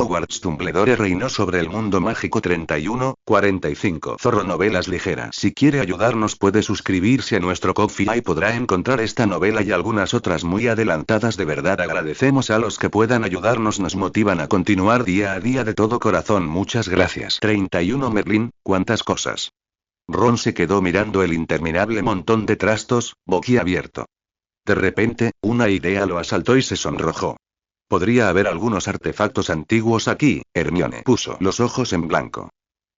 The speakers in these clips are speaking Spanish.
Hogwarts Dumbledore reinó sobre el mundo mágico 31:45. Zorro Novelas Ligeras. Si quiere ayudarnos puede suscribirse a nuestro Ko-fi y podrá encontrar esta novela y algunas otras muy adelantadas. De verdad agradecemos a los que puedan ayudarnos, nos motivan a continuar día a día de todo corazón. Muchas gracias. 31 Merlín, cuántas cosas. Ron se quedó mirando el interminable montón de trastos, boquiabierto. De repente, una idea lo asaltó y se sonrojó. Podría haber algunos artefactos antiguos aquí. Hermione puso los ojos en blanco.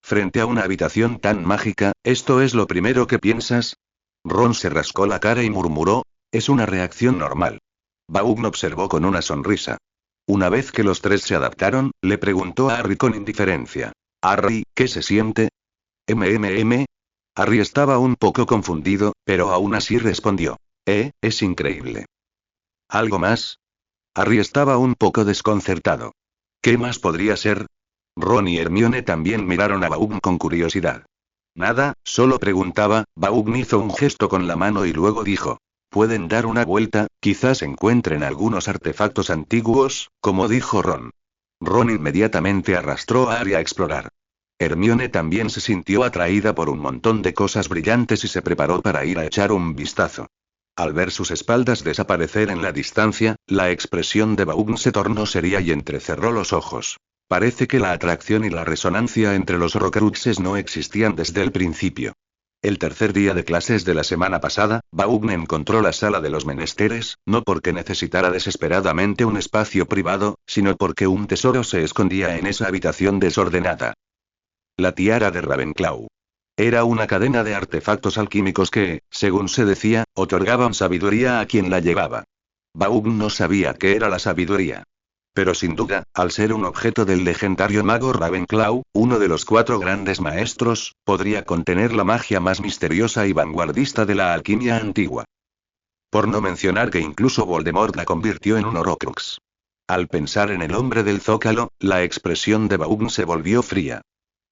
Frente a una habitación tan mágica, ¿esto es lo primero que piensas? Ron se rascó la cara y murmuró, es una reacción normal. Vaughn observó con una sonrisa. Una vez que los tres se adaptaron, le preguntó a Harry con indiferencia. Harry, ¿qué se siente? Harry estaba un poco confundido, pero aún así respondió. Es increíble. ¿Algo más? Harry estaba un poco desconcertado. ¿Qué más podría ser? Ron y Hermione también miraron a Vaughn con curiosidad. Nada, solo preguntaba. Vaughn hizo un gesto con la mano y luego dijo. Pueden dar una vuelta, quizás encuentren algunos artefactos antiguos, como dijo Ron. Ron inmediatamente arrastró a Harry a explorar. Hermione también se sintió atraída por un montón de cosas brillantes y se preparó para ir a echar un vistazo. Al ver sus espaldas desaparecer en la distancia, la expresión de Vaughn se tornó seria y entrecerró los ojos. Parece que la atracción y la resonancia entre los Horcruxes no existían desde el principio. El tercer día de clases de la semana pasada, Vaughn encontró la sala de los menesteres, no porque necesitara desesperadamente un espacio privado, sino porque un tesoro se escondía en esa habitación desordenada. La tiara de Ravenclaw. Era una cadena de artefactos alquímicos que, según se decía, otorgaban sabiduría a quien la llevaba. Vaughn no sabía qué era la sabiduría. Pero sin duda, al ser un objeto del legendario mago Ravenclaw, uno de los 4 grandes maestros, podría contener la magia más misteriosa y vanguardista de la alquimia antigua. Por no mencionar que incluso Voldemort la convirtió en un Horcrux. Al pensar en el hombre del Zócalo, la expresión de Vaughn se volvió fría.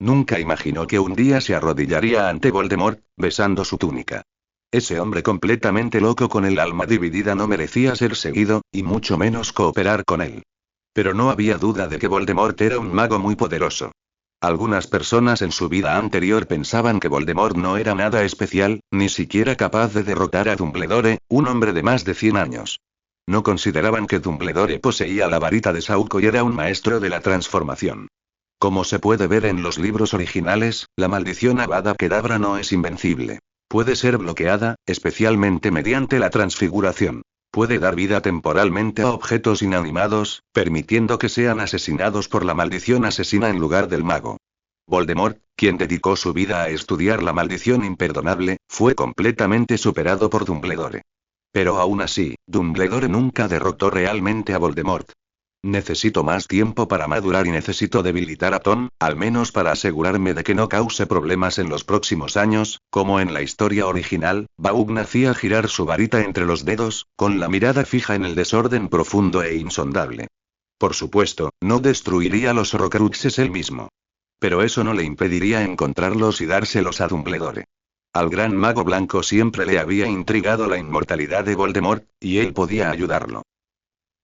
Nunca imaginó que un día se arrodillaría ante Voldemort, besando su túnica. Ese hombre completamente loco con el alma dividida no merecía ser seguido, y mucho menos cooperar con él. Pero no había duda de que Voldemort era un mago muy poderoso. Algunas personas en su vida anterior pensaban que Voldemort no era nada especial, ni siquiera capaz de derrotar a Dumbledore, un hombre de más de 100 años. No consideraban que Dumbledore poseía la varita de Sauco y era un maestro de la transformación. Como se puede ver en los libros originales, la maldición Avada Kedavra no es invencible. Puede ser bloqueada, especialmente mediante la transfiguración. Puede dar vida temporalmente a objetos inanimados, permitiendo que sean asesinados por la maldición asesina en lugar del mago. Voldemort, quien dedicó su vida a estudiar la maldición imperdonable, fue completamente superado por Dumbledore. Pero aún así, Dumbledore nunca derrotó realmente a Voldemort. Necesito más tiempo para madurar y necesito debilitar a Tom, al menos para asegurarme de que no cause problemas en los próximos años, como en la historia original. Vaughn hacía girar su varita entre los dedos, con la mirada fija en el desorden profundo e insondable. Por supuesto, no destruiría los Horcruxes él mismo. Pero eso no le impediría encontrarlos y dárselos a Dumbledore. Al gran mago blanco siempre le había intrigado la inmortalidad de Voldemort, y él podía ayudarlo.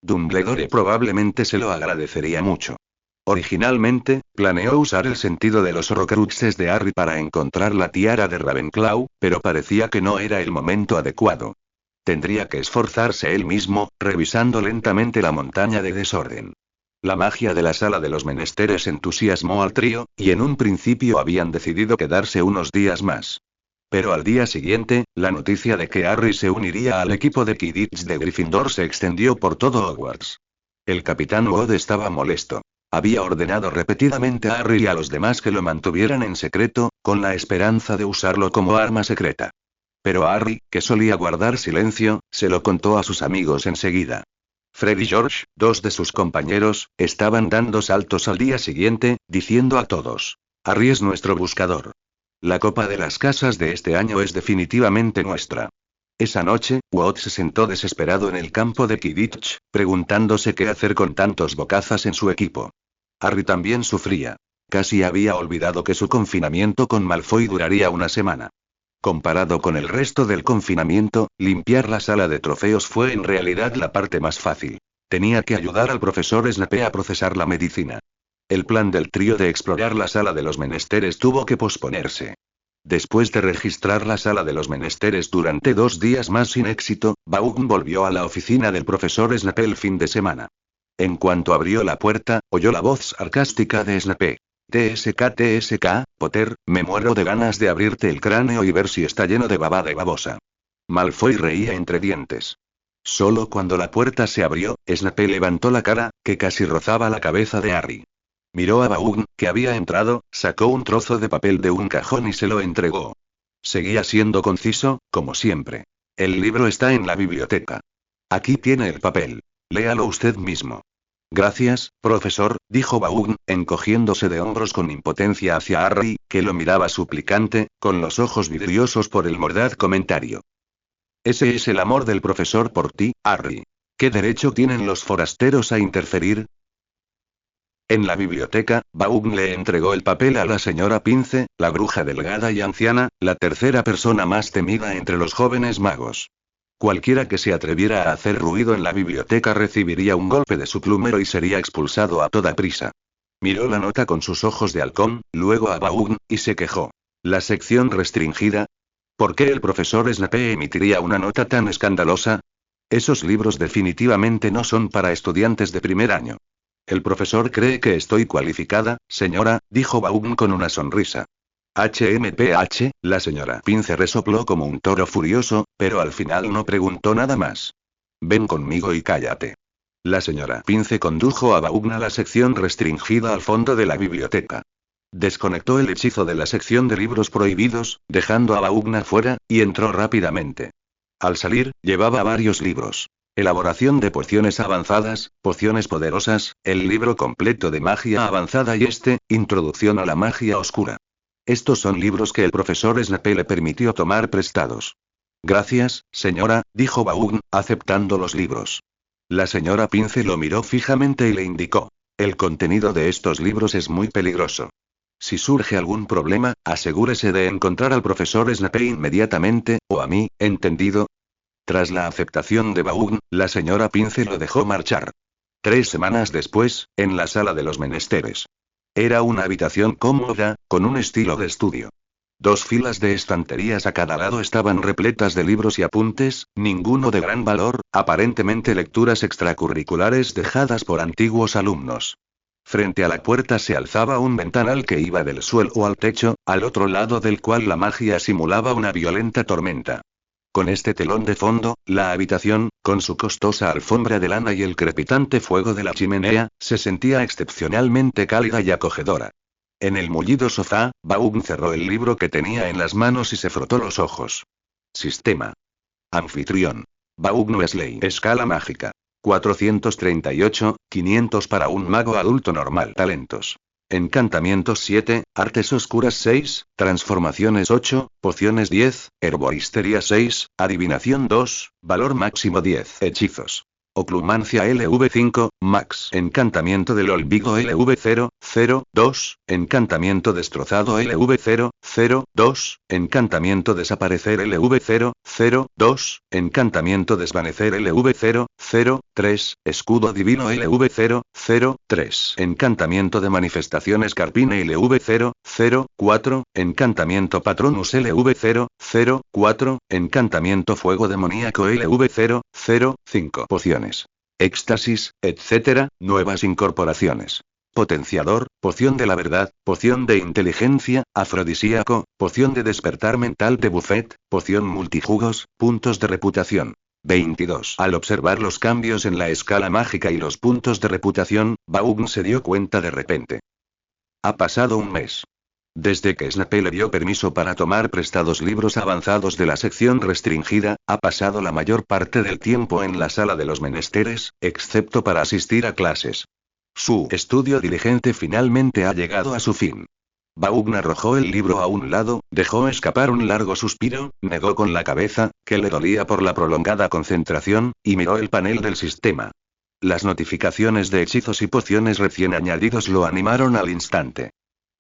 Dumbledore probablemente se lo agradecería mucho. Originalmente, planeó usar el sentido de los Horcruxes de Harry para encontrar la tiara de Ravenclaw, pero parecía que no era el momento adecuado. Tendría que esforzarse él mismo, revisando lentamente la montaña de desorden. La magia de la sala de los menesteres entusiasmó al trío, y en un principio habían decidido quedarse unos días más. Pero al día siguiente, la noticia de que Harry se uniría al equipo de Quidditch de Gryffindor se extendió por todo Hogwarts. El capitán Wood estaba molesto. Había ordenado repetidamente a Harry y a los demás que lo mantuvieran en secreto, con la esperanza de usarlo como arma secreta. Pero Harry, que solía guardar silencio, se lo contó a sus amigos enseguida. Fred y George, 2 de sus compañeros, estaban dando saltos al día siguiente, diciendo a todos: Harry es nuestro buscador. La copa de las casas de este año es definitivamente nuestra. Esa noche, Wood se sentó desesperado en el campo de Quidditch, preguntándose qué hacer con tantos bocazas en su equipo. Harry también sufría. Casi había olvidado que su confinamiento con Malfoy duraría una semana. Comparado con el resto del confinamiento, limpiar la sala de trofeos fue en realidad la parte más fácil. Tenía que ayudar al profesor Snape a procesar la medicina. El plan del trío de explorar la sala de los menesteres tuvo que posponerse. Después de registrar la sala de los menesteres durante 2 días más sin éxito, Vaughn volvió a la oficina del profesor Snape el fin de semana. En cuanto abrió la puerta, oyó la voz sarcástica de Snape. TSK, Potter, me muero de ganas de abrirte el cráneo y ver si está lleno de babada y babosa. Malfoy reía entre dientes. Solo cuando la puerta se abrió, Snape levantó la cara, que casi rozaba la cabeza de Harry. Miró a Vaughn, que había entrado, sacó un trozo de papel de un cajón y se lo entregó. Seguía siendo conciso, como siempre. El libro está en la biblioteca. Aquí tiene el papel. Léalo usted mismo. Gracias, profesor, dijo Vaughn, encogiéndose de hombros con impotencia hacia Harry, que lo miraba suplicante, con los ojos vidriosos por el mordaz comentario. Ese es el amor del profesor por ti, Harry. ¿Qué derecho tienen los forasteros a interferir? En la biblioteca, Vaughn le entregó el papel a la señora Pince, la bruja delgada y anciana, la tercera persona más temida entre los jóvenes magos. Cualquiera que se atreviera a hacer ruido en la biblioteca recibiría un golpe de su plumero y sería expulsado a toda prisa. Miró la nota con sus ojos de halcón, luego a Vaughn, y se quejó. ¿La sección restringida? ¿Por qué el profesor Snape emitiría una nota tan escandalosa? Esos libros definitivamente no son para estudiantes de primer año. El profesor cree que estoy cualificada, señora, dijo Vaughn con una sonrisa. HMPH, la señora Pince resopló como un toro furioso, pero al final no preguntó nada más. Ven conmigo y cállate. La señora Pince condujo a Vaughn a la sección restringida al fondo de la biblioteca. Desconectó el hechizo de la sección de libros prohibidos, dejando a Vaughn afuera, y entró rápidamente. Al salir, llevaba varios libros. Elaboración de pociones avanzadas, pociones poderosas, el libro completo de magia avanzada y Introducción a la magia oscura. Estos son libros que el profesor Snape le permitió tomar prestados. Gracias, señora, dijo Vaughn, aceptando los libros. La señora Pince lo miró fijamente y le indicó. El contenido de estos libros es muy peligroso. Si surge algún problema, asegúrese de encontrar al profesor Snape inmediatamente, o a mí, ¿entendido? Tras la aceptación de Vaughn, la señora Pince lo dejó marchar. 3 semanas después, en la sala de los menesteres. Era una habitación cómoda, con un estilo de estudio. 2 filas de estanterías a cada lado estaban repletas de libros y apuntes, ninguno de gran valor, aparentemente lecturas extracurriculares dejadas por antiguos alumnos. Frente a la puerta se alzaba un ventanal que iba del suelo al techo, al otro lado del cual la magia simulaba una violenta tormenta. Con este telón de fondo, la habitación, con su costosa alfombra de lana y el crepitante fuego de la chimenea, se sentía excepcionalmente cálida y acogedora. En el mullido sofá, Vaughn cerró el libro que tenía en las manos y se frotó los ojos. Sistema. Anfitrión. Vaughn Weasley. Escala mágica. 438, 500 para un mago adulto normal. Talentos. Encantamientos 7, artes oscuras 6, transformaciones 8, pociones 10, herboristería 6, adivinación 2, valor máximo 10. Hechizos. Oclumancia LV5, Max. Encantamiento del olvido LV0, 0, 2, encantamiento destrozado LV0, 0, 2, encantamiento desaparecer LV0, 0, 2, encantamiento desvanecer LV0, 0, 3, escudo divino LV0, 0, 3, encantamiento de manifestaciones Carpine LV0, 0, 4, encantamiento patronus LV0, 0, 4, encantamiento fuego demoníaco LV0, 0, 5. Pociones. Éxtasis, etc., nuevas incorporaciones. Potenciador, poción de la verdad, poción de inteligencia, afrodisíaco, poción de despertar mental de buffet, poción multijugos, puntos de reputación. 22. Al observar los cambios en la escala mágica y los puntos de reputación, Vaughn se dio cuenta de repente. Ha pasado un mes. Desde que Snape le dio permiso para tomar prestados libros avanzados de la sección restringida, ha pasado la mayor parte del tiempo en la sala de los menesteres, excepto para asistir a clases. Su estudio diligente finalmente ha llegado a su fin. Vaughn arrojó el libro a un lado, dejó escapar un largo suspiro, negó con la cabeza, que le dolía por la prolongada concentración, y miró el panel del sistema. Las notificaciones de hechizos y pociones recién añadidos lo animaron al instante.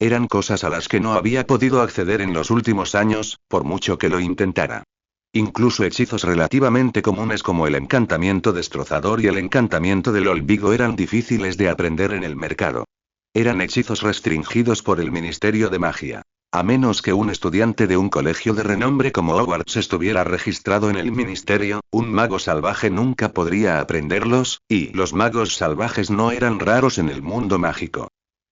Eran cosas a las que no había podido acceder en los últimos años, por mucho que lo intentara. Incluso hechizos relativamente comunes como el encantamiento destrozador y el encantamiento del olvido eran difíciles de aprender en el mercado. Eran hechizos restringidos por el Ministerio de Magia. A menos que un estudiante de un colegio de renombre como Hogwarts estuviera registrado en el ministerio, un mago salvaje nunca podría aprenderlos, y los magos salvajes no eran raros en el mundo mágico.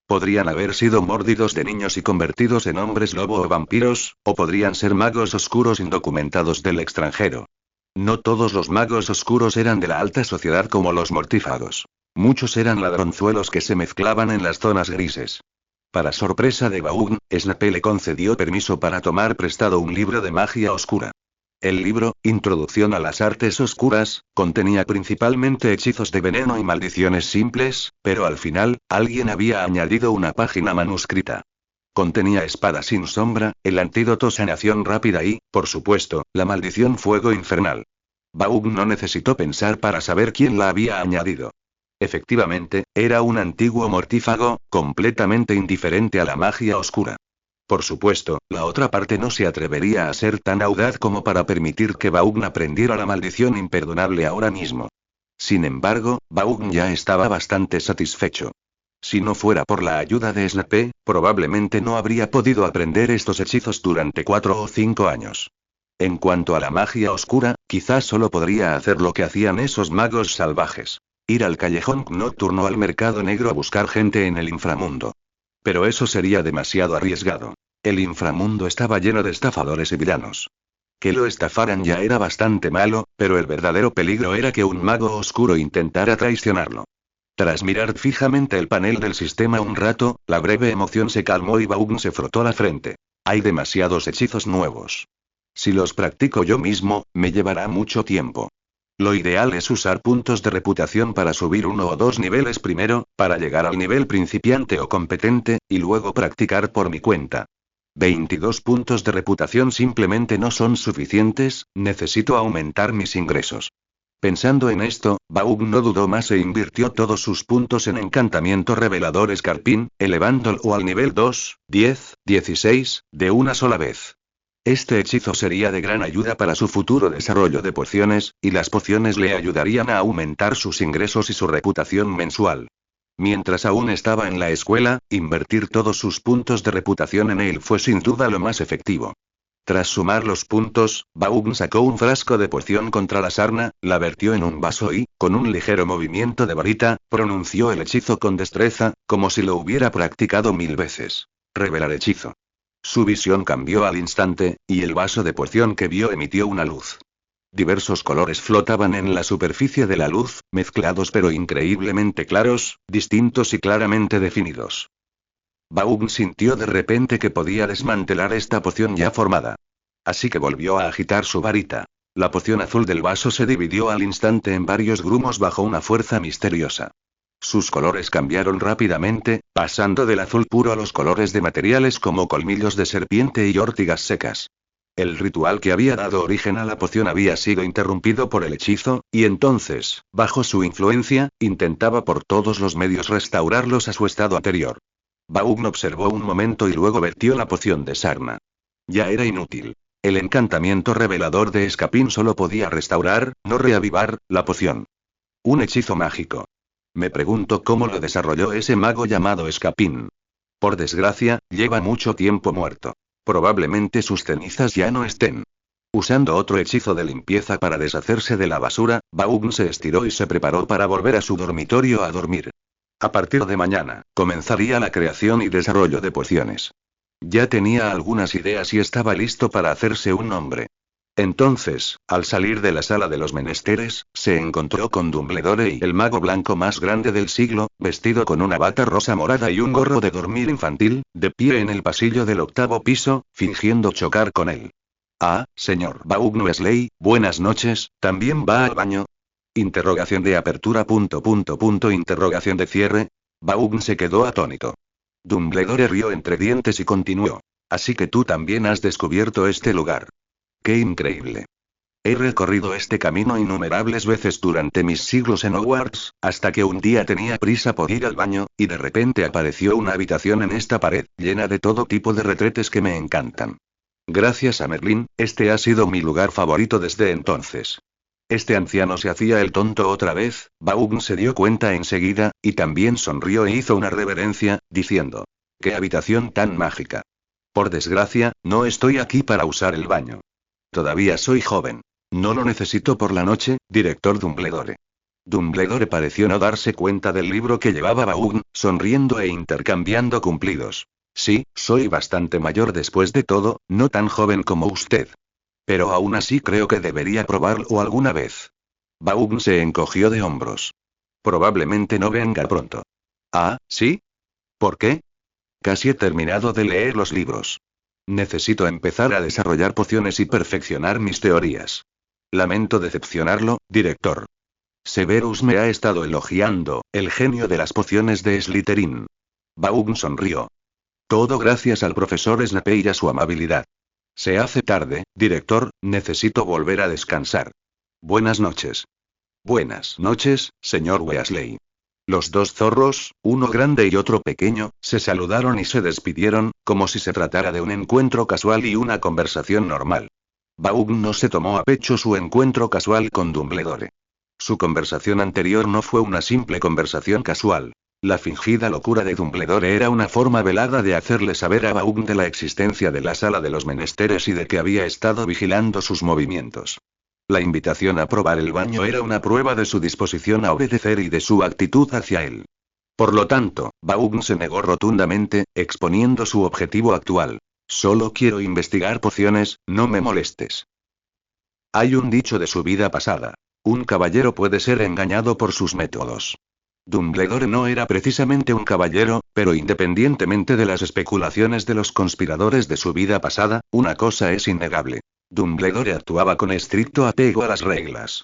Podrían haber sido mordidos de niños y convertidos en hombres lobo o vampiros, o podrían ser magos oscuros indocumentados del extranjero. No todos los magos oscuros eran de la alta sociedad como los mortífagos. Muchos eran ladronzuelos que se mezclaban en las zonas grises. Para sorpresa de Vaughn, Snape le concedió permiso para tomar prestado un libro de magia oscura. El libro, Introducción a las Artes Oscuras, contenía principalmente hechizos de veneno y maldiciones simples, pero al final, alguien había añadido una página manuscrita. Contenía espada sin sombra, el antídoto sanación rápida y, por supuesto, la maldición fuego infernal. Vaughn no necesitó pensar para saber quién la había añadido. Efectivamente, era un antiguo mortífago, completamente indiferente a la magia oscura. Por supuesto, la otra parte no se atrevería a ser tan audaz como para permitir que Vaughn aprendiera la maldición imperdonable ahora mismo. Sin embargo, Vaughn ya estaba bastante satisfecho. Si no fuera por la ayuda de Snape, probablemente no habría podido aprender estos hechizos durante 4 o 5 años. En cuanto a la magia oscura, quizás solo podría hacer lo que hacían esos magos salvajes. Ir al callejón nocturno o al mercado negro a buscar gente en el inframundo. Pero eso sería demasiado arriesgado. El inframundo estaba lleno de estafadores y villanos. Que lo estafaran ya era bastante malo, pero el verdadero peligro era que un mago oscuro intentara traicionarlo. Tras mirar fijamente el panel del sistema un rato, la breve emoción se calmó y Vaughn se frotó la frente. Hay demasiados hechizos nuevos. Si los practico yo mismo, me llevará mucho tiempo. Lo ideal es usar puntos de reputación para subir 1 o 2 niveles primero, para llegar al nivel principiante o competente, y luego practicar por mi cuenta. 22 puntos de reputación simplemente no son suficientes, necesito aumentar mis ingresos. Pensando en esto, Vaughn no dudó más e invirtió todos sus puntos en encantamiento revelador escarpín, elevándolo al nivel 2, 10, 16, de una sola vez. Este hechizo sería de gran ayuda para su futuro desarrollo de pociones, y las pociones le ayudarían a aumentar sus ingresos y su reputación mensual. Mientras aún estaba en la escuela, invertir todos sus puntos de reputación en él fue sin duda lo más efectivo. Tras sumar los puntos, Vaughn sacó un frasco de poción contra la sarna, la vertió en un vaso y, con un ligero movimiento de varita, pronunció el hechizo con destreza, como si lo hubiera practicado 1000 veces. Revelar hechizo. Su visión cambió al instante, y el vaso de poción que vio emitió una luz. Diversos colores flotaban en la superficie de la luz, mezclados pero increíblemente claros, distintos y claramente definidos. Vaughn sintió de repente que podía desmantelar esta poción ya formada. Así que volvió a agitar su varita. La poción azul del vaso se dividió al instante en varios grumos bajo una fuerza misteriosa. Sus colores cambiaron rápidamente, pasando del azul puro a los colores de materiales como colmillos de serpiente y órtigas secas. El ritual que había dado origen a la poción había sido interrumpido por el hechizo, y entonces, bajo su influencia, intentaba por todos los medios restaurarlos a su estado anterior. Vaughn observó un momento y luego vertió la poción de sarna. Ya era inútil. El encantamiento revelador de escapín solo podía restaurar, no reavivar, la poción. Un hechizo mágico. Me pregunto cómo lo desarrolló ese mago llamado Escapín. Por desgracia, lleva mucho tiempo muerto. Probablemente sus cenizas ya no estén. Usando otro hechizo de limpieza para deshacerse de la basura, Vaughn se estiró y se preparó para volver a su dormitorio a dormir. A partir de mañana, comenzaría la creación y desarrollo de pociones. Ya tenía algunas ideas y estaba listo para hacerse un nombre. Entonces, al salir de la sala de los menesteres, se encontró con Dumbledore y el mago blanco más grande del siglo, vestido con una bata rosa morada y un gorro de dormir infantil, de pie en el pasillo del 8º piso, fingiendo chocar con él. Ah, señor Vaughn Weasley, buenas noches, ¿también va al baño? Interrogación de apertura. Interrogación de cierre. Vaughn se quedó atónito. Dumbledore rió entre dientes y continuó. Así que tú también has descubierto este lugar. ¡Qué increíble! He recorrido este camino innumerables veces durante mis siglos en Hogwarts, hasta que un día tenía prisa por ir al baño, y de repente apareció una habitación en esta pared, llena de todo tipo de retretes que me encantan. Gracias a Merlín, este ha sido mi lugar favorito desde entonces. Este anciano se hacía el tonto otra vez. Vaughn se dio cuenta enseguida, y también sonrió e hizo una reverencia, diciendo: ¡Qué habitación tan mágica! Por desgracia, no estoy aquí para usar el baño. Todavía soy joven. No lo necesito por la noche, director Dumbledore. Dumbledore pareció no darse cuenta del libro que llevaba Vaughn, sonriendo e intercambiando cumplidos. Sí, soy bastante mayor después de todo, no tan joven como usted. Pero aún así creo que debería probarlo alguna vez. Vaughn se encogió de hombros. Probablemente no venga pronto. Ah, ¿sí? ¿Por qué? Casi he terminado de leer los libros. Necesito empezar a desarrollar pociones y perfeccionar mis teorías. Lamento decepcionarlo, director. Severus me ha estado elogiando, el genio de las pociones de Slytherin. Vaughn sonrió. Todo gracias al profesor Snape y a su amabilidad. Se hace tarde, director, necesito volver a descansar. Buenas noches. Buenas noches, señor Weasley. Los dos zorros, uno grande y otro pequeño, se saludaron y se despidieron, como si se tratara de un encuentro casual y una conversación normal. Vaughn no se tomó a pecho su encuentro casual con Dumbledore. Su conversación anterior no fue una simple conversación casual. La fingida locura de Dumbledore era una forma velada de hacerle saber a Vaughn de la existencia de la sala de los menesteres y de que había estado vigilando sus movimientos. La invitación a probar el baño era una prueba de su disposición a obedecer y de su actitud hacia él. Por lo tanto, Vaughn se negó rotundamente, exponiendo su objetivo actual. Solo quiero investigar pociones, no me molestes. Hay un dicho de su vida pasada. Un caballero puede ser engañado por sus métodos. Dumbledore no era precisamente un caballero, pero independientemente de las especulaciones de los conspiradores de su vida pasada, una cosa es innegable. Dumbledore actuaba con estricto apego a las reglas.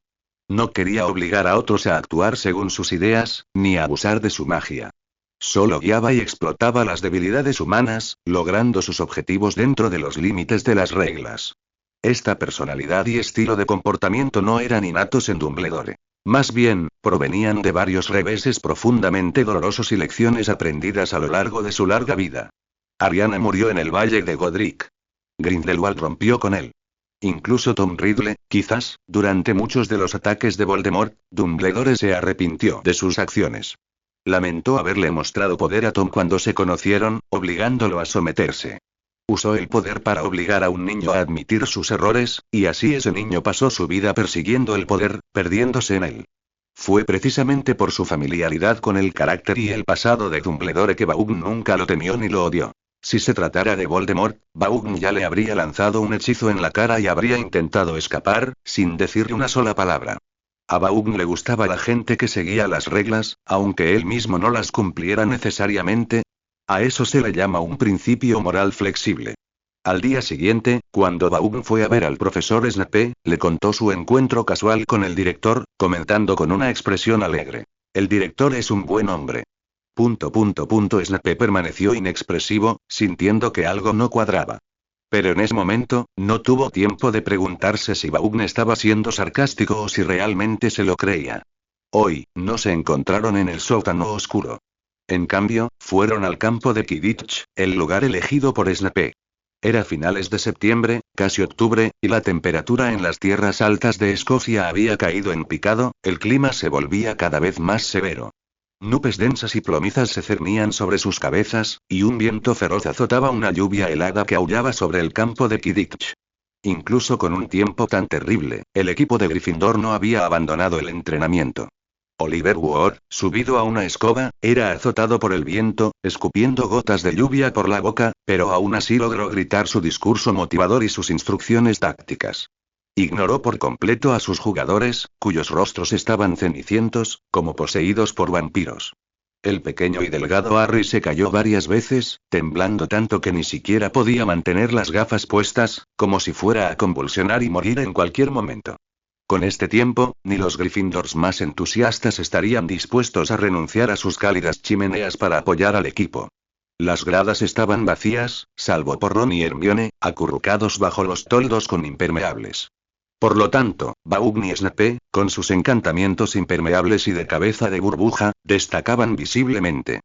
No quería obligar a otros a actuar según sus ideas, ni abusar de su magia. Solo guiaba y explotaba las debilidades humanas, logrando sus objetivos dentro de los límites de las reglas. Esta personalidad y estilo de comportamiento no eran innatos en Dumbledore. Más bien, provenían de varios reveses profundamente dolorosos y lecciones aprendidas a lo largo de su larga vida. Ariana murió en el Valle de Godric. Grindelwald rompió con él. Incluso Tom Riddle, quizás, durante muchos de los ataques de Voldemort, Dumbledore se arrepintió de sus acciones. Lamentó haberle mostrado poder a Tom cuando se conocieron, obligándolo a someterse. Usó el poder para obligar a un niño a admitir sus errores, y así ese niño pasó su vida persiguiendo el poder, perdiéndose en él. Fue precisamente por su familiaridad con el carácter y el pasado de Dumbledore que Vaughn nunca lo temió ni lo odió. Si se tratara de Voldemort, Vaughn ya le habría lanzado un hechizo en la cara y habría intentado escapar, sin decirle una sola palabra. A Vaughn le gustaba la gente que seguía las reglas, aunque él mismo no las cumpliera necesariamente. A eso se le llama un principio moral flexible. Al día siguiente, cuando Vaughn fue a ver al profesor Snape, le contó su encuentro casual con el director, comentando con una expresión alegre: el director es un buen hombre. Snape permaneció inexpresivo, sintiendo que algo no cuadraba. Pero en ese momento, no tuvo tiempo de preguntarse si Vaughn estaba siendo sarcástico o si realmente se lo creía. Hoy, no se encontraron en el sótano oscuro. En cambio, fueron al campo de Quidditch, el lugar elegido por Snape. Era finales de septiembre, casi octubre, y la temperatura en las tierras altas de Escocia había caído en picado, el clima se volvía cada vez más severo. Nubes densas y plomizas se cernían sobre sus cabezas, y un viento feroz azotaba una lluvia helada que aullaba sobre el campo de Quidditch. Incluso con un tiempo tan terrible, el equipo de Gryffindor no había abandonado el entrenamiento. Oliver Wood, subido a una escoba, era azotado por el viento, escupiendo gotas de lluvia por la boca, pero aún así logró gritar su discurso motivador y sus instrucciones tácticas. Ignoró por completo a sus jugadores, cuyos rostros estaban cenicientos, como poseídos por vampiros. El pequeño y delgado Harry se cayó varias veces, temblando tanto que ni siquiera podía mantener las gafas puestas, como si fuera a convulsionar y morir en cualquier momento. Con este tiempo, ni los Gryffindors más entusiastas estarían dispuestos a renunciar a sus cálidas chimeneas para apoyar al equipo. Las gradas estaban vacías, salvo por Ron y Hermione, acurrucados bajo los toldos con impermeables. Por lo tanto, Vaughn y Snape, con sus encantamientos impermeables y de cabeza de burbuja, destacaban visiblemente.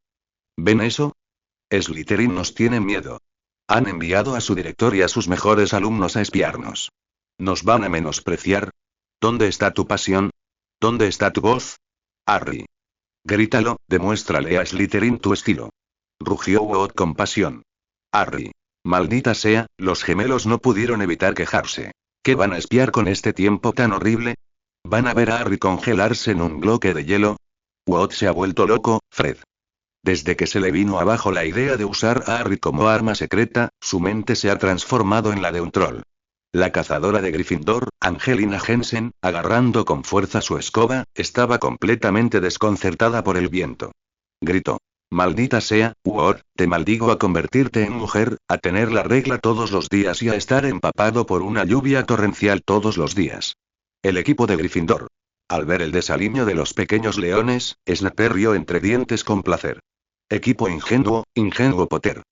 ¿Ven eso? Slytherin nos tiene miedo. Han enviado a su director y a sus mejores alumnos a espiarnos. ¿Nos van a menospreciar? ¿Dónde está tu pasión? ¿Dónde está tu voz? Harry. Grítalo, demuéstrale a Slytherin tu estilo. Rugió Wood con pasión. Harry. Maldita sea, los gemelos no pudieron evitar quejarse. ¿Qué van a espiar con este tiempo tan horrible? ¿Van a ver a Harry congelarse en un bloque de hielo? Wood se ha vuelto loco, Fred. Desde que se le vino abajo la idea de usar a Harry como arma secreta, su mente se ha transformado en la de un troll. La cazadora de Gryffindor, Angelina Jensen, agarrando con fuerza su escoba, estaba completamente desconcertada por el viento. Gritó. Maldita sea, Wood, te maldigo a convertirte en mujer, a tener la regla todos los días y a estar empapado por una lluvia torrencial todos los días. El equipo de Gryffindor. Al ver el desaliño de los pequeños leones, Snape rió entre dientes con placer. Equipo ingenuo, ingenuo Potter.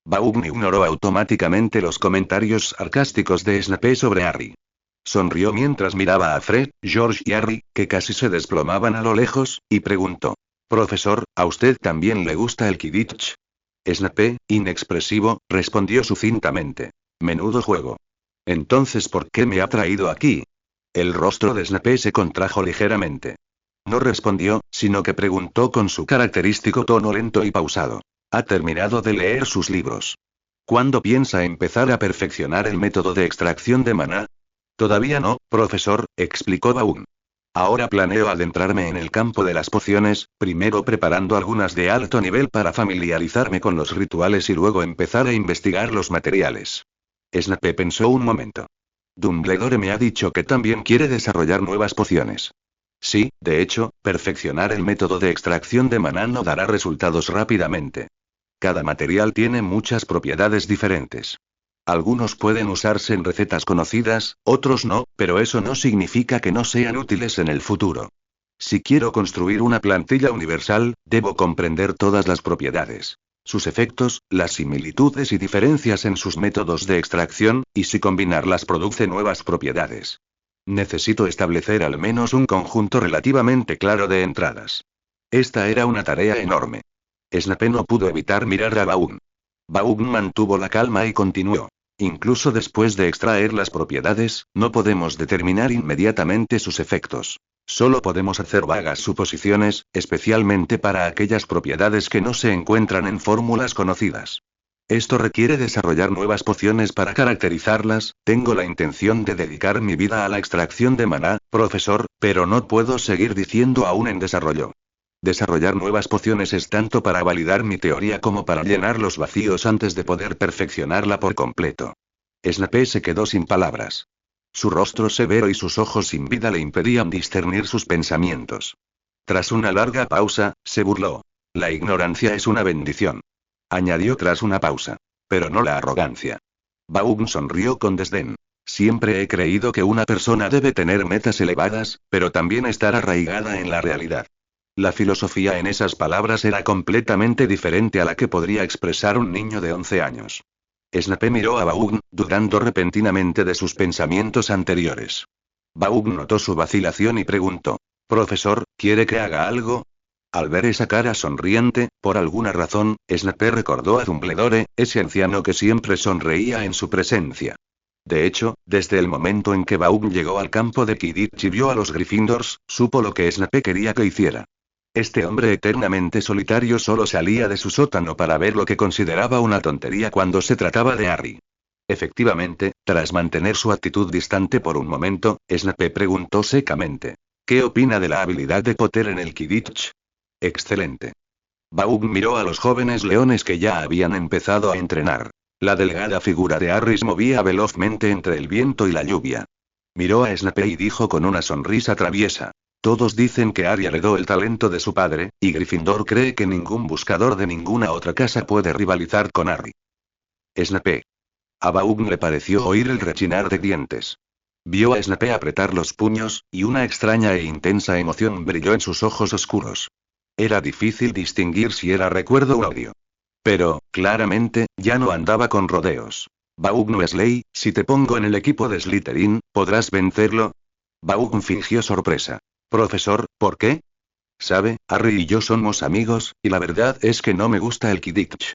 Baum ignoró automáticamente los comentarios sarcásticos de Snape sobre Harry. Sonrió mientras miraba a Fred, George y Harry, que casi se desplomaban a lo lejos, y preguntó. Profesor, ¿a usted también le gusta el Quidditch? Snape, inexpresivo, respondió sucintamente. Menudo juego. Entonces, ¿por qué me ha traído aquí? El rostro de Snape se contrajo ligeramente. No respondió, sino que preguntó con su característico tono lento y pausado. ¿Ha terminado de leer sus libros? ¿Cuándo piensa empezar a perfeccionar el método de extracción de maná? Todavía no, profesor, explicó Baum. Ahora planeo adentrarme en el campo de las pociones, primero preparando algunas de alto nivel para familiarizarme con los rituales y luego empezar a investigar los materiales. Snape pensó un momento. Dumbledore me ha dicho que también quiere desarrollar nuevas pociones. Sí, de hecho, perfeccionar el método de extracción de maná no dará resultados rápidamente. Cada material tiene muchas propiedades diferentes. Algunos pueden usarse en recetas conocidas, otros no, pero eso no significa que no sean útiles en el futuro. Si quiero construir una plantilla universal, debo comprender todas las propiedades, sus efectos, las similitudes y diferencias en sus métodos de extracción, y si combinarlas produce nuevas propiedades. Necesito establecer al menos un conjunto relativamente claro de entradas. Esta era una tarea enorme. Snape no pudo evitar mirar a Baum. Baum mantuvo la calma y continuó. Incluso después de extraer las propiedades, no podemos determinar inmediatamente sus efectos. Solo podemos hacer vagas suposiciones, especialmente para aquellas propiedades que no se encuentran en fórmulas conocidas. Esto requiere desarrollar nuevas pociones para caracterizarlas. Tengo la intención de dedicar mi vida a la extracción de maná, profesor, pero no puedo seguir diciendo aún en desarrollo. Desarrollar nuevas pociones es tanto para validar mi teoría como para llenar los vacíos antes de poder perfeccionarla por completo. Snape se quedó sin palabras. Su rostro severo y sus ojos sin vida le impedían discernir sus pensamientos. Tras una larga pausa, se burló. La ignorancia es una bendición. Añadió tras una pausa. Pero no la arrogancia. Baum sonrió con desdén. Siempre he creído que una persona debe tener metas elevadas, pero también estar arraigada en la realidad. La filosofía en esas palabras era completamente diferente a la que podría expresar un niño de 11 años. Snape miró a Baum, dudando repentinamente de sus pensamientos anteriores. Baum notó su vacilación y preguntó. Profesor, ¿quiere que haga algo? Al ver esa cara sonriente, por alguna razón, Snape recordó a Dumbledore, ese anciano que siempre sonreía en su presencia. De hecho, desde el momento en que Baum llegó al campo de Quidditch y vio a los Gryffindors, supo lo que Snape quería que hiciera. Este hombre eternamente solitario solo salía de su sótano para ver lo que consideraba una tontería cuando se trataba de Harry. Efectivamente, tras mantener su actitud distante por un momento, Snape preguntó secamente. ¿Qué opina de la habilidad de Potter en el Quidditch? Excelente. Baum miró a los jóvenes leones que ya habían empezado a entrenar. La delgada figura de Harry se movía velozmente entre el viento y la lluvia. Miró a Snape y dijo con una sonrisa traviesa. Todos dicen que Harry heredó el talento de su padre, y Gryffindor cree que ningún buscador de ninguna otra casa puede rivalizar con Harry. Snape. A Baum le pareció oír el rechinar de dientes. Vio a Snape apretar los puños, y una extraña e intensa emoción brilló en sus ojos oscuros. Era difícil distinguir si era recuerdo o odio. Pero, claramente, ya no andaba con rodeos. Baum Weasley, si te pongo en el equipo de Slytherin, ¿podrás vencerlo? Baum fingió sorpresa. Profesor, ¿por qué? Sabe, Harry y yo somos amigos, y la verdad es que no me gusta el Quidditch.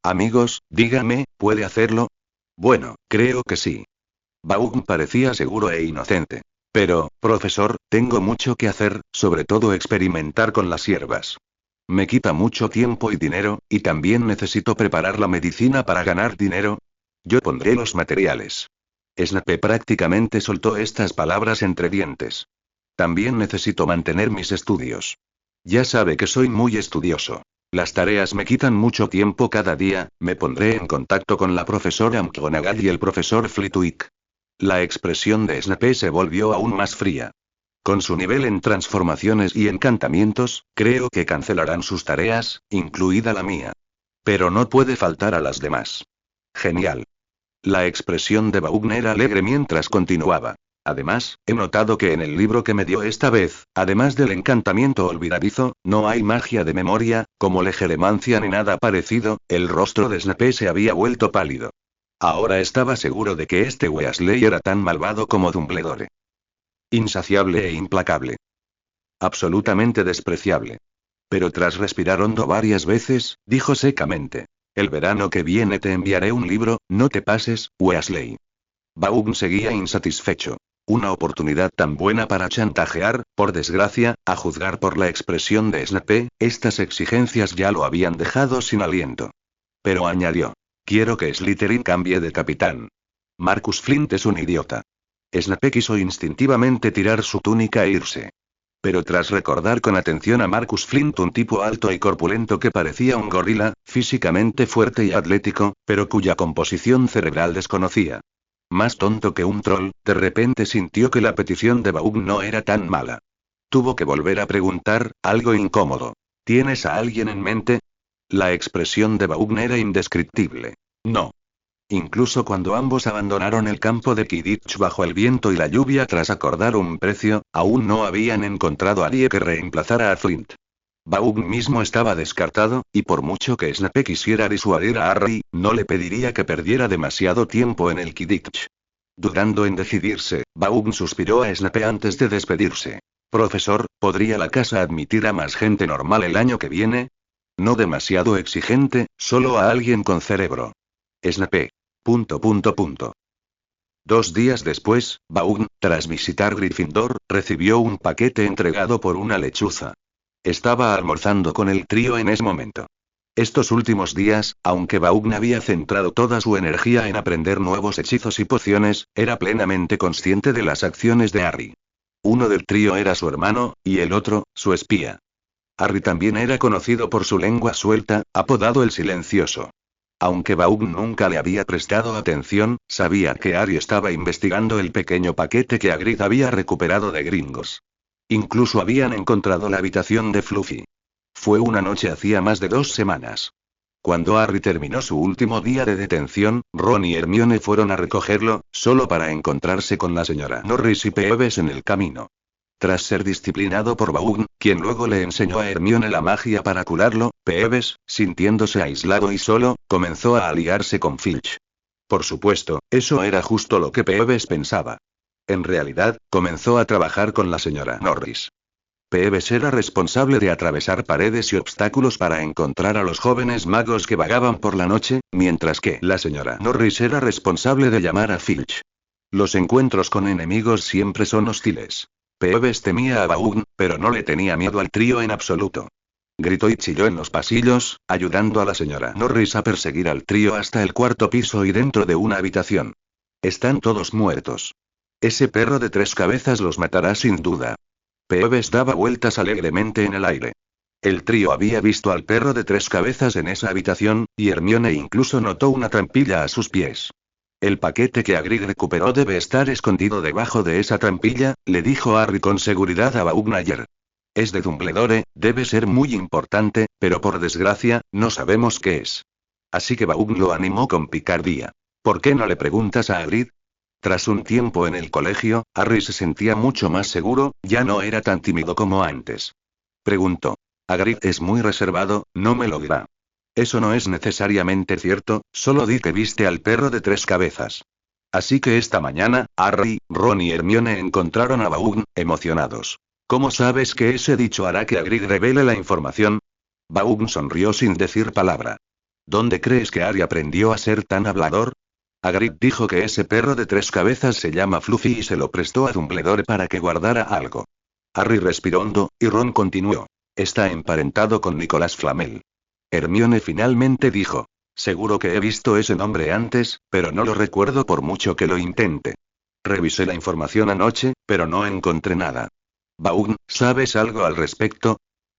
Amigos, dígame, ¿puede hacerlo? Bueno, creo que sí. Vaughn parecía seguro e inocente. Pero, profesor, tengo mucho que hacer, sobre todo experimentar con las hierbas. Me quita mucho tiempo y dinero, y también necesito preparar la medicina para ganar dinero. Yo pondré los materiales. Snape prácticamente soltó estas palabras entre dientes. También necesito mantener mis estudios. Ya sabe que soy muy estudioso. Las tareas me quitan mucho tiempo cada día. Me pondré en contacto con la profesora McGonagall y el profesor Flitwick. La expresión de Snape se volvió aún más fría. Con su nivel en transformaciones y encantamientos, creo que cancelarán sus tareas, incluida la mía. Pero no puede faltar a las demás. Genial. La expresión de Vaughn era alegre mientras continuaba. Además, he notado que en el libro que me dio esta vez, además del encantamiento olvidadizo, no hay magia de memoria, como legeremancia ni nada parecido. El rostro de Snape se había vuelto pálido. Ahora estaba seguro de que este Weasley era tan malvado como Dumbledore. Insaciable e implacable. Absolutamente despreciable. Pero tras respirar hondo varias veces, dijo secamente: el verano que viene te enviaré un libro, no te pases, Weasley. Vaughn seguía insatisfecho. Una oportunidad tan buena para chantajear, por desgracia, a juzgar por la expresión de Snape, estas exigencias ya lo habían dejado sin aliento. Pero añadió: quiero que Slytherin cambie de capitán. Marcus Flint es un idiota. Snape quiso instintivamente tirar su túnica e irse. Pero tras recordar con atención a Marcus Flint, un tipo alto y corpulento que parecía un gorila, físicamente fuerte y atlético, pero cuya composición cerebral desconocía. Más tonto que un troll, de repente sintió que la petición de Vaughn no era tan mala. Tuvo que volver a preguntar, algo incómodo: ¿tienes a alguien en mente? La expresión de Vaughn era indescriptible. No. Incluso cuando ambos abandonaron el campo de Quidditch bajo el viento y la lluvia tras acordar un precio, aún no habían encontrado a nadie que reemplazara a Flint. Vaughn mismo estaba descartado, y por mucho que Snape quisiera disuadir a Harry, no le pediría que perdiera demasiado tiempo en el Quidditch. Dudando en decidirse, Vaughn suspiró a Snape antes de despedirse. Profesor, ¿podría la casa admitir a más gente normal el año que viene? No demasiado exigente, solo a alguien con cerebro. Snape. ... 2 días después, Vaughn, tras visitar Gryffindor, recibió un paquete entregado por una lechuza. Estaba almorzando con el trío en ese momento. Estos últimos días, aunque Vaughn había centrado toda su energía en aprender nuevos hechizos y pociones, era plenamente consciente de las acciones de Harry. Uno del trío era su hermano, y el otro, su espía. Harry también era conocido por su lengua suelta, apodado el Silencioso. Aunque Vaughn nunca le había prestado atención, sabía que Harry estaba investigando el pequeño paquete que Hagrid había recuperado de Gringos. Incluso habían encontrado la habitación de Fluffy. Fue una noche hacía más de 2 semanas. Cuando Harry terminó su último día de detención, Ron y Hermione fueron a recogerlo, solo para encontrarse con la señora Norris y Peeves en el camino. Tras ser disciplinado por Vaughn, quien luego le enseñó a Hermione la magia para curarlo, Peeves, sintiéndose aislado y solo, comenzó a aliarse con Filch. Por supuesto, eso era justo lo que Peeves pensaba. En realidad, comenzó a trabajar con la señora Norris. Peeves era responsable de atravesar paredes y obstáculos para encontrar a los jóvenes magos que vagaban por la noche, mientras que la señora Norris era responsable de llamar a Filch. Los encuentros con enemigos siempre son hostiles. Peeves temía a Vaughn, pero no le tenía miedo al trío en absoluto. Gritó y chilló en los pasillos, ayudando a la señora Norris a perseguir al trío hasta el 4.º piso y dentro de una habitación. Están todos muertos. Ese perro de 3 cabezas los matará sin duda. Peeves daba vueltas alegremente en el aire. El trío había visto al perro de 3 cabezas en esa habitación, y Hermione incluso notó una trampilla a sus pies. El paquete que Hagrid recuperó debe estar escondido debajo de esa trampilla, le dijo Harry con seguridad a Vaughn ayer. Es de Dumbledore, debe ser muy importante, pero por desgracia, no sabemos qué es. Así que Vaughn lo animó con picardía. ¿Por qué no le preguntas a Hagrid? Tras un tiempo en el colegio, Harry se sentía mucho más seguro, ya no era tan tímido como antes. Preguntó. Hagrid es muy reservado, no me lo dirá. Eso no es necesariamente cierto, solo di que viste al perro de 3 cabezas. Así que esta mañana, Harry, Ron y Hermione encontraron a Vaughn, emocionados. ¿Cómo sabes que ese dicho hará que Hagrid revele la información? Vaughn sonrió sin decir palabra. ¿Dónde crees que Harry aprendió a ser tan hablador? Hagrid dijo que ese perro de 3 cabezas se llama Fluffy y se lo prestó a Dumbledore para que guardara algo. Harry respiró hondo, y Ron continuó. Está emparentado con Nicolas Flamel. Hermione finalmente dijo. Seguro que he visto ese nombre antes, pero no lo recuerdo por mucho que lo intente. Revisé la información anoche, pero no encontré nada. Baugn, ¿sabes algo al respecto?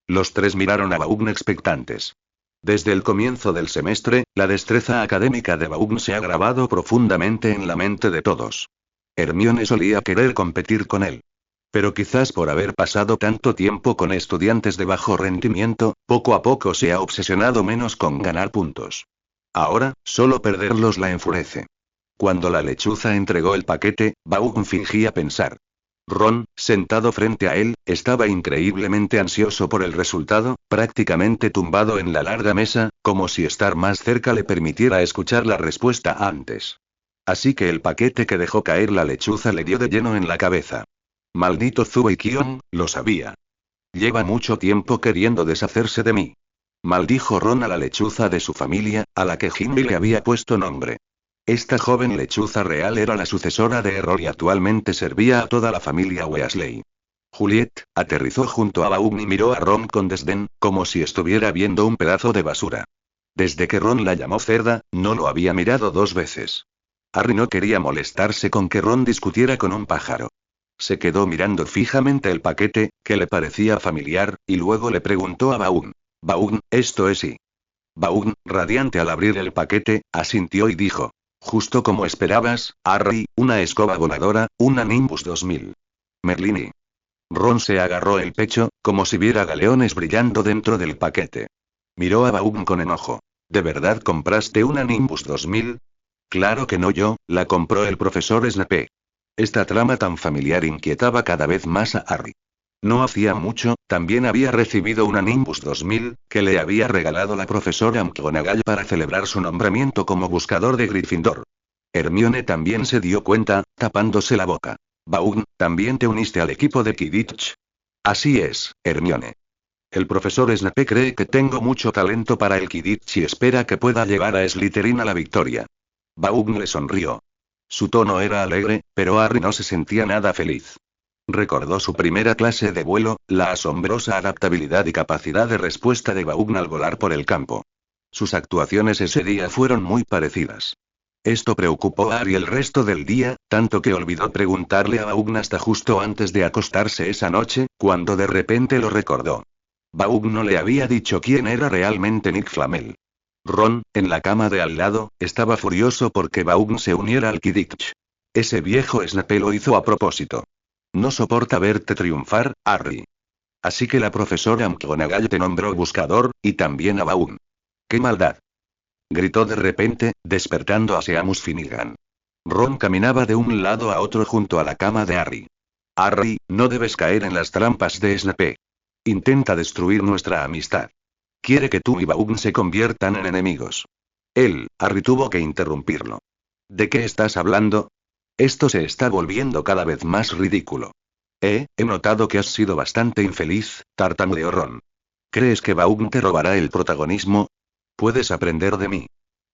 Los tres miraron a Baugn expectantes. Desde el comienzo del semestre, la destreza académica de Baugn se ha grabado profundamente en la mente de todos. Hermione solía querer competir con él. Pero quizás por haber pasado tanto tiempo con estudiantes de bajo rendimiento, poco a poco se ha obsesionado menos con ganar puntos. Ahora, solo perderlos la enfurece. Cuando la lechuza entregó el paquete, Baugn fingía pensar. Ron, sentado frente a él, estaba increíblemente ansioso por el resultado, prácticamente tumbado en la larga mesa, como si estar más cerca le permitiera escuchar la respuesta antes. Así que el paquete que dejó caer la lechuza le dio de lleno en la cabeza. Maldito Zubeikion, lo sabía. Lleva mucho tiempo queriendo deshacerse de mí. Maldijo Ron a la lechuza de su familia, a la que Gimli le había puesto nombre. Esta joven lechuza real era la sucesora de Errol y actualmente servía a toda la familia Weasley. Juliet aterrizó junto a Baugn y miró a Ron con desdén, como si estuviera viendo un pedazo de basura. Desde que Ron la llamó cerda, no lo había mirado 2 veces. Harry no quería molestarse con que Ron discutiera con un pájaro. Se quedó mirando fijamente el paquete, que le parecía familiar, y luego le preguntó a Baugn. Baugn, ¿esto es y? Baugn, radiante al abrir el paquete, asintió y dijo. Justo como esperabas, Harry, una escoba voladora, una Nimbus 2000. Merlini. Ron se agarró el pecho, como si viera galeones brillando dentro del paquete. Miró a Baugn con enojo. ¿De verdad compraste una Nimbus 2000? Claro que no yo, la compró el profesor Snape. Esta trama tan familiar inquietaba cada vez más a Harry. No hacía mucho, también había recibido una Nimbus 2000, que le había regalado la profesora McGonagall para celebrar su nombramiento como buscador de Gryffindor. Hermione también se dio cuenta, tapándose la boca. Baugn, ¿también te uniste al equipo de Quidditch? Así es, Hermione. El profesor Snape cree que tengo mucho talento para el Quidditch y espera que pueda llevar a Slytherin a la victoria. Baugn le sonrió. Su tono era alegre, pero Harry no se sentía nada feliz. Recordó su primera clase de vuelo, la asombrosa adaptabilidad y capacidad de respuesta de Baugn al volar por el campo. Sus actuaciones ese día fueron muy parecidas. Esto preocupó a Harry el resto del día, tanto que olvidó preguntarle a Baugn hasta justo antes de acostarse esa noche, cuando de repente lo recordó. Baugn no le había dicho quién era realmente Nick Flamel. Ron, en la cama de al lado, estaba furioso porque Baugn se uniera al Quidditch. Ese viejo Snape lo hizo a propósito. No soporta verte triunfar, Harry. Así que la profesora McGonagall te nombró buscador, y también a Baugn. ¡Qué maldad! Gritó de repente, despertando a Seamus Finnegan. Ron caminaba de un lado a otro junto a la cama de Harry. Harry, no debes caer en las trampas de Snape. Intenta destruir nuestra amistad. Quiere que tú y Baugn se conviertan en enemigos. Harry tuvo que interrumpirlo. ¿De qué estás hablando? Esto se está volviendo cada vez más ridículo. He notado que has sido bastante infeliz, tartamudeó Ron. ¿Crees que Baugn te robará el protagonismo? Puedes aprender de mí.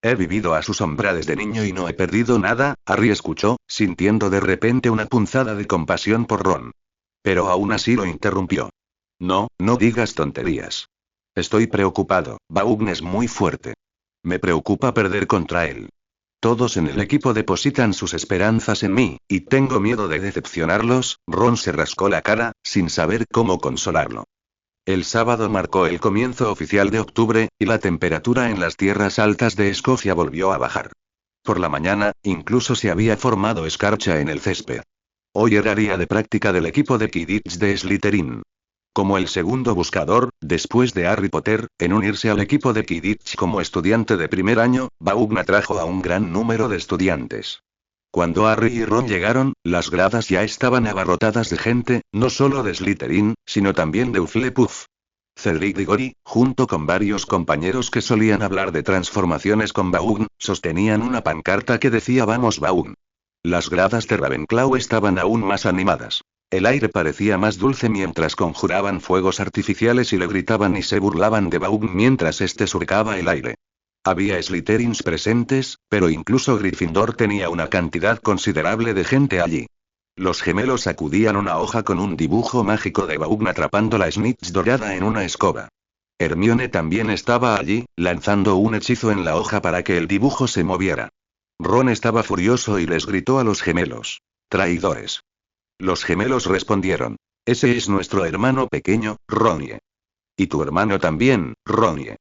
He vivido a su sombra desde niño y no he perdido nada, Harry escuchó, sintiendo de repente una punzada de compasión por Ron. Pero aún así lo interrumpió. No digas tonterías. Estoy preocupado, Baugn es muy fuerte. Me preocupa perder contra él. Todos en el equipo depositan sus esperanzas en mí, y tengo miedo de decepcionarlos. Ron se rascó la cara, sin saber cómo consolarlo. El sábado marcó el comienzo oficial de octubre, y la temperatura en las tierras altas de Escocia volvió a bajar. Por la mañana, incluso se había formado escarcha en el césped. Hoy era día de práctica del equipo de Quidditch de Slytherin. Como el segundo buscador, después de Harry Potter, en unirse al equipo de Quidditch como estudiante de primer año, Baugn atrajo a un gran número de estudiantes. Cuando Harry y Ron llegaron, las gradas ya estaban abarrotadas de gente, no solo de Slytherin, sino también de Hufflepuff. Cedric Diggory, junto con varios compañeros que solían hablar de transformaciones con Baugn, sostenían una pancarta que decía «Vamos Baugn». Las gradas de Ravenclaw estaban aún más animadas. El aire parecía más dulce mientras conjuraban fuegos artificiales y le gritaban y se burlaban de Baugn mientras este surcaba el aire. Había Slytherins presentes, pero incluso Gryffindor tenía una cantidad considerable de gente allí. Los gemelos sacudían una hoja con un dibujo mágico de Baugn atrapando la snitch dorada en una escoba. Hermione también estaba allí, lanzando un hechizo en la hoja para que el dibujo se moviera. Ron estaba furioso y les gritó a los gemelos: «¡Traidores!». Los gemelos respondieron: «Ese es nuestro hermano pequeño, Ronnie. Y tu hermano también, Ronnie».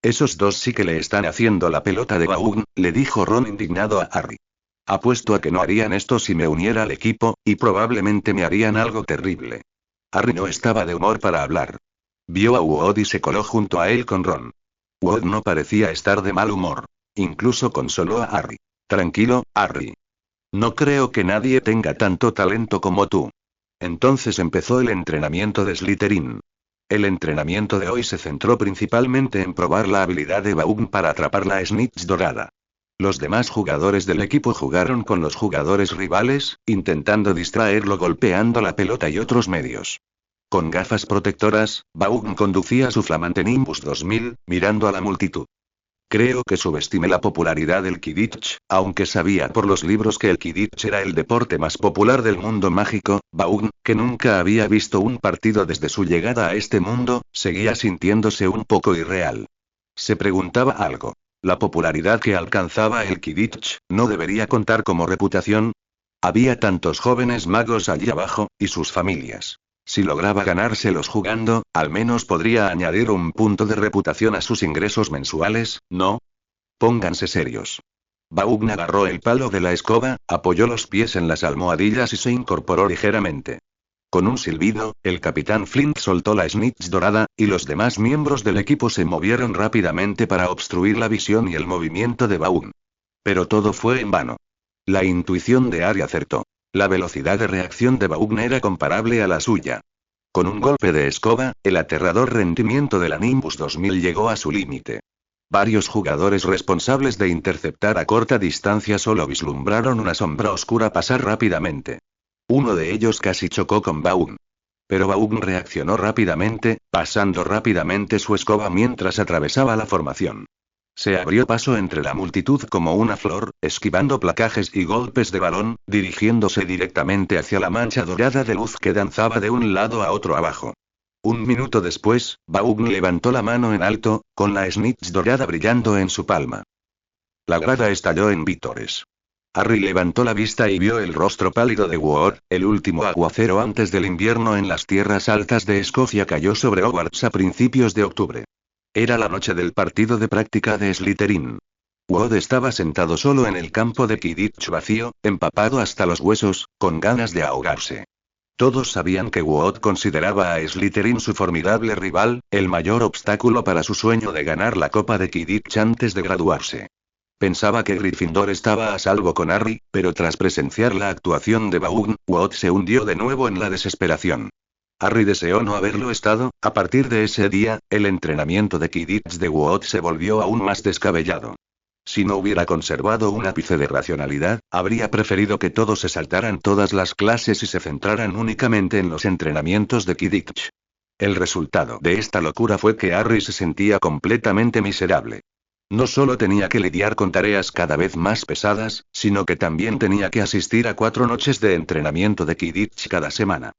«Esos dos sí que le están haciendo la pelota de Baugn», le dijo Ron indignado a Harry. «Apuesto a que no harían esto si me uniera al equipo, y probablemente me harían algo terrible». Harry no estaba de humor para hablar. Vio a Wood y se coló junto a él con Ron. Wood no parecía estar de mal humor. Incluso consoló a Harry. «Tranquilo, Harry. No creo que nadie tenga tanto talento como tú». Entonces empezó el entrenamiento de Slytherin. El entrenamiento de hoy se centró principalmente en probar la habilidad de Baugn para atrapar la snitch dorada. Los demás jugadores del equipo jugaron con los jugadores rivales, intentando distraerlo golpeando la pelota y otros medios. Con gafas protectoras, Baugn conducía su flamante Nimbus 2000, mirando a la multitud. Creo que subestimé la popularidad del Quidditch, aunque sabía por los libros que el Quidditch era el deporte más popular del mundo mágico. Baugn, que nunca había visto un partido desde su llegada a este mundo, seguía sintiéndose un poco irreal. Se preguntaba algo. ¿La popularidad que alcanzaba el Quidditch no debería contar como reputación? Había tantos jóvenes magos allí abajo, y sus familias. Si lograba ganárselos jugando, al menos podría añadir un punto de reputación a sus ingresos mensuales, ¿no? Pónganse serios. Baugn agarró el palo de la escoba, apoyó los pies en las almohadillas y se incorporó ligeramente. Con un silbido, el capitán Flint soltó la snitch dorada, y los demás miembros del equipo se movieron rápidamente para obstruir la visión y el movimiento de Baugn. Pero todo fue en vano. La intuición de Harry acertó. La velocidad de reacción de Baugn era comparable a la suya. Con un golpe de escoba, el aterrador rendimiento de la Nimbus 2000 llegó a su límite. Varios jugadores responsables de interceptar a corta distancia solo vislumbraron una sombra oscura pasar rápidamente. Uno de ellos casi chocó con Baugn. Pero Baugn reaccionó rápidamente, pasando rápidamente su escoba mientras atravesaba la formación. Se abrió paso entre la multitud como una flor, esquivando placajes y golpes de balón, dirigiéndose directamente hacia la mancha dorada de luz que danzaba de un lado a otro abajo. Un minuto después, Baugn levantó la mano en alto, con la snitch dorada brillando en su palma. La grada estalló en vítores. Harry levantó la vista y vio el rostro pálido de Wood. El último aguacero antes del invierno en las tierras altas de Escocia cayó sobre Hogwarts a principios de octubre. Era la noche del partido de práctica de Slytherin. Wood estaba sentado solo en el campo de Quidditch vacío, empapado hasta los huesos, con ganas de ahogarse. Todos sabían que Wood consideraba a Slytherin su formidable rival, el mayor obstáculo para su sueño de ganar la Copa de Quidditch antes de graduarse. Pensaba que Gryffindor estaba a salvo con Harry, pero tras presenciar la actuación de Baugn, Wood se hundió de nuevo en la desesperación. Harry deseó no haberlo estado. A partir de ese día, el entrenamiento de Quidditch de Wood se volvió aún más descabellado. Si no hubiera conservado un ápice de racionalidad, habría preferido que todos se saltaran todas las clases y se centraran únicamente en los entrenamientos de Quidditch. El resultado de esta locura fue que Harry se sentía completamente miserable. No solo tenía que lidiar con tareas cada vez más pesadas, sino que también tenía que asistir a 4 noches de entrenamiento de Quidditch cada semana.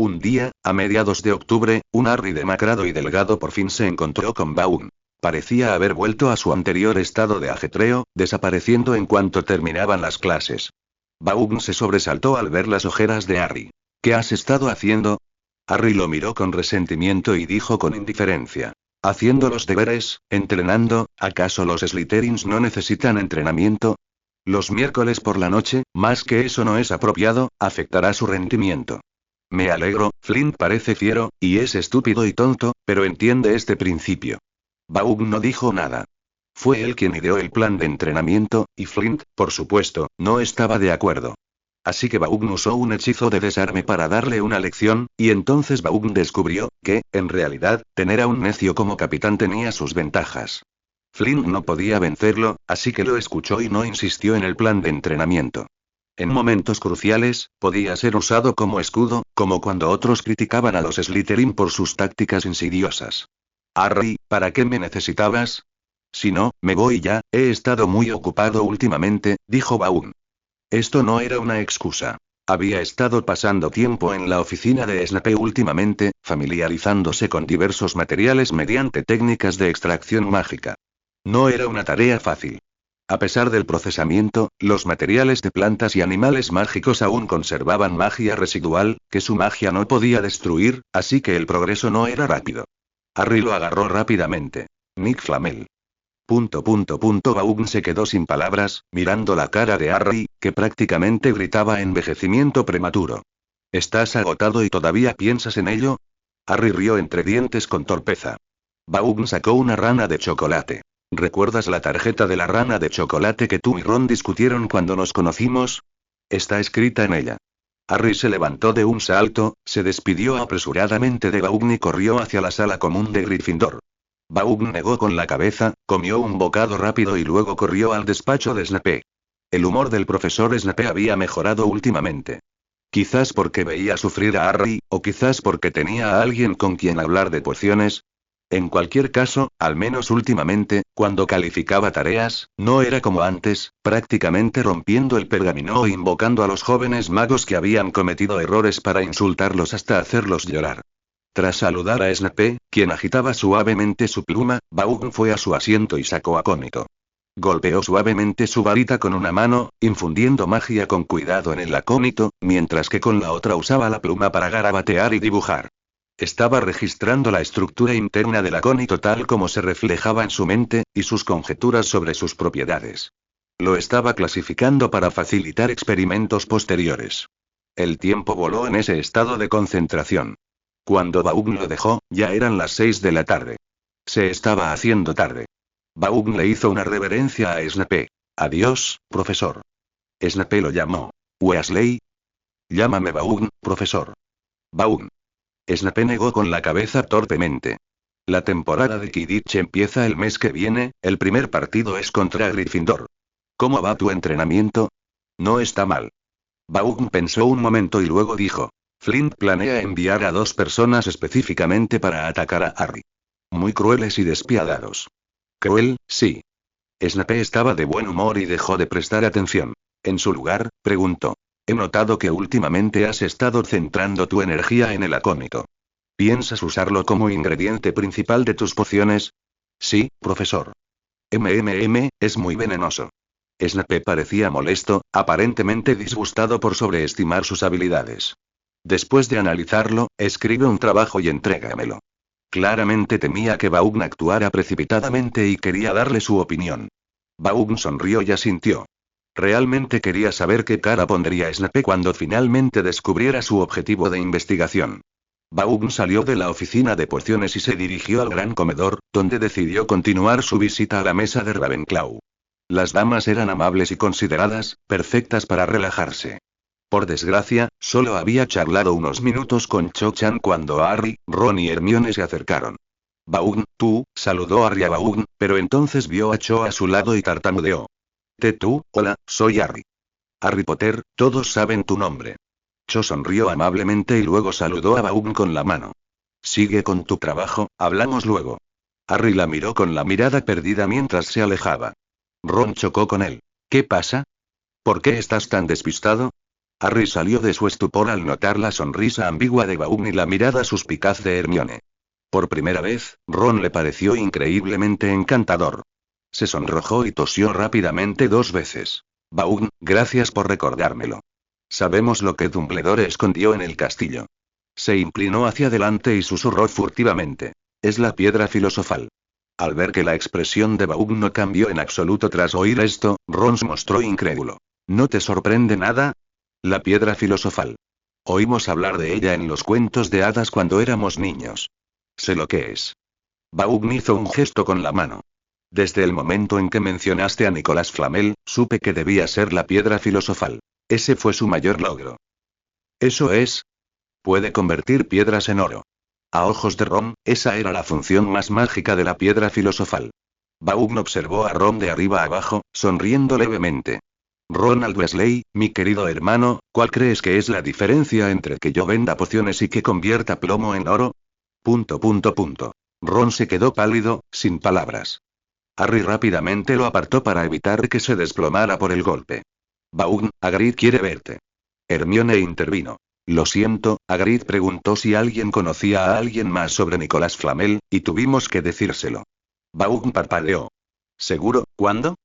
Un día, a mediados de octubre, un Harry demacrado y delgado por fin se encontró con Baugn. Parecía haber vuelto a su anterior estado de ajetreo, desapareciendo en cuanto terminaban las clases. Baugn se sobresaltó al ver las ojeras de Harry. ¿Qué has estado haciendo? Harry lo miró con resentimiento y dijo con indiferencia: haciendo los deberes, entrenando. ¿Acaso los Slytherins no necesitan entrenamiento? Los miércoles por la noche, más que eso no es apropiado, afectará su rendimiento. Me alegro. Flint parece fiero, y es estúpido y tonto, pero entiende este principio. Baugn no dijo nada. Fue él quien ideó el plan de entrenamiento, y Flint, por supuesto, no estaba de acuerdo. Así que Baugn usó un hechizo de desarme para darle una lección, y entonces Baugn descubrió que, en realidad, tener a un necio como capitán tenía sus ventajas. Flint no podía vencerlo, así que lo escuchó y no insistió en el plan de entrenamiento. En momentos cruciales, podía ser usado como escudo, como cuando otros criticaban a los Slytherin por sus tácticas insidiosas. Harry, ¿para qué me necesitabas? Si no, me voy ya, he estado muy ocupado últimamente, dijo Vaughn. Esto no era una excusa. Había estado pasando tiempo en la oficina de Snape últimamente, familiarizándose con diversos materiales mediante técnicas de extracción mágica. No era una tarea fácil. A pesar del procesamiento, los materiales de plantas y animales mágicos aún conservaban magia residual, que su magia no podía destruir, así que el progreso no era rápido. Harry lo agarró rápidamente. Nick Flamel. Vaughn se quedó sin palabras, mirando la cara de Harry, que prácticamente gritaba envejecimiento prematuro. ¿Estás agotado y todavía piensas en ello? Harry rió entre dientes con torpeza. Vaughn sacó una rana de chocolate. ¿Recuerdas la tarjeta de la rana de chocolate que tú y Ron discutieron cuando nos conocimos? Está escrita en ella. Harry se levantó de un salto, se despidió apresuradamente de Vaughn y corrió hacia la sala común de Gryffindor. Vaughn negó con la cabeza, comió un bocado rápido y luego corrió al despacho de Snape. El humor del profesor Snape había mejorado últimamente. Quizás porque veía sufrir a Harry, o quizás porque tenía a alguien con quien hablar de pociones. En cualquier caso, al menos últimamente, cuando calificaba tareas, no era como antes, prácticamente rompiendo el pergamino o invocando a los jóvenes magos que habían cometido errores para insultarlos hasta hacerlos llorar. Tras saludar a Snape, quien agitaba suavemente su pluma, Vaughn fue a su asiento y sacó acónito. Golpeó suavemente su varita con una mano, infundiendo magia con cuidado en el acónito, mientras que con la otra usaba la pluma para garabatear y dibujar. Estaba registrando la estructura interna del acónito tal como se reflejaba en su mente, y sus conjeturas sobre sus propiedades. Lo estaba clasificando para facilitar experimentos posteriores. El tiempo voló en ese estado de concentración. Cuando Vaughn lo dejó, ya eran las 6 de la tarde. Se estaba haciendo tarde. Vaughn le hizo una reverencia a Snape. Adiós, profesor. Snape lo llamó. Weasley. Llámame Vaughn, profesor. Vaughn. Snape negó con la cabeza torpemente. La temporada de Quidditch empieza el mes que viene, el primer partido es contra Gryffindor. ¿Cómo va tu entrenamiento? No está mal. Vaughn pensó un momento y luego dijo. Flint planea enviar a 2 personas específicamente para atacar a Harry. Muy crueles y despiadados. Cruel, sí. Snape estaba de buen humor y dejó de prestar atención. En su lugar, preguntó. He notado que últimamente has estado centrando tu energía en el acónito. ¿Piensas usarlo como ingrediente principal de tus pociones? Sí, profesor. Es muy venenoso. Snape parecía molesto, aparentemente disgustado por sobreestimar sus habilidades. Después de analizarlo, escribe un trabajo y entrégamelo. Claramente temía que Vaughn actuara precipitadamente y quería darle su opinión. Vaughn sonrió y asintió. Realmente quería saber qué cara pondría Snape cuando finalmente descubriera su objetivo de investigación. Vaughn salió de la oficina de pociones y se dirigió al gran comedor, donde decidió continuar su visita a la mesa de Ravenclaw. Las damas eran amables y consideradas, perfectas para relajarse. Por desgracia, solo había charlado unos minutos con Cho-chan cuando Harry, Ron y Hermione se acercaron. Vaughn, tú, saludó Harry a Vaughn, pero entonces vio a Cho a su lado y tartamudeó. Tú, hola, soy Harry. Harry Potter, todos saben tu nombre. Cho sonrió amablemente y luego saludó a Vaughn con la mano. Sigue con tu trabajo, hablamos luego. Harry la miró con la mirada perdida mientras se alejaba. Ron chocó con él. ¿Qué pasa? ¿Por qué estás tan despistado? Harry salió de su estupor al notar la sonrisa ambigua de Vaughn y la mirada suspicaz de Hermione. Por primera vez, Ron le pareció increíblemente encantador. Se sonrojó y tosió rápidamente 2 veces. Vaughn, gracias por recordármelo. Sabemos lo que Dumbledore escondió en el castillo. Se inclinó hacia adelante y susurró furtivamente. Es la piedra filosofal. Al ver que la expresión de Vaughn no cambió en absoluto tras oír esto, Ron se mostró incrédulo. ¿No te sorprende nada? La piedra filosofal. Oímos hablar de ella en los cuentos de hadas cuando éramos niños. Sé lo que es. Vaughn hizo un gesto con la mano. Desde el momento en que mencionaste a Nicolas Flamel, supe que debía ser la piedra filosofal. Ese fue su mayor logro. ¿Eso es? Puede convertir piedras en oro. A ojos de Ron, esa era la función más mágica de la piedra filosofal. Vaughn observó a Ron de arriba abajo, sonriendo levemente. Ronald Weasley, mi querido hermano, ¿cuál crees que es la diferencia entre que yo venda pociones y que convierta plomo en oro? Ron se quedó pálido, sin palabras. Harry rápidamente lo apartó para evitar que se desplomara por el golpe. Baugn, Hagrid quiere verte. Hermione intervino. Lo siento, Hagrid preguntó si alguien conocía a alguien más sobre Nicolás Flamel, y tuvimos que decírselo. Baugn parpadeó. ¿Seguro? ¿Cuándo?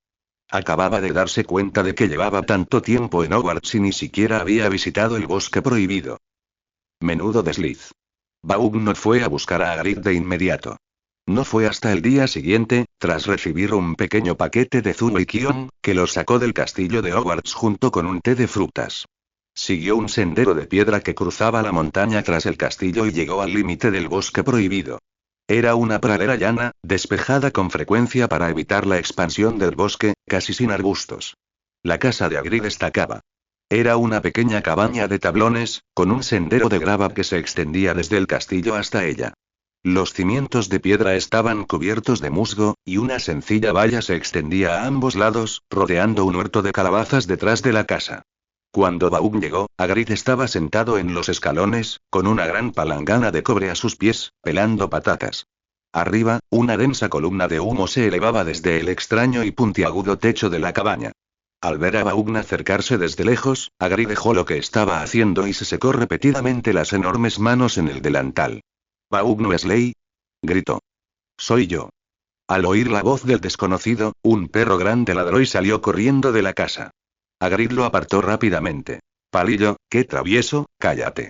Acababa de darse cuenta de que llevaba tanto tiempo en Hogwarts y ni siquiera había visitado el bosque prohibido. Menudo desliz. Baugn no fue a buscar a Hagrid de inmediato. No fue hasta el día siguiente, tras recibir un pequeño paquete de zumo y kion, que lo sacó del castillo de Hogwarts junto con un té de frutas. Siguió un sendero de piedra que cruzaba la montaña tras el castillo y llegó al límite del bosque prohibido. Era una pradera llana, despejada con frecuencia para evitar la expansión del bosque, casi sin arbustos. La casa de Hagrid destacaba. Era una pequeña cabaña de tablones, con un sendero de grava que se extendía desde el castillo hasta ella. Los cimientos de piedra estaban cubiertos de musgo, y una sencilla valla se extendía a ambos lados, rodeando un huerto de calabazas detrás de la casa. Cuando Baugn llegó, Hagrid estaba sentado en los escalones, con una gran palangana de cobre a sus pies, pelando patatas. Arriba, una densa columna de humo se elevaba desde el extraño y puntiagudo techo de la cabaña. Al ver a Baugn acercarse desde lejos, Hagrid dejó lo que estaba haciendo y se secó repetidamente las enormes manos en el delantal. «¡Baugn Weasley!», gritó. «Soy yo». Al oír la voz del desconocido, un perro grande ladró y salió corriendo de la casa. Hagrid lo apartó rápidamente. «Palillo, qué travieso, cállate».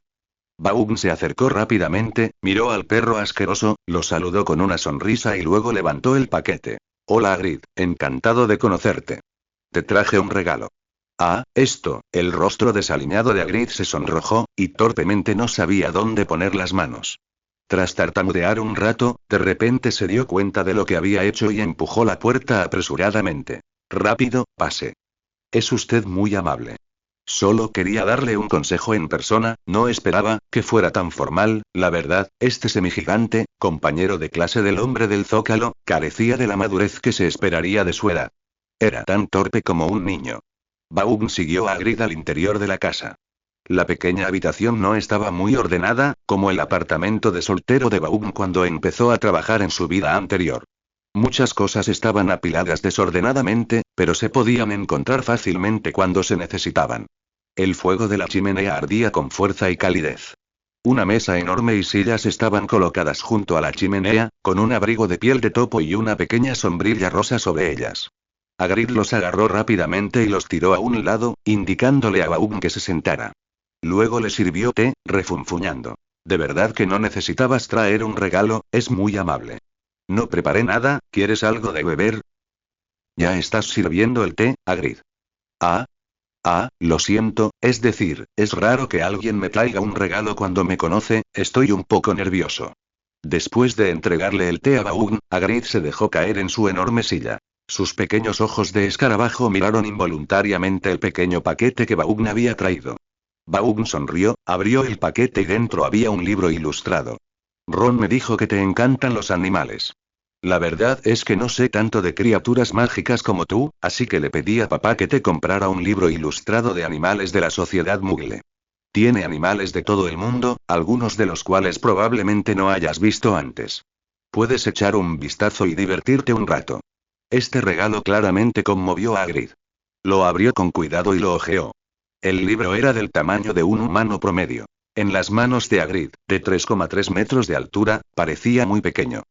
Baugn se acercó rápidamente, miró al perro asqueroso, lo saludó con una sonrisa y luego levantó el paquete. «Hola Hagrid, encantado de conocerte. Te traje un regalo». «Ah, esto», el rostro desaliñado de Hagrid se sonrojó, y torpemente no sabía dónde poner las manos. Tras tartamudear un rato, de repente se dio cuenta de lo que había hecho y empujó la puerta apresuradamente. «Rápido, pase». «Es usted muy amable. Solo quería darle un consejo en persona, no esperaba que fuera tan formal, la verdad, este semigigante, compañero de clase del hombre del Zócalo, carecía de la madurez que se esperaría de su edad. Era tan torpe como un niño». Baugn siguió a Hagrid al interior de la casa. La pequeña habitación no estaba muy ordenada, como el apartamento de soltero de Baugn cuando empezó a trabajar en su vida anterior. Muchas cosas estaban apiladas desordenadamente, pero se podían encontrar fácilmente cuando se necesitaban. El fuego de la chimenea ardía con fuerza y calidez. Una mesa enorme y sillas estaban colocadas junto a la chimenea, con un abrigo de piel de topo y una pequeña sombrilla rosa sobre ellas. Hagrid los agarró rápidamente y los tiró a un lado, indicándole a Baugn que se sentara. Luego le sirvió té, refunfuñando. «De verdad que no necesitabas traer un regalo, es muy amable». «No preparé nada, ¿quieres algo de beber?» «Ya estás sirviendo el té, Hagrid». «Ah. Lo siento, es decir, es raro que alguien me traiga un regalo cuando me conoce, estoy un poco nervioso». Después de entregarle el té a Baugn, Hagrid se dejó caer en su enorme silla. Sus pequeños ojos de escarabajo miraron involuntariamente el pequeño paquete que Baugn había traído. Baugn sonrió, abrió el paquete y dentro había un libro ilustrado. «Ron me dijo que te encantan los animales. La verdad es que no sé tanto de criaturas mágicas como tú, así que le pedí a papá que te comprara un libro ilustrado de animales de la sociedad Muggle. Tiene animales de todo el mundo, algunos de los cuales probablemente no hayas visto antes. Puedes echar un vistazo y divertirte un rato». Este regalo claramente conmovió a Hagrid. Lo abrió con cuidado y lo hojeó. El libro era del tamaño de un humano promedio. En las manos de Hagrid, de 3,3 metros de altura, parecía muy pequeño.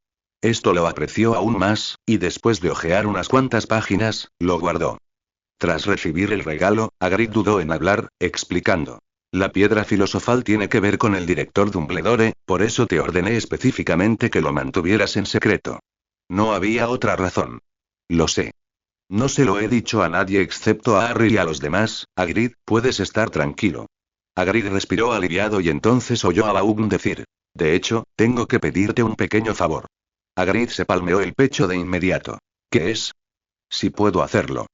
Esto lo apreció aún más, y después de hojear unas cuantas páginas, lo guardó. Tras recibir el regalo, Hagrid dudó en hablar, explicando. «La piedra filosofal tiene que ver con el director Dumbledore, por eso te ordené específicamente que lo mantuvieras en secreto. No había otra razón». «Lo sé. No se lo he dicho a nadie excepto a Harry y a los demás, Hagrid, puedes estar tranquilo». Hagrid respiró aliviado y entonces oyó a Baugn decir. «De hecho, tengo que pedirte un pequeño favor». Hagrid se palmeó el pecho de inmediato. «¿Qué es?» «Si puedo hacerlo.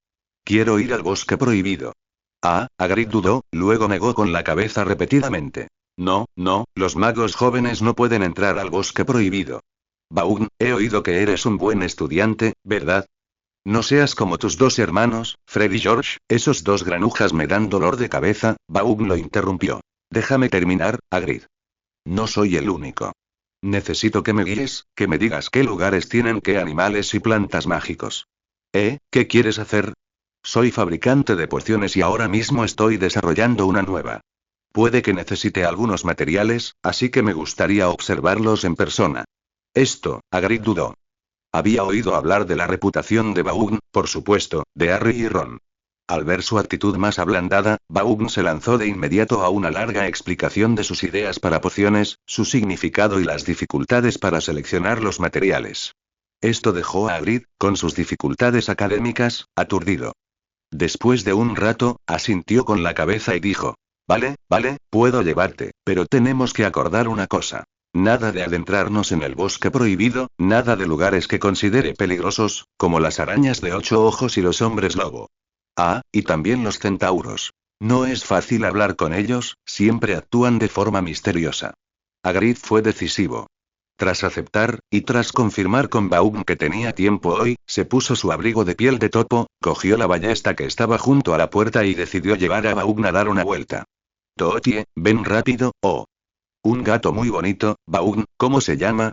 Quiero ir al bosque prohibido». Hagrid dudó, luego negó con la cabeza repetidamente. «No, los magos jóvenes no pueden entrar al bosque prohibido». «Baugn, he oído que eres un buen estudiante, ¿verdad? No seas como tus dos hermanos, Fred y George, esos dos granujas me dan dolor de cabeza», Baugn lo interrumpió. «Déjame terminar, Hagrid. No soy el único. Necesito que me guíes, que me digas qué lugares tienen qué animales y plantas mágicos. ¿Qué quieres hacer? Soy fabricante de pociones y ahora mismo estoy desarrollando una nueva. Puede que necesite algunos materiales, así que me gustaría observarlos en persona. Hagrid dudó. Había oído hablar de la reputación de Baugn, por supuesto, de Harry y Ron. Al ver su actitud más ablandada, Baugn se lanzó de inmediato a una larga explicación de sus ideas para pociones, su significado y las dificultades para seleccionar los materiales. Esto dejó a Hagrid, con sus dificultades académicas, aturdido. Después de un rato, asintió con la cabeza y dijo: Vale, puedo llevarte, pero tenemos que acordar una cosa. Nada de adentrarnos en el bosque prohibido, nada de lugares que considere peligrosos, como las arañas de 8 ojos y los hombres lobo. Y también los centauros. No es fácil hablar con ellos, siempre actúan de forma misteriosa. Hagrid fue decisivo. Tras aceptar, y tras confirmar con Baugn que tenía tiempo hoy, se puso su abrigo de piel de topo, cogió la ballesta que estaba junto a la puerta y decidió llevar a Baugn a dar una vuelta. Tootie, ven rápido, Un gato muy bonito, Baugn, ¿cómo se llama?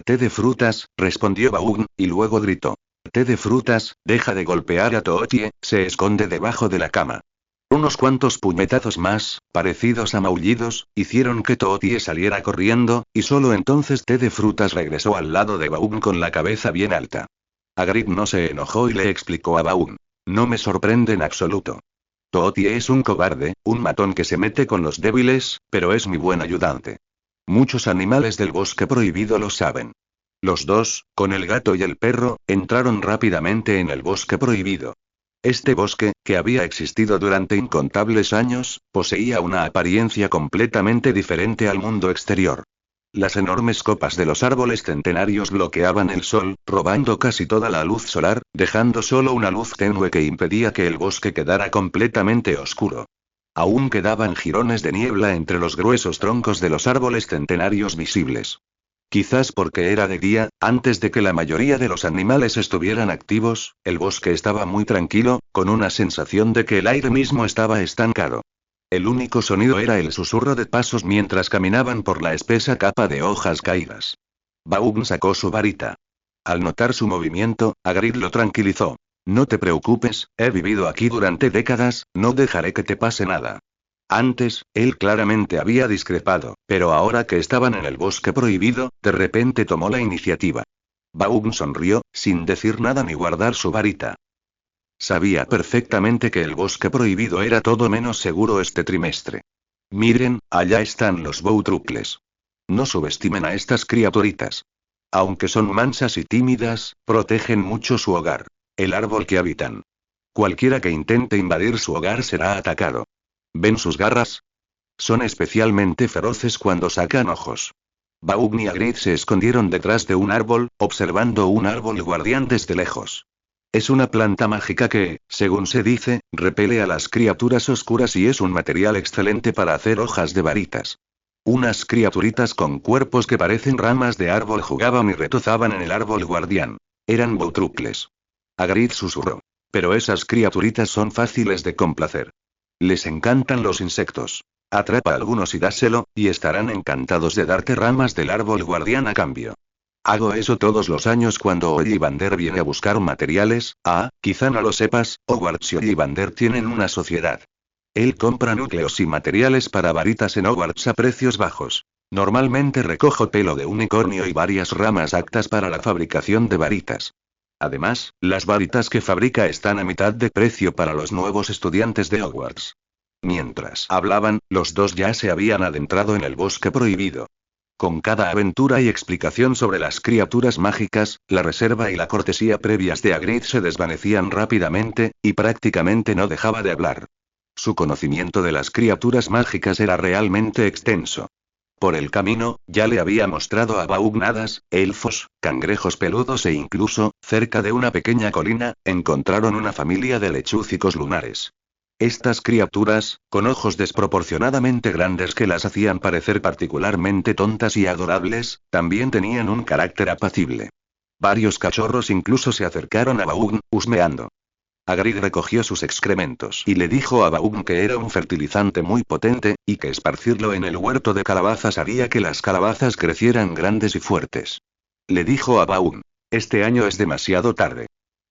Té de frutas, respondió Baugn, y luego gritó. Té de frutas, deja de golpear a Tootie, se esconde debajo de la cama. Unos cuantos puñetazos más, parecidos a maullidos, hicieron que Tootie saliera corriendo, y solo entonces Té de frutas regresó al lado de Baugn con la cabeza bien alta. Hagrid no se enojó y le explicó a Baugn. No me sorprende en absoluto. Tootie es un cobarde, un matón que se mete con los débiles, pero es mi buen ayudante. Muchos animales del bosque prohibido lo saben. Los dos, con el gato y el perro, entraron rápidamente en el bosque prohibido. Este bosque, que había existido durante incontables años, poseía una apariencia completamente diferente al mundo exterior. Las enormes copas de los árboles centenarios bloqueaban el sol, robando casi toda la luz solar, dejando solo una luz tenue que impedía que el bosque quedara completamente oscuro. Aún quedaban jirones de niebla entre los gruesos troncos de los árboles centenarios visibles. Quizás porque era de día, antes de que la mayoría de los animales estuvieran activos, el bosque estaba muy tranquilo, con una sensación de que el aire mismo estaba estancado. El único sonido era el susurro de pasos mientras caminaban por la espesa capa de hojas caídas. Baugn sacó su varita. Al notar su movimiento, Hagrid lo tranquilizó. No te preocupes, he vivido aquí durante décadas, no dejaré que te pase nada. Antes, él claramente había discrepado, pero ahora que estaban en el bosque prohibido, de repente tomó la iniciativa. Baugn sonrió, sin decir nada ni guardar su varita. Sabía perfectamente que el bosque prohibido era todo menos seguro este trimestre. Miren, allá están los Bowtruckles. No subestimen a estas criaturitas. Aunque son mansas y tímidas, protegen mucho su hogar. El árbol que habitan. Cualquiera que intente invadir su hogar será atacado. ¿Ven sus garras? Son especialmente feroces cuando sacan ojos. Baugn y Hagrid se escondieron detrás de un árbol, observando un árbol guardián desde lejos. Es una planta mágica que, según se dice, repele a las criaturas oscuras y es un material excelente para hacer hojas de varitas. Unas criaturitas con cuerpos que parecen ramas de árbol jugaban y retozaban en el árbol guardián. Eran Bowtruckles. Hagrid susurró. Pero esas criaturitas son fáciles de complacer. Les encantan los insectos. Atrapa algunos y dáselo, y estarán encantados de darte ramas del árbol guardián a cambio. Hago eso todos los años cuando Ollivander viene a buscar materiales. Quizá no lo sepas, Hogwarts y Ollivander tienen una sociedad. Él compra núcleos y materiales para varitas en Hogwarts a precios bajos. Normalmente recojo pelo de unicornio y varias ramas aptas para la fabricación de varitas. Además, las varitas que fabrica están a mitad de precio para los nuevos estudiantes de Hogwarts. Mientras hablaban, los dos ya se habían adentrado en el bosque prohibido. Con cada aventura y explicación sobre las criaturas mágicas, la reserva y la cortesía previas de Hagrid se desvanecían rápidamente, y prácticamente no dejaba de hablar. Su conocimiento de las criaturas mágicas era realmente extenso. Por el camino, ya le había mostrado a Baugn hadas, elfos, cangrejos peludos e incluso, cerca de una pequeña colina, encontraron una familia de lechúcicos lunares. Estas criaturas, con ojos desproporcionadamente grandes que las hacían parecer particularmente tontas y adorables, también tenían un carácter apacible. Varios cachorros incluso se acercaron a Baugn, husmeando. Hagrid recogió sus excrementos y le dijo a Baum que era un fertilizante muy potente, y que esparcirlo en el huerto de calabazas haría que las calabazas crecieran grandes y fuertes. Le dijo a Baum: este año es demasiado tarde.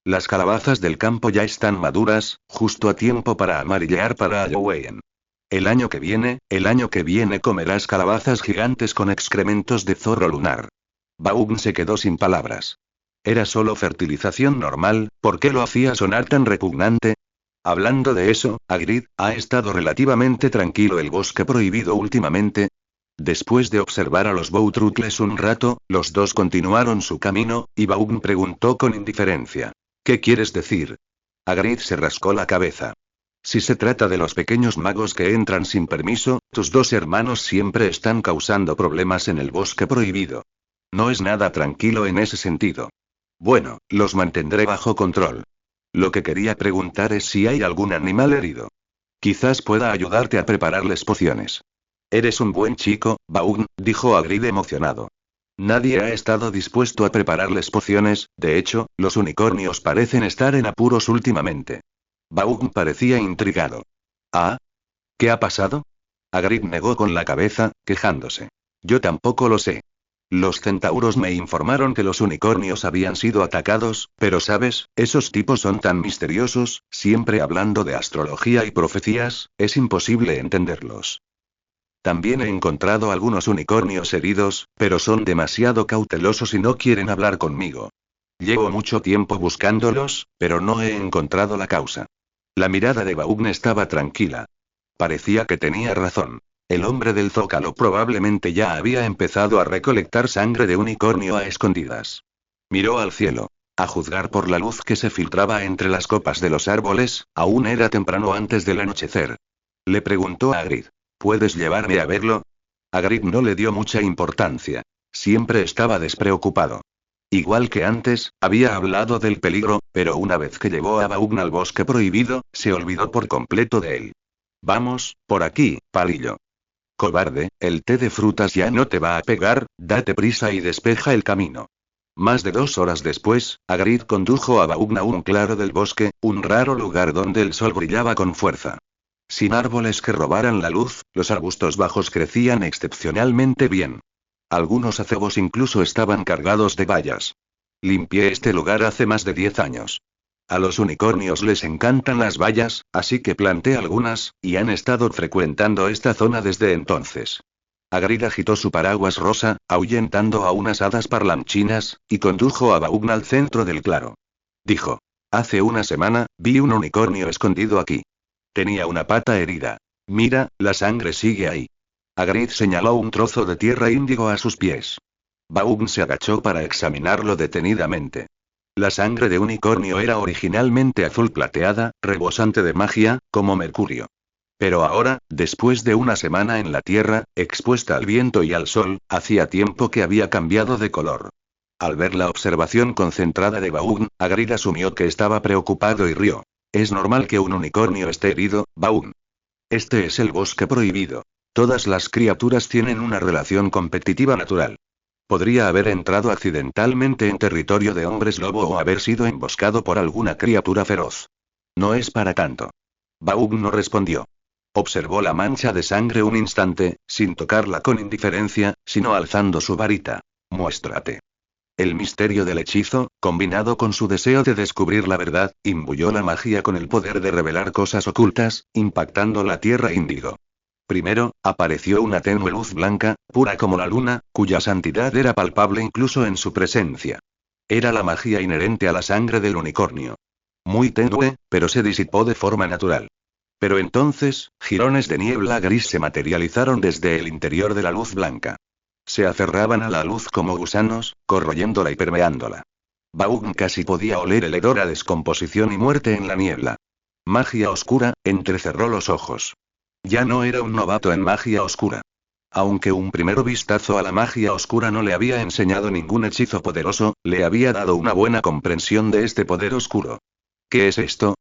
Las calabazas del campo ya están maduras, justo a tiempo para amarillear para Halloween. El año que viene comerás calabazas gigantes con excrementos de zorro lunar. Baum se quedó sin palabras. Era solo fertilización normal, ¿por qué lo hacía sonar tan repugnante? Hablando de eso, Hagrid, ¿ha estado relativamente tranquilo el bosque prohibido últimamente? Después de observar a los Bowtruckles un rato, los dos continuaron su camino, y Baum preguntó con indiferencia: ¿qué quieres decir? Hagrid se rascó la cabeza. Si se trata de los pequeños magos que entran sin permiso, tus dos hermanos siempre están causando problemas en el bosque prohibido. No es nada tranquilo en ese sentido. Bueno, los mantendré bajo control. Lo que quería preguntar es si hay algún animal herido. Quizás pueda ayudarte a prepararles pociones. Eres un buen chico, Baum, dijo Hagrid emocionado. Nadie ha estado dispuesto a prepararles pociones, de hecho, los unicornios parecen estar en apuros últimamente. Baum parecía intrigado. ¿Ah? ¿Qué ha pasado? Hagrid negó con la cabeza, quejándose. Yo tampoco lo sé. Los centauros me informaron que los unicornios habían sido atacados, pero sabes, esos tipos son tan misteriosos, siempre hablando de astrología y profecías, es imposible entenderlos. También he encontrado algunos unicornios heridos, pero son demasiado cautelosos y no quieren hablar conmigo. Llevo mucho tiempo buscándolos, pero no he encontrado la causa. La mirada de Baum estaba tranquila. Parecía que tenía razón. El hombre del zócalo probablemente ya había empezado a recolectar sangre de unicornio a escondidas. Miró al cielo. A juzgar por la luz que se filtraba entre las copas de los árboles, aún era temprano antes del anochecer. Le preguntó a Hagrid: ¿puedes llevarme a verlo? Hagrid no le dio mucha importancia. Siempre estaba despreocupado. Igual que antes, había hablado del peligro, pero una vez que llevó a Baum al bosque prohibido, se olvidó por completo de él. Vamos, por aquí, palillo. Cobarde, el té de frutas ya no te va a pegar, date prisa y despeja el camino. Más de 2 horas después, Hagrid condujo a Baum a un claro del bosque, un raro lugar donde el sol brillaba con fuerza. Sin árboles que robaran la luz, los arbustos bajos crecían excepcionalmente bien. Algunos acebos incluso estaban cargados de bayas. Limpié este lugar hace más de 10 años. A los unicornios les encantan las bayas, así que planté algunas, y han estado frecuentando esta zona desde entonces. Hagrid agitó su paraguas rosa, ahuyentando a unas hadas parlanchinas, y condujo a Baum al centro del claro. Dijo: hace una semana, vi un unicornio escondido aquí. Tenía una pata herida. Mira, la sangre sigue ahí. Hagrid señaló un trozo de tierra índigo a sus pies. Baum se agachó para examinarlo detenidamente. La sangre de unicornio era originalmente azul plateada, rebosante de magia, como mercurio. Pero ahora, después de una semana en la tierra, expuesta al viento y al sol, hacía tiempo que había cambiado de color. Al ver la observación concentrada de Baum, Hagrid asumió que estaba preocupado y rió. Es normal que un unicornio esté herido, Baum. Este es el bosque prohibido. Todas las criaturas tienen una relación competitiva natural. Podría haber entrado accidentalmente en territorio de hombres lobo o haber sido emboscado por alguna criatura feroz. No es para tanto. Baum no respondió. Observó la mancha de sangre un instante, sin tocarla con indiferencia, sino alzando su varita. Muéstrate. El misterio del hechizo, combinado con su deseo de descubrir la verdad, imbuyó la magia con el poder de revelar cosas ocultas, impactando la tierra índigo. Primero, apareció una tenue luz blanca, pura como la luna, cuya santidad era palpable incluso en su presencia. Era la magia inherente a la sangre del unicornio. Muy tenue, pero se disipó de forma natural. Pero entonces, jirones de niebla gris se materializaron desde el interior de la luz blanca. Se aferraban a la luz como gusanos, corroyéndola y permeándola. Baum casi podía oler el hedor a descomposición y muerte en la niebla. Magia oscura, entrecerró los ojos. Ya no era un novato en magia oscura. Aunque un primer vistazo a la magia oscura no le había enseñado ningún hechizo poderoso, le había dado una buena comprensión de este poder oscuro. ¿Qué es esto?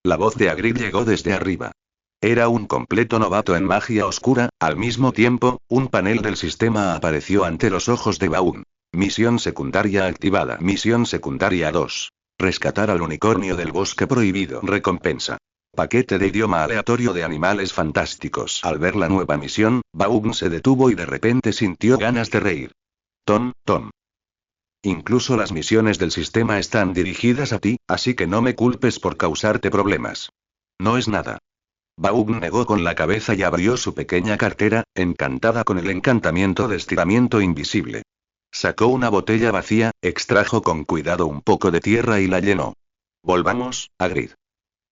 La voz de Hagrid llegó desde arriba. Era un completo novato en magia oscura. Al mismo tiempo, un panel del sistema apareció ante los ojos de Baum. Misión secundaria activada. Misión secundaria 2. Rescatar al unicornio del bosque prohibido. Recompensa. Paquete de idioma aleatorio de animales fantásticos. Al ver la nueva misión, Baugn se detuvo y de repente sintió ganas de reír. Tom. Incluso las misiones del sistema están dirigidas a ti, así que no me culpes por causarte problemas. No es nada. Baugn negó con la cabeza y abrió su pequeña cartera, encantada con el encantamiento de estiramiento invisible. Sacó una botella vacía, extrajo con cuidado un poco de tierra y la llenó. Volvamos, Hagrid.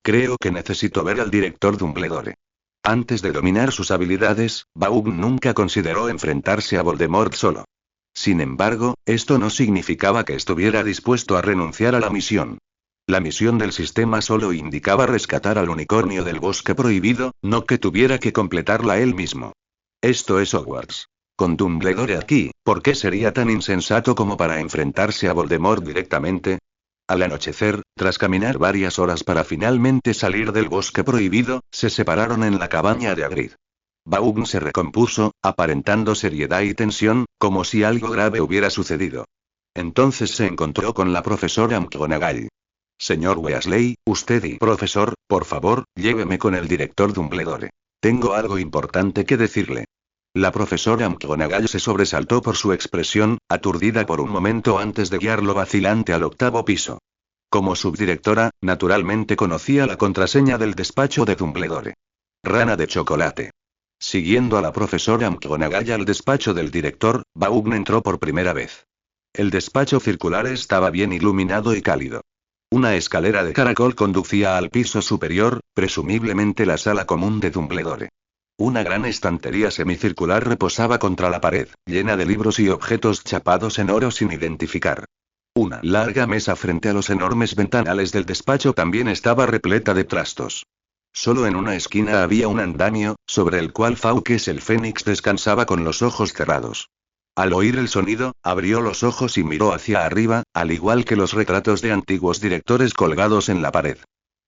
Creo que necesito ver al director Dumbledore. Antes de dominar sus habilidades, Baugn nunca consideró enfrentarse a Voldemort solo. Sin embargo, esto no significaba que estuviera dispuesto a renunciar a la misión. La misión del sistema solo indicaba rescatar al unicornio del bosque prohibido, no que tuviera que completarla él mismo. Esto es Hogwarts. Con Dumbledore aquí, ¿por qué sería tan insensato como para enfrentarse a Voldemort directamente? Al anochecer, tras caminar varias horas para finalmente salir del bosque prohibido, se separaron en la cabaña de Hagrid. Baugn se recompuso, aparentando seriedad y tensión, como si algo grave hubiera sucedido. Entonces se encontró con la profesora McGonagall. Señor Weasley, usted y profesor, por favor, lléveme con el director Dumbledore. Tengo algo importante que decirle. La profesora McGonagall se sobresaltó por su expresión, aturdida por un momento antes de guiarlo vacilante al 8º piso. Como subdirectora, naturalmente conocía la contraseña del despacho de Dumbledore. Rana de chocolate. Siguiendo a la profesora McGonagall al despacho del director, Baugn entró por primera vez. El despacho circular estaba bien iluminado y cálido. Una escalera de caracol conducía al piso superior, presumiblemente la sala común de Dumbledore. Una gran estantería semicircular reposaba contra la pared, llena de libros y objetos chapados en oro sin identificar. Una larga mesa frente a los enormes ventanales del despacho también estaba repleta de trastos. Solo en una esquina había un andamio, sobre el cual Fawkes el Fénix descansaba con los ojos cerrados. Al oír el sonido, abrió los ojos y miró hacia arriba, al igual que los retratos de antiguos directores colgados en la pared.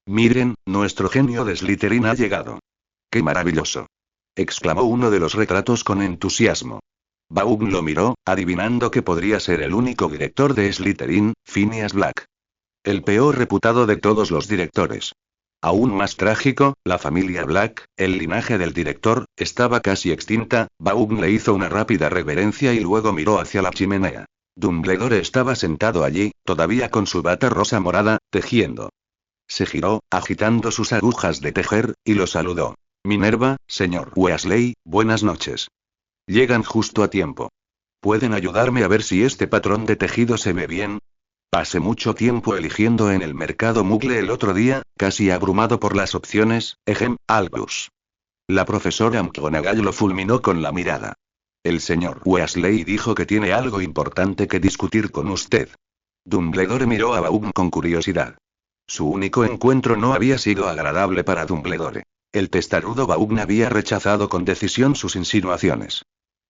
Miren, nuestro genio de Slytherin ha llegado. ¡Qué maravilloso!, exclamó uno de los retratos con entusiasmo. Baugn lo miró, adivinando que podría ser el único director de Slytherin, Phineas Black. El peor reputado de todos los directores. Aún más trágico, la familia Black, el linaje del director, estaba casi extinta. Baugn le hizo una rápida reverencia y luego miró hacia la chimenea. Dumbledore estaba sentado allí, todavía con su bata rosa morada, tejiendo. Se giró, agitando sus agujas de tejer, y lo saludó. Minerva, señor Weasley, buenas noches. Llegan justo a tiempo. ¿Pueden ayudarme a ver si este patrón de tejido se ve bien? Pasé mucho tiempo eligiendo en el mercado Muggle el otro día, casi abrumado por las opciones, Albus. La profesora McGonagall lo fulminó con la mirada. El señor Weasley dijo que tiene algo importante que discutir con usted. Dumbledore miró a Baugn con curiosidad. Su único encuentro no había sido agradable para Dumbledore. El testarudo Baugn había rechazado con decisión sus insinuaciones.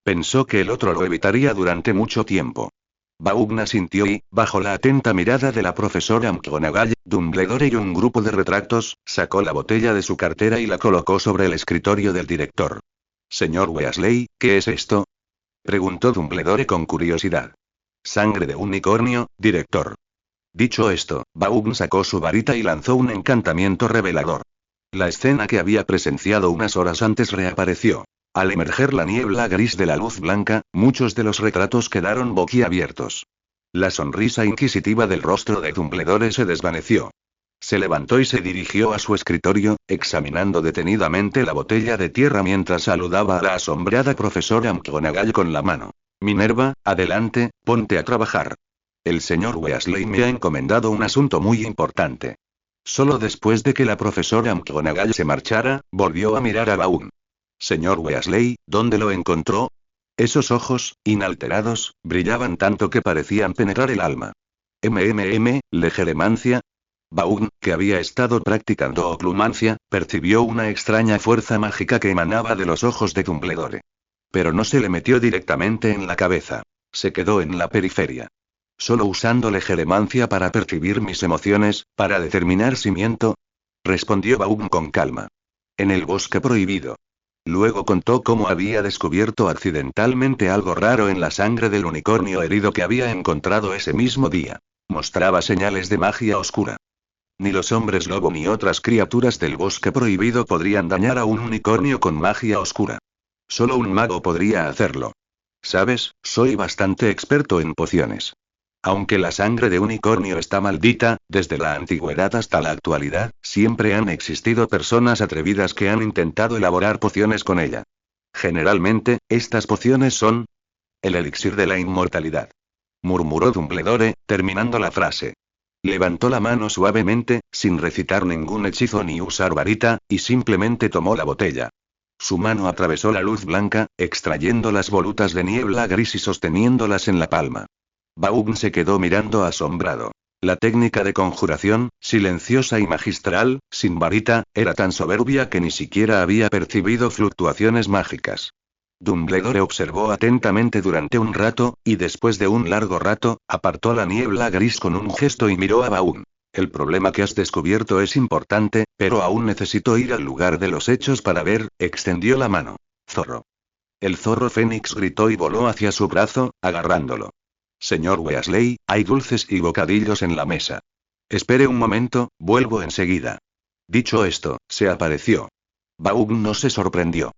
Pensó que el otro lo evitaría durante mucho tiempo. Baugn asintió y, bajo la atenta mirada de la profesora McGonagall, Dumbledore y un grupo de retratos, sacó la botella de su cartera y la colocó sobre el escritorio del director. Señor Weasley, ¿qué es esto?, preguntó Dumbledore con curiosidad. Sangre de unicornio, director. Dicho esto, Baugn sacó su varita y lanzó un encantamiento revelador. La escena que había presenciado unas horas antes reapareció. Al emerger la niebla gris de la luz blanca, muchos de los retratos quedaron boquiabiertos. La sonrisa inquisitiva del rostro de Dumbledore se desvaneció. Se levantó y se dirigió a su escritorio, examinando detenidamente la botella de tierra mientras saludaba a la asombrada profesora McGonagall con la mano. Minerva, adelante, ponte a trabajar. El señor Weasley me ha encomendado un asunto muy importante. Solo después de que la profesora McGonagall se marchara, volvió a mirar a Baugn. Señor Weasley, ¿dónde lo encontró? Esos ojos, inalterados, brillaban tanto que parecían penetrar el alma. Legeremancia. Baugn, que había estado practicando oclumancia, percibió una extraña fuerza mágica que emanaba de los ojos de Dumbledore. Pero no se le metió directamente en la cabeza. Se quedó en la periferia. Solo usando legeremancia para percibir mis emociones, para determinar si miento, respondió Baugn con calma. En el bosque prohibido. Luego contó cómo había descubierto accidentalmente algo raro en la sangre del unicornio herido que había encontrado ese mismo día. Mostraba señales de magia oscura. Ni los hombres lobo ni otras criaturas del bosque prohibido podrían dañar a un unicornio con magia oscura. Solo un mago podría hacerlo. ¿Sabes? Soy bastante experto en pociones. Aunque la sangre de unicornio está maldita, desde la antigüedad hasta la actualidad, siempre han existido personas atrevidas que han intentado elaborar pociones con ella. Generalmente, estas pociones son el elixir de la inmortalidad. Murmuró Dumbledore, terminando la frase. Levantó la mano suavemente, sin recitar ningún hechizo ni usar varita, y simplemente tomó la botella. Su mano atravesó la luz blanca, extrayendo las volutas de niebla gris y sosteniéndolas en la palma. Baugn se quedó mirando asombrado. La técnica de conjuración, silenciosa y magistral, sin varita, era tan soberbia que ni siquiera había percibido fluctuaciones mágicas. Dumbledore observó atentamente durante un rato, y después de un largo rato, apartó la niebla gris con un gesto y miró a Baugn. El problema que has descubierto es importante, pero aún necesito ir al lugar de los hechos para ver, extendió la mano. Zorro. El zorro Fénix gritó y voló hacia su brazo, agarrándolo. Señor Weasley, hay dulces y bocadillos en la mesa. Espere un momento, vuelvo enseguida. Dicho esto, se apareció. Baugn no se sorprendió.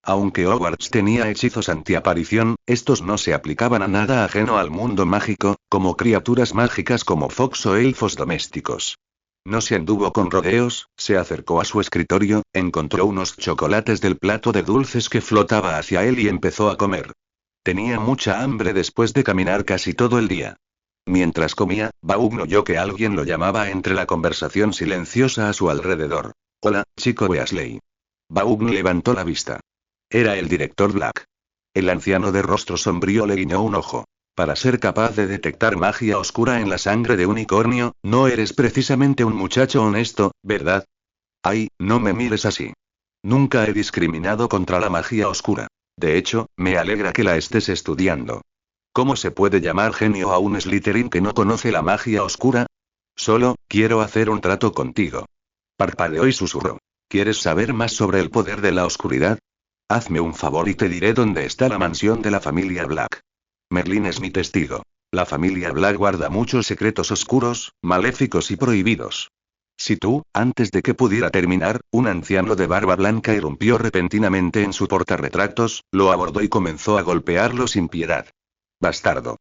Aunque Hogwarts tenía hechizos antiaparición, estos no se aplicaban a nada ajeno al mundo mágico, como criaturas mágicas como fox o elfos domésticos. No se anduvo con rodeos, se acercó a su escritorio, encontró unos chocolates del plato de dulces que flotaba hacia él y empezó a comer. Tenía mucha hambre después de caminar casi todo el día. Mientras comía, Baugn oyó que alguien lo llamaba entre la conversación silenciosa a su alrededor. Hola, chico Weasley. Baugn levantó la vista. Era el director Black. El anciano de rostro sombrío le guiñó un ojo. Para ser capaz de detectar magia oscura en la sangre de unicornio, no eres precisamente un muchacho honesto, ¿verdad? Ay, no me mires así. Nunca he discriminado contra la magia oscura. De hecho, me alegra que la estés estudiando. ¿Cómo se puede llamar genio a un Slytherin que no conoce la magia oscura? Solo, quiero hacer un trato contigo. Parpadeó y susurró. ¿Quieres saber más sobre el poder de la oscuridad? Hazme un favor y te diré dónde está la mansión de la familia Black. Merlín es mi testigo. La familia Black guarda muchos secretos oscuros, maléficos y prohibidos. Si tú, antes de que pudiera terminar, un anciano de barba blanca irrumpió repentinamente en su portarretratos, lo abordó y comenzó a golpearlo sin piedad. Bastardo.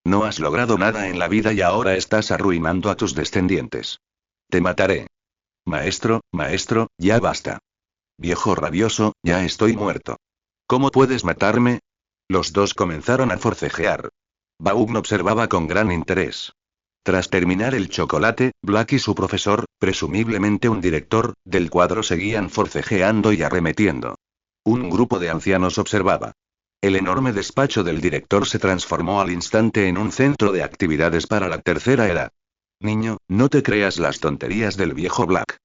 No has logrado nada en la vida y ahora estás arruinando a tus descendientes. Te mataré. Maestro, ya basta. Viejo rabioso, ya estoy muerto. ¿Cómo puedes matarme? Los dos comenzaron a forcejear. Baugn observaba con gran interés. Tras terminar el chocolate, Black y su profesor, presumiblemente un director, del cuadro seguían forcejeando y arremetiendo. Un grupo de ancianos observaba. El enorme despacho del director se transformó al instante en un centro de actividades para la tercera edad. Niño, no te creas las tonterías del viejo Black.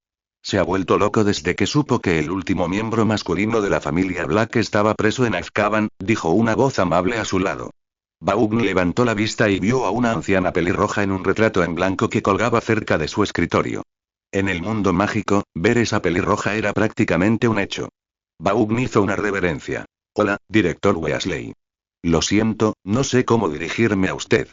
Se ha vuelto loco desde que supo que el último miembro masculino de la familia Black estaba preso en Azkaban, dijo una voz amable a su lado. Baugn levantó la vista y vio a una anciana pelirroja en un retrato en blanco que colgaba cerca de su escritorio. En el mundo mágico, ver esa pelirroja era prácticamente un hecho. Baugn hizo una reverencia. Hola, director Weasley. Lo siento, no sé cómo dirigirme a usted.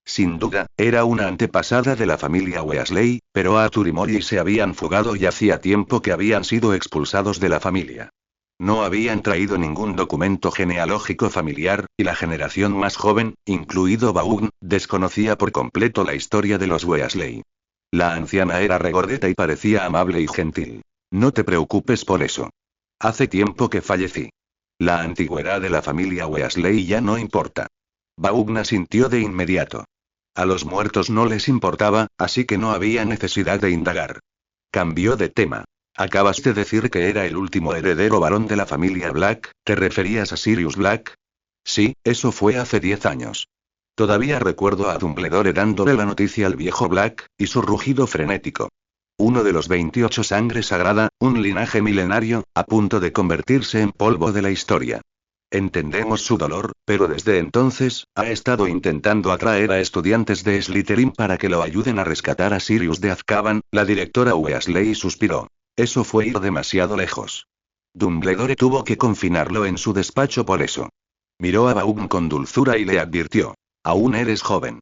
Sin duda, era una antepasada de la familia Weasley, pero Arthur y Molly se habían fugado y hacía tiempo que habían sido expulsados de la familia. No habían traído ningún documento genealógico familiar, y la generación más joven, incluido Baugn, desconocía por completo la historia de los Weasley. La anciana era regordeta y parecía amable y gentil. No te preocupes por eso. Hace tiempo que fallecí. La antigüedad de la familia Weasley ya no importa. Baugn asintió de inmediato. A los muertos no les importaba, así que no había necesidad de indagar. Cambió de tema. Acabas de decir que era el último heredero varón de la familia Black, ¿te referías a Sirius Black? Sí, eso fue hace 10 años. Todavía recuerdo a Dumbledore dándole la noticia al viejo Black, y su rugido frenético. Uno de los 28 sangre sagrada, un linaje milenario, a punto de convertirse en polvo de la historia. Entendemos su dolor, pero desde entonces, ha estado intentando atraer a estudiantes de Slytherin para que lo ayuden a rescatar a Sirius de Azkaban, la directora Weasley suspiró. Eso fue ir demasiado lejos. Dumbledore tuvo que confinarlo en su despacho por eso. Miró a Baugn con dulzura y le advirtió. Aún eres joven.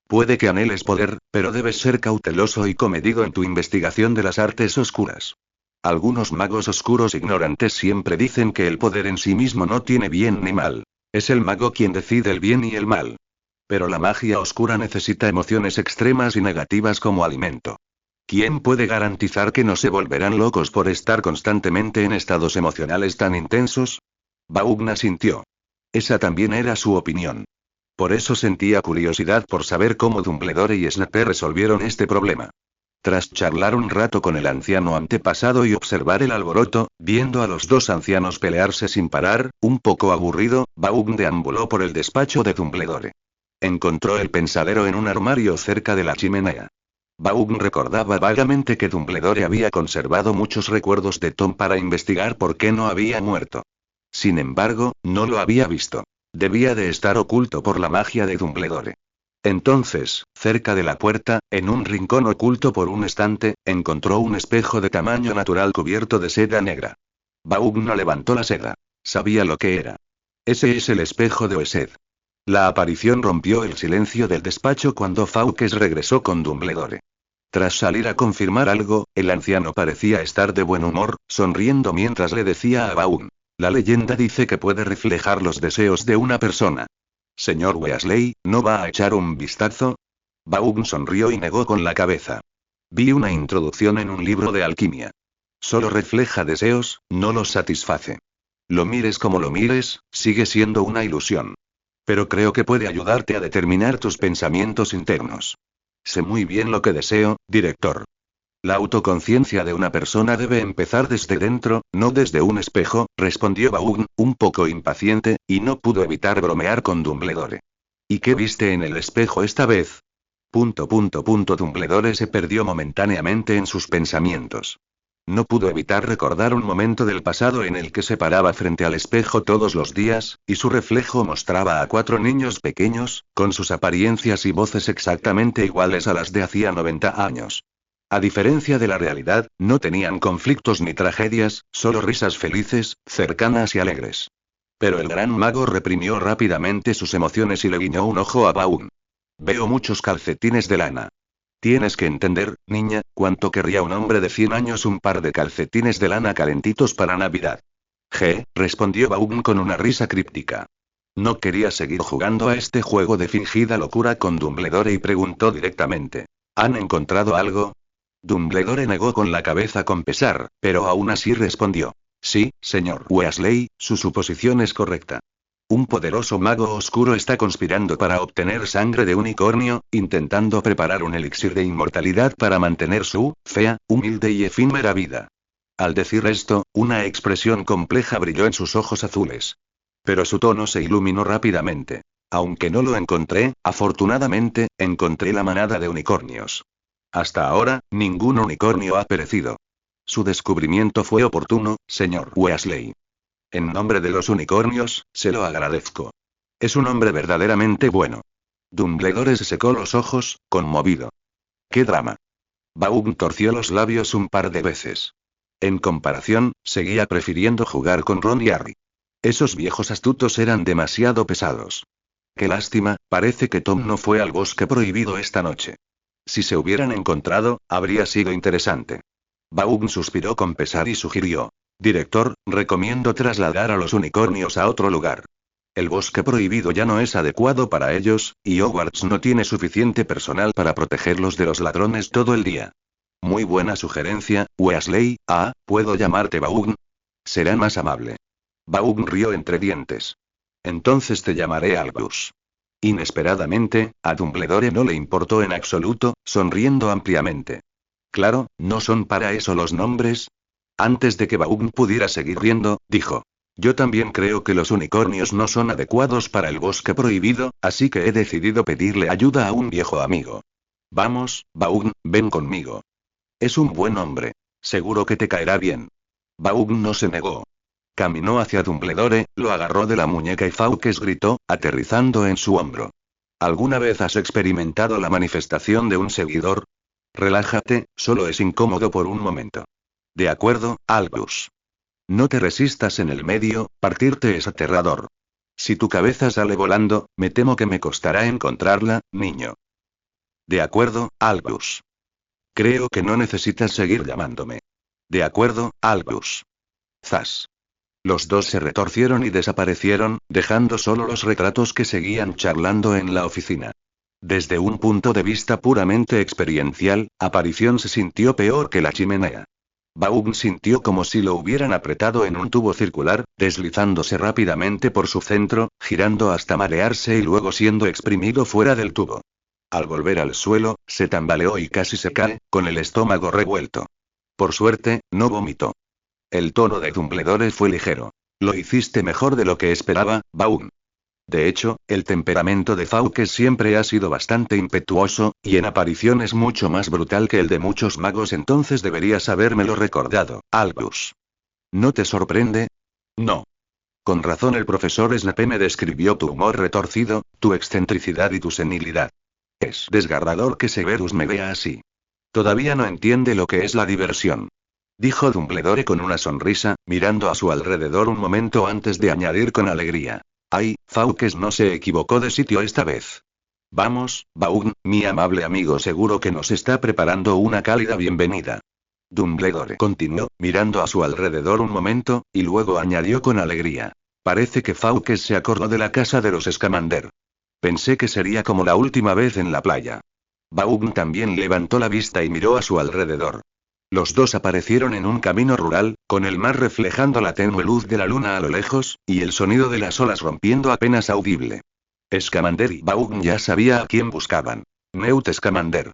Puede que anheles poder, pero debes ser cauteloso y comedido en tu investigación de las artes oscuras. Algunos magos oscuros ignorantes siempre dicen que el poder en sí mismo no tiene bien ni mal. Es el mago quien decide el bien y el mal. Pero la magia oscura necesita emociones extremas y negativas como alimento. ¿Quién puede garantizar que no se volverán locos por estar constantemente en estados emocionales tan intensos? Baugna sintió. Esa también era su opinión. Por eso sentía curiosidad por saber cómo Dumbledore y Snape resolvieron este problema. Tras charlar un rato con el anciano antepasado y observar el alboroto, viendo a los dos ancianos pelearse sin parar, un poco aburrido, Baugn deambuló por el despacho de Dumbledore. Encontró el pensadero en un armario cerca de la chimenea. Baugn recordaba vagamente que Dumbledore había conservado muchos recuerdos de Tom para investigar por qué no había muerto. Sin embargo, no lo había visto. Debía de estar oculto por la magia de Dumbledore. Entonces, cerca de la puerta, en un rincón oculto por un estante, encontró un espejo de tamaño natural cubierto de seda negra. Baugn no levantó la seda. Sabía lo que era. Ese es el espejo de Oesed. La aparición rompió el silencio del despacho cuando Fawkes regresó con Dumbledore. Tras salir a confirmar algo, el anciano parecía estar de buen humor, sonriendo mientras le decía a Baugn: la leyenda dice que puede reflejar los deseos de una persona. Señor Weasley, ¿no va a echar un vistazo? Baugn sonrió y negó con la cabeza. Vi una introducción en un libro de alquimia. Solo refleja deseos, no los satisface. Lo mires como lo mires, sigue siendo una ilusión. Pero creo que puede ayudarte a determinar tus pensamientos internos. Sé muy bien lo que deseo, director. La autoconciencia de una persona debe empezar desde dentro, no desde un espejo, respondió Baugn, un poco impaciente, y no pudo evitar bromear con Dumbledore. ¿Y qué viste en el espejo esta vez? Dumbledore se perdió momentáneamente en sus pensamientos. No pudo evitar recordar un momento del pasado en el que se paraba frente al espejo todos los días, y su reflejo mostraba a 4 niños pequeños, con sus apariencias y voces exactamente iguales a las de hacía 90 años. A diferencia de la realidad, no tenían conflictos ni tragedias, solo risas felices, cercanas y alegres. Pero el gran mago reprimió rápidamente sus emociones y le guiñó un ojo a Baugn. Veo muchos calcetines de lana. Tienes que entender, niña, cuánto querría un hombre de 100 años un par de calcetines de lana calentitos para Navidad. Respondió Baugn con una risa críptica. No quería seguir jugando a este juego de fingida locura con Dumbledore y preguntó directamente: ¿han encontrado algo? Dumbledore negó con la cabeza con pesar, pero aún así respondió: sí, señor Weasley, su suposición es correcta. Un poderoso mago oscuro está conspirando para obtener sangre de unicornio, intentando preparar un elixir de inmortalidad para mantener su fea, humilde y efímera vida. Al decir esto, una expresión compleja brilló en sus ojos azules. Pero su tono se iluminó rápidamente. Aunque no lo encontré, afortunadamente, encontré la manada de unicornios. Hasta ahora, ningún unicornio ha perecido. Su descubrimiento fue oportuno, señor Weasley. En nombre de los unicornios, se lo agradezco. Es un hombre verdaderamente bueno. Dumbledore se secó los ojos, conmovido. ¡Qué drama! Baugn torció los labios un par de veces. En comparación, seguía prefiriendo jugar con Ron y Harry. Esos viejos astutos eran demasiado pesados. Qué lástima, parece que Tom no fue al bosque prohibido esta noche. Si se hubieran encontrado, habría sido interesante. Baugn suspiró con pesar y sugirió: director, recomiendo trasladar a los unicornios a otro lugar. El bosque prohibido ya no es adecuado para ellos, y Hogwarts no tiene suficiente personal para protegerlos de los ladrones todo el día. Muy buena sugerencia, Weasley. ¿Puedo llamarte Baugn? Será más amable. Baugn rió entre dientes. Entonces te llamaré Albus. Inesperadamente, a Dumbledore no le importó en absoluto, sonriendo ampliamente. Claro, ¿no son para eso los nombres? Antes de que Baugn pudiera seguir riendo, dijo: yo también creo que los unicornios no son adecuados para el bosque prohibido, así que he decidido pedirle ayuda a un viejo amigo. Vamos, Baugn, ven conmigo. Es un buen hombre. Seguro que te caerá bien. Baugn no se negó. Caminó hacia Dumbledore, lo agarró de la muñeca y Fawkes gritó, aterrizando en su hombro: ¿alguna vez has experimentado la manifestación de un seguidor? Relájate, solo es incómodo por un momento. De acuerdo, Albus. No te resistas en el medio, partirte es aterrador. Si tu cabeza sale volando, me temo que me costará encontrarla, niño. De acuerdo, Albus. Creo que no necesitas seguir llamándome. De acuerdo, Albus. Zas. Los dos se retorcieron y desaparecieron, dejando solo los retratos que seguían charlando en la oficina. Desde un punto de vista puramente experiencial, Aparición se sintió peor que la chimenea. Vaughn sintió como si lo hubieran apretado en un tubo circular, deslizándose rápidamente por su centro, girando hasta marearse y luego siendo exprimido fuera del tubo. Al volver al suelo, se tambaleó y casi se cae, con el estómago revuelto. Por suerte, no vomitó. El tono de Dumbledore fue ligero. Lo hiciste mejor de lo que esperaba, Vaughn. De hecho, el temperamento de Fawkes siempre ha sido bastante impetuoso, y en aparición es mucho más brutal que el de muchos magos, entonces deberías habérmelo recordado, Albus. ¿No te sorprende? No. Con razón el profesor Snape me describió tu humor retorcido, tu excentricidad y tu senilidad. Es desgarrador que Severus me vea así. Todavía no entiende lo que es la diversión. Dijo Dumbledore con una sonrisa, mirando a su alrededor un momento antes de añadir con alegría. Ay, Fawkes no se equivocó de sitio esta vez. Vamos, Vaughn, mi amable amigo seguro que nos está preparando una cálida bienvenida. Dumbledore continuó, mirando a su alrededor un momento, y luego añadió con alegría. Parece que Fawkes se acordó de la casa de los Scamander. Pensé que sería como la última vez en la playa. Vaughn también levantó la vista y miró a su alrededor. Los dos aparecieron en un camino rural, con el mar reflejando la tenue luz de la luna a lo lejos, y el sonido de las olas rompiendo apenas audible. Scamander y Vaughn ya sabía a quién buscaban. Newt Scamander.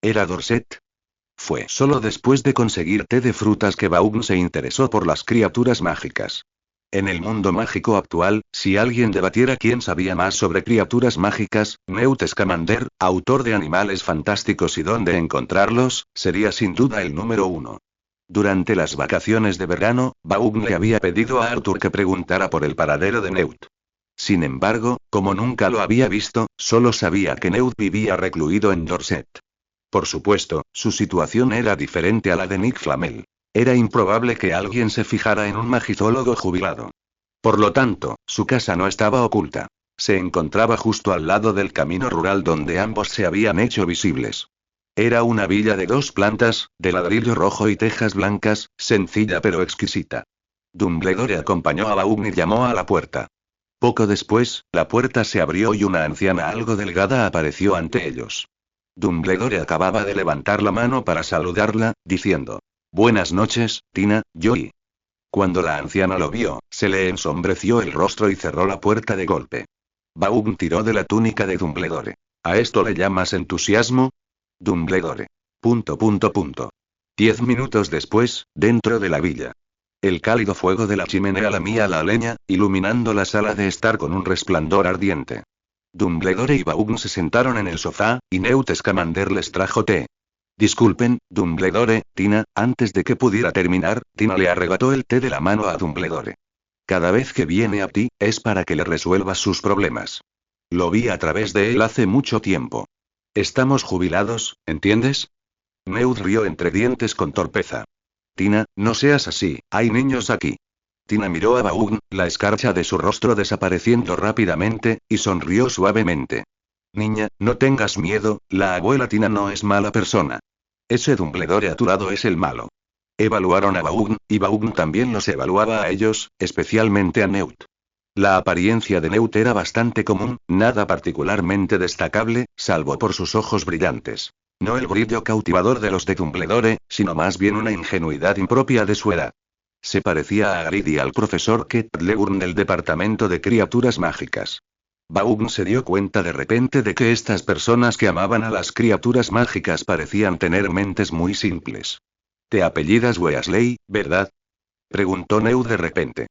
¿Era Dorset? Fue solo después de conseguir té de frutas que Vaughn se interesó por las criaturas mágicas. En el mundo mágico actual, si alguien debatiera quién sabía más sobre criaturas mágicas, Newt Scamander, autor de Animales Fantásticos y dónde encontrarlos, sería sin duda el número uno. Durante las vacaciones de verano, Vaughn le había pedido a Arthur que preguntara por el paradero de Newt. Sin embargo, como nunca lo había visto, solo sabía que Newt vivía recluido en Dorset. Por supuesto, su situación era diferente a la de Nick Flamel. Era improbable que alguien se fijara en un magizólogo jubilado. Por lo tanto, su casa no estaba oculta. Se encontraba justo al lado del camino rural donde ambos se habían hecho visibles. Era una villa de 2 plantas, de ladrillo rojo y tejas blancas, sencilla pero exquisita. Dumbledore acompañó a Vaughn y llamó a la puerta. Poco después, la puerta se abrió y una anciana algo delgada apareció ante ellos. Dumbledore acababa de levantar la mano para saludarla, diciendo: Buenas noches, Tina, Joey. Cuando la anciana lo vio, se le ensombreció el rostro y cerró la puerta de golpe. Vaughn tiró de la túnica de Dumbledore. ¿A esto le llamas entusiasmo? Dumbledore. 10 minutos después, dentro de la villa. El cálido fuego de la chimenea lamía la leña, iluminando la sala de estar con un resplandor ardiente. Dumbledore y Vaughn se sentaron en el sofá, y Newt Scamander les trajo té. Disculpen, Dumbledore, Tina, antes de que pudiera terminar, Tina le arrebató el té de la mano a Dumbledore. Cada vez que viene a ti, es para que le resuelvas sus problemas. Lo vi a través de él hace mucho tiempo. Estamos jubilados, ¿entiendes? Newt rió entre dientes con torpeza. Tina, no seas así, hay niños aquí. Tina miró a Vaughn, la escarcha de su rostro desapareciendo rápidamente, y sonrió suavemente. Niña, no tengas miedo, la abuela Tina no es mala persona. Ese Dumbledore aturado es el malo. Evaluaron a Vaughn, y Vaughn también los evaluaba a ellos, especialmente a Newt. La apariencia de Newt era bastante común, nada particularmente destacable, salvo por sus ojos brillantes. No el brillo cautivador de los de Dumbledore, sino más bien una ingenuidad impropia de su edad. Se parecía a Hagrid y al profesor Kettleburn del departamento de criaturas mágicas. Vaughn se dio cuenta de repente de que estas personas que amaban a las criaturas mágicas parecían tener mentes muy simples. ¿Te apellidas Weasley, verdad? Preguntó Newt de repente.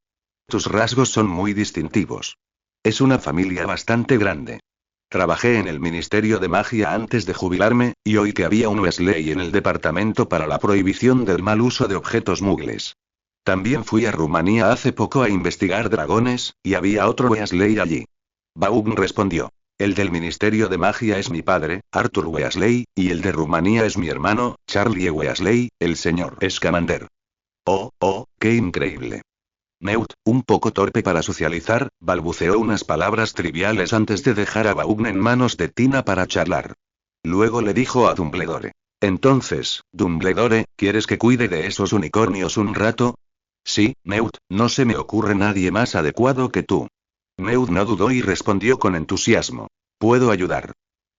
Tus rasgos son muy distintivos. Es una familia bastante grande. Trabajé en el Ministerio de Magia antes de jubilarme, y oí que había un Weasley en el departamento para la prohibición del mal uso de objetos mugles. También fui a Rumanía hace poco a investigar dragones, y había otro Weasley allí. Vaughn respondió. El del Ministerio de Magia es mi padre, Arthur Weasley, y el de Rumanía es mi hermano, Charlie Weasley, el señor Scamander. Oh, qué increíble. Newt, un poco torpe para socializar, balbuceó unas palabras triviales antes de dejar a Vaughn en manos de Tina para charlar. Luego le dijo a Dumbledore. Entonces, Dumbledore, ¿quieres que cuide de esos unicornios un rato? Sí, Newt, no se me ocurre nadie más adecuado que tú. Newt no dudó y respondió con entusiasmo. Puedo ayudar.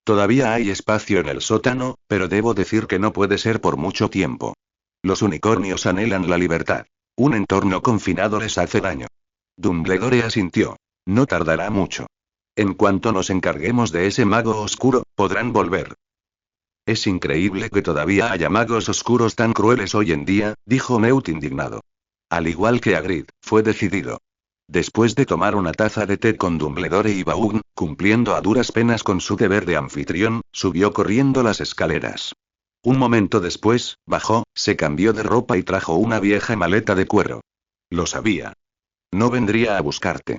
Todavía hay espacio en el sótano, pero debo decir que no puede ser por mucho tiempo. Los unicornios anhelan la libertad. Un entorno confinado les hace daño. Dumbledore asintió. No tardará mucho. En cuanto nos encarguemos de ese mago oscuro, podrán volver. Es increíble que todavía haya magos oscuros tan crueles hoy en día, dijo Newt indignado. Al igual que Hagrid, fue decidido. Después de tomar una taza de té con Dumbledore y Vaughn, cumpliendo a duras penas con su deber de anfitrión, subió corriendo las escaleras. Un momento después, bajó, se cambió de ropa y trajo una vieja maleta de cuero. Lo sabía. No vendría a buscarte.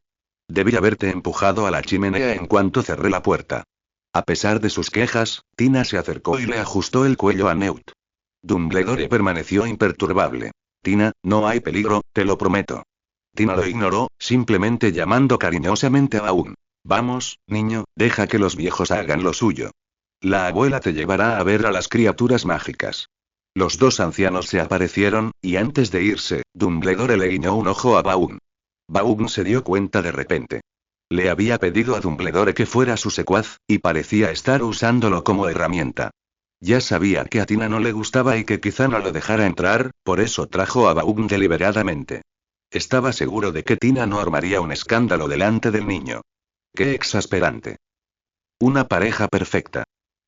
Debí haberte empujado a la chimenea en cuanto cerré la puerta. A pesar de sus quejas, Tina se acercó y le ajustó el cuello a Newt. Dumbledore permaneció imperturbable. Tina, no hay peligro, te lo prometo. Tina lo ignoró, simplemente llamando cariñosamente a Vaughn. Vamos, niño, deja que los viejos hagan lo suyo. La abuela te llevará a ver a las criaturas mágicas. Los dos ancianos se aparecieron, y antes de irse, Dumbledore le guiñó un ojo a Vaughn. Vaughn se dio cuenta de repente. Le había pedido a Dumbledore que fuera su secuaz, y parecía estar usándolo como herramienta. Ya sabía que a Tina no le gustaba y que quizá no lo dejara entrar, por eso trajo a Vaughn deliberadamente. Estaba seguro de que Tina no armaría un escándalo delante del niño. ¡Qué exasperante! Una pareja perfecta.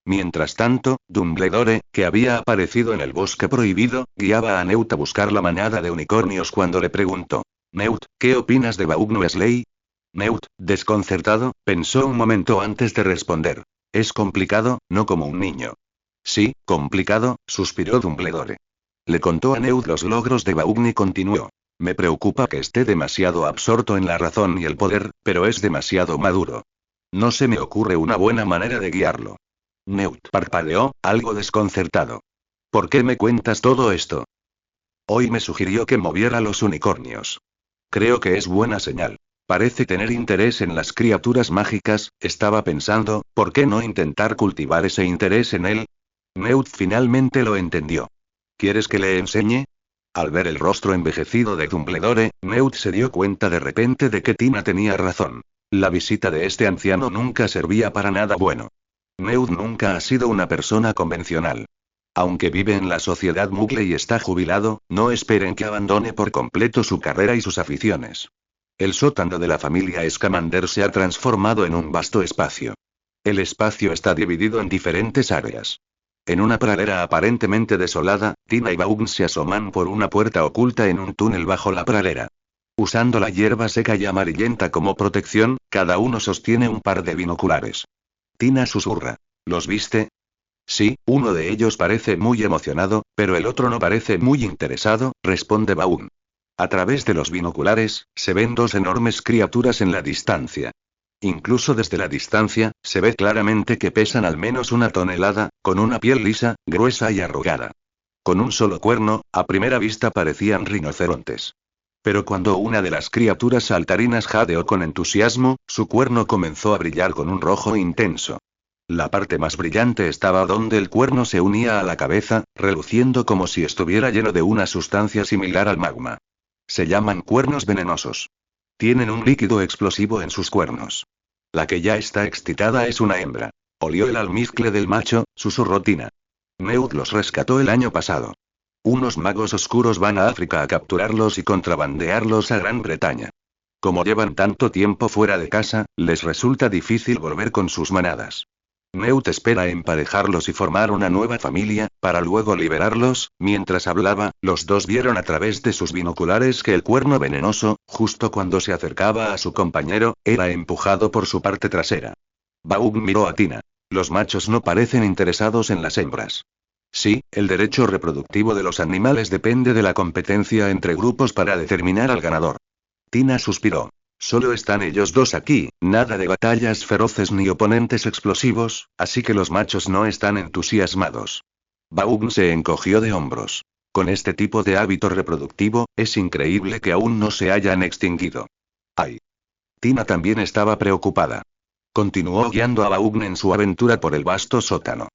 Mientras tanto, Dumbledore, que había aparecido en el bosque prohibido, guiaba a Newt a buscar la manada de unicornios cuando le preguntó. Newt, ¿qué opinas de Vaughn Weasley? Newt, desconcertado, pensó un momento antes de responder. Es complicado, no como un niño. Sí, complicado, suspiró Dumbledore. Le contó a Newt los logros de Vaughn y continuó. Me preocupa que esté demasiado absorto en la razón y el poder, pero es demasiado maduro. No se me ocurre una buena manera de guiarlo. Newt parpadeó, algo desconcertado. ¿Por qué me cuentas todo esto? Hoy me sugirió que moviera los unicornios. Creo que es buena señal. Parece tener interés en las criaturas mágicas, estaba pensando, ¿por qué no intentar cultivar ese interés en él? Newt finalmente lo entendió. ¿Quieres que le enseñe? Al ver el rostro envejecido de Dumbledore, Newt se dio cuenta de repente de que Tina tenía razón. La visita de este anciano nunca servía para nada bueno. Newt nunca ha sido una persona convencional. Aunque vive en la sociedad Muggle y está jubilado, no esperen que abandone por completo su carrera y sus aficiones. El sótano de la familia Scamander se ha transformado en un vasto espacio. El espacio está dividido en diferentes áreas. En una pradera aparentemente desolada, Tina y Vaughn se asoman por una puerta oculta en un túnel bajo la pradera. Usando la hierba seca y amarillenta como protección, cada uno sostiene un par de binoculares. Tina susurra. ¿Los viste? Sí, uno de ellos parece muy emocionado, pero el otro no parece muy interesado, responde Vaughn. A través de los binoculares, se ven dos enormes criaturas en la distancia. Incluso desde la distancia, se ve claramente que pesan al menos 1 tonelada, con una piel lisa, gruesa y arrugada. Con un solo cuerno, a primera vista parecían rinocerontes. Pero cuando una de las criaturas saltarinas jadeó con entusiasmo, su cuerno comenzó a brillar con un rojo intenso. La parte más brillante estaba donde el cuerno se unía a la cabeza, reluciendo como si estuviera lleno de una sustancia similar al magma. Se llaman cuernos venenosos. Tienen un líquido explosivo en sus cuernos. La que ya está excitada es una hembra. Olió el almizcle del macho, susurró Tina. Newt los rescató el año pasado. Unos magos oscuros van a África a capturarlos y contrabandearlos a Gran Bretaña. Como llevan tanto tiempo fuera de casa, les resulta difícil volver con sus manadas. Newt espera emparejarlos y formar una nueva familia, para luego liberarlos. Mientras hablaba, los dos vieron a través de sus binoculares que el cuerno venenoso, justo cuando se acercaba a su compañero, era empujado por su parte trasera. Vaughn miró a Tina. Los machos no parecen interesados en las hembras. Sí, el derecho reproductivo de los animales depende de la competencia entre grupos para determinar al ganador. Tina suspiró. Solo están ellos dos aquí, nada de batallas feroces ni oponentes explosivos, así que los machos no están entusiasmados. Vaughn se encogió de hombros. Con este tipo de hábito reproductivo, es increíble que aún no se hayan extinguido. ¡Ay! Tina también estaba preocupada. Continuó guiando a Vaughn en su aventura por el vasto sótano.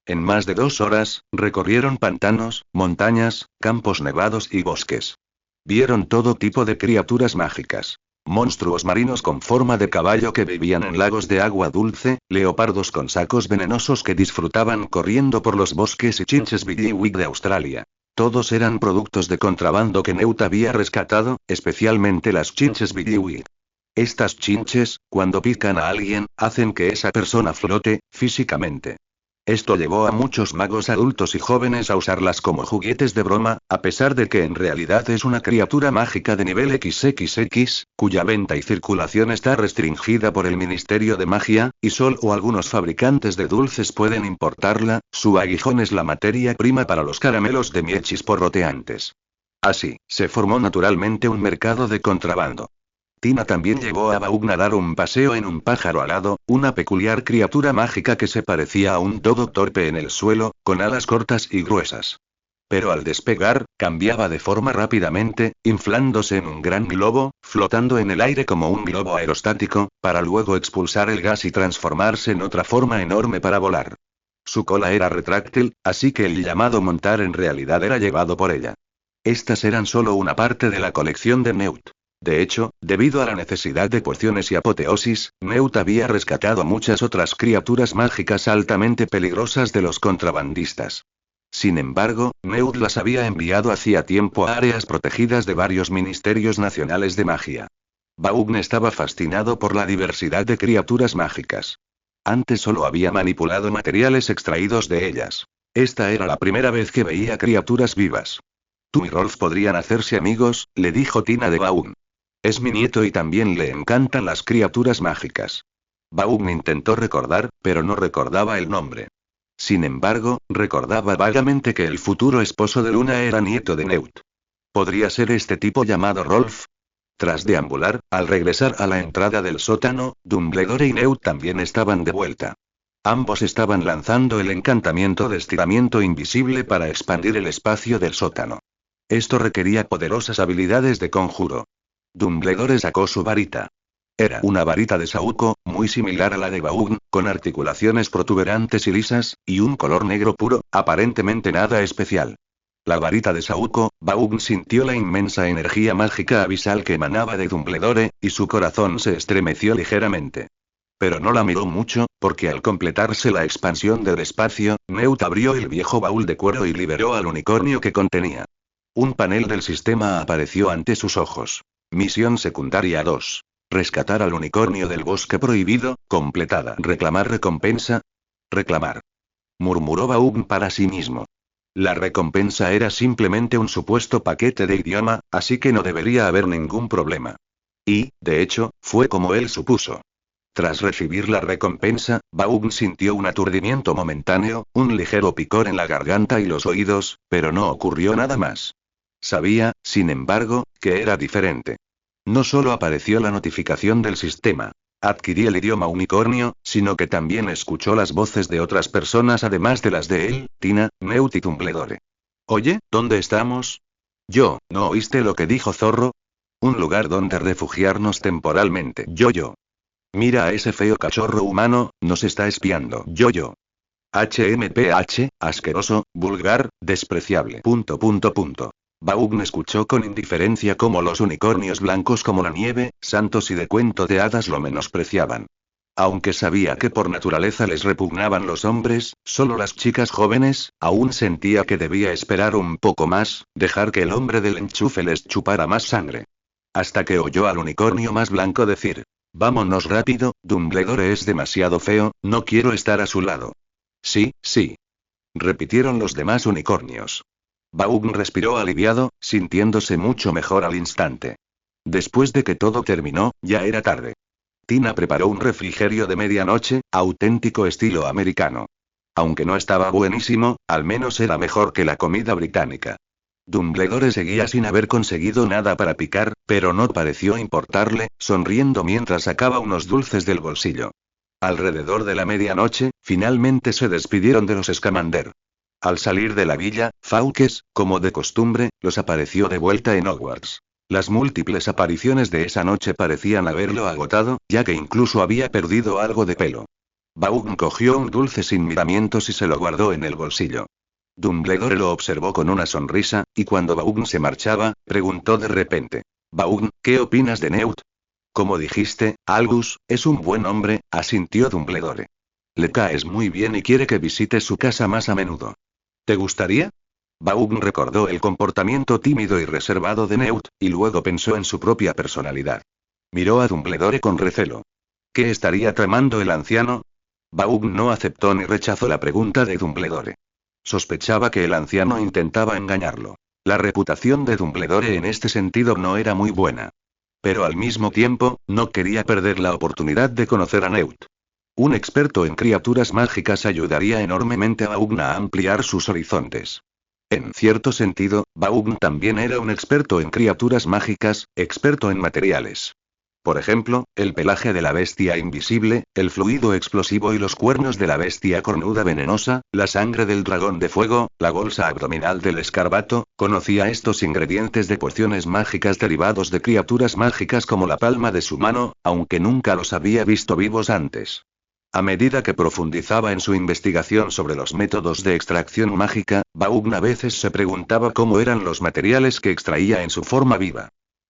En más de 2 horas, recorrieron pantanos, montañas, campos nevados y bosques. Vieron todo tipo de criaturas mágicas. Monstruos marinos con forma de caballo que vivían en lagos de agua dulce, leopardos con sacos venenosos que disfrutaban corriendo por los bosques y chinches Biddywick de Australia. Todos eran productos de contrabando que Newt había rescatado, especialmente las chinches Biddywick. Estas chinches, cuando pican a alguien, hacen que esa persona flote, físicamente. Esto llevó a muchos magos adultos y jóvenes a usarlas como juguetes de broma, a pesar de que en realidad es una criatura mágica de nivel XXX, cuya venta y circulación está restringida por el Ministerio de Magia, y solo algunos fabricantes de dulces pueden importarla. Su aguijón es la materia prima para los caramelos de miel chisporroteantes. Así, se formó naturalmente un mercado de contrabando. Tina también llevó a Baugn a dar un paseo en un pájaro alado, una peculiar criatura mágica que se parecía a un dodo torpe en el suelo, con alas cortas y gruesas. Pero al despegar, cambiaba de forma rápidamente, inflándose en un gran globo, flotando en el aire como un globo aerostático, para luego expulsar el gas y transformarse en otra forma enorme para volar. Su cola era retráctil, así que el llamado montar en realidad era llevado por ella. Estas eran solo una parte de la colección de Newt. De hecho, debido a la necesidad de pociones y apoteosis, Newt había rescatado muchas otras criaturas mágicas altamente peligrosas de los contrabandistas. Sin embargo, Newt las había enviado hacía tiempo a áreas protegidas de varios ministerios nacionales de magia. Baugn estaba fascinado por la diversidad de criaturas mágicas. Antes solo había manipulado materiales extraídos de ellas. Esta era la primera vez que veía criaturas vivas. Tú y Rolf podrían hacerse amigos, le dijo Tina de Baugn. Es mi nieto y también le encantan las criaturas mágicas. Baugn intentó recordar, pero no recordaba el nombre. Sin embargo, recordaba vagamente que el futuro esposo de Luna era nieto de Newt. ¿Podría ser este tipo llamado Rolf? Tras deambular, al regresar a la entrada del sótano, Dumbledore y Newt también estaban de vuelta. Ambos estaban lanzando el encantamiento de estiramiento invisible para expandir el espacio del sótano. Esto requería poderosas habilidades de conjuro. Dumbledore sacó su varita. Era una varita de saúco, muy similar a la de Baugn, con articulaciones protuberantes y lisas, y un color negro puro, aparentemente nada especial. La varita de saúco, Baugn sintió la inmensa energía mágica abisal que emanaba de Dumbledore, y su corazón se estremeció ligeramente. Pero no la miró mucho, porque al completarse la expansión del espacio, Newt abrió el viejo baúl de cuero y liberó al unicornio que contenía. Un panel del sistema apareció ante sus ojos. Misión secundaria 2. Rescatar al unicornio del bosque prohibido, completada. Reclamar recompensa. Reclamar. Murmuró Baugn para sí mismo. La recompensa era simplemente un supuesto paquete de idioma, así que no debería haber ningún problema. Y, de hecho, fue como él supuso. Tras recibir la recompensa, Baugn sintió un aturdimiento momentáneo, un ligero picor en la garganta y los oídos, pero no ocurrió nada más. Sabía, sin embargo, que era diferente. No solo apareció la notificación del sistema. Adquirí el idioma unicornio, sino que también escuchó las voces de otras personas además de las de él, Tina, Newt y Dumbledore. Oye, ¿dónde estamos? ¿No oíste lo que dijo Zorro? Un lugar donde refugiarnos temporalmente. Yo. Mira a ese feo cachorro humano, nos está espiando. Yo. HMPH, asqueroso, vulgar, despreciable. Baugn escuchó con indiferencia cómo los unicornios blancos como la nieve, santos y de cuento de hadas lo menospreciaban. Aunque sabía que por naturaleza les repugnaban los hombres, solo las chicas jóvenes, aún sentía que debía esperar un poco más, dejar que el hombre del enchufe les chupara más sangre. Hasta que oyó al unicornio más blanco decir: vámonos rápido, Dumbledore es demasiado feo, no quiero estar a su lado. Sí, repitieron los demás unicornios. Baugn respiró aliviado, sintiéndose mucho mejor al instante. Después de que todo terminó, ya era tarde. Tina preparó un refrigerio de medianoche, auténtico estilo americano. Aunque no estaba buenísimo, al menos era mejor que la comida británica. Dumbledore seguía sin haber conseguido nada para picar, pero no pareció importarle, sonriendo mientras sacaba unos dulces del bolsillo. Alrededor de la medianoche, finalmente se despidieron de los Scamander. Al salir de la villa, Fawkes, como de costumbre, los apareció de vuelta en Hogwarts. Las múltiples apariciones de esa noche parecían haberlo agotado, ya que incluso había perdido algo de pelo. Vaughn cogió un dulce sin miramientos y se lo guardó en el bolsillo. Dumbledore lo observó con una sonrisa, y cuando Vaughn se marchaba, preguntó de repente. Vaughn, ¿qué opinas de Newt? Como dijiste, Albus, es un buen hombre, asintió Dumbledore. Le caes muy bien y quiere que visites su casa más a menudo. ¿Te gustaría? Vaughn recordó el comportamiento tímido y reservado de Newt, y luego pensó en su propia personalidad. Miró a Dumbledore con recelo. ¿Qué estaría tramando el anciano? Vaughn no aceptó ni rechazó la pregunta de Dumbledore. Sospechaba que el anciano intentaba engañarlo. La reputación de Dumbledore en este sentido no era muy buena. Pero al mismo tiempo, no quería perder la oportunidad de conocer a Newt. Un experto en criaturas mágicas ayudaría enormemente a Vaughn a ampliar sus horizontes. En cierto sentido, Vaughn también era un experto en criaturas mágicas, experto en materiales. Por ejemplo, el pelaje de la bestia invisible, el fluido explosivo y los cuernos de la bestia cornuda venenosa, la sangre del dragón de fuego, la bolsa abdominal del escarbato, conocía estos ingredientes de pociones mágicas derivados de criaturas mágicas como la palma de su mano, aunque nunca los había visto vivos antes. A medida que profundizaba en su investigación sobre los métodos de extracción mágica, Vaughn a veces se preguntaba cómo eran los materiales que extraía en su forma viva.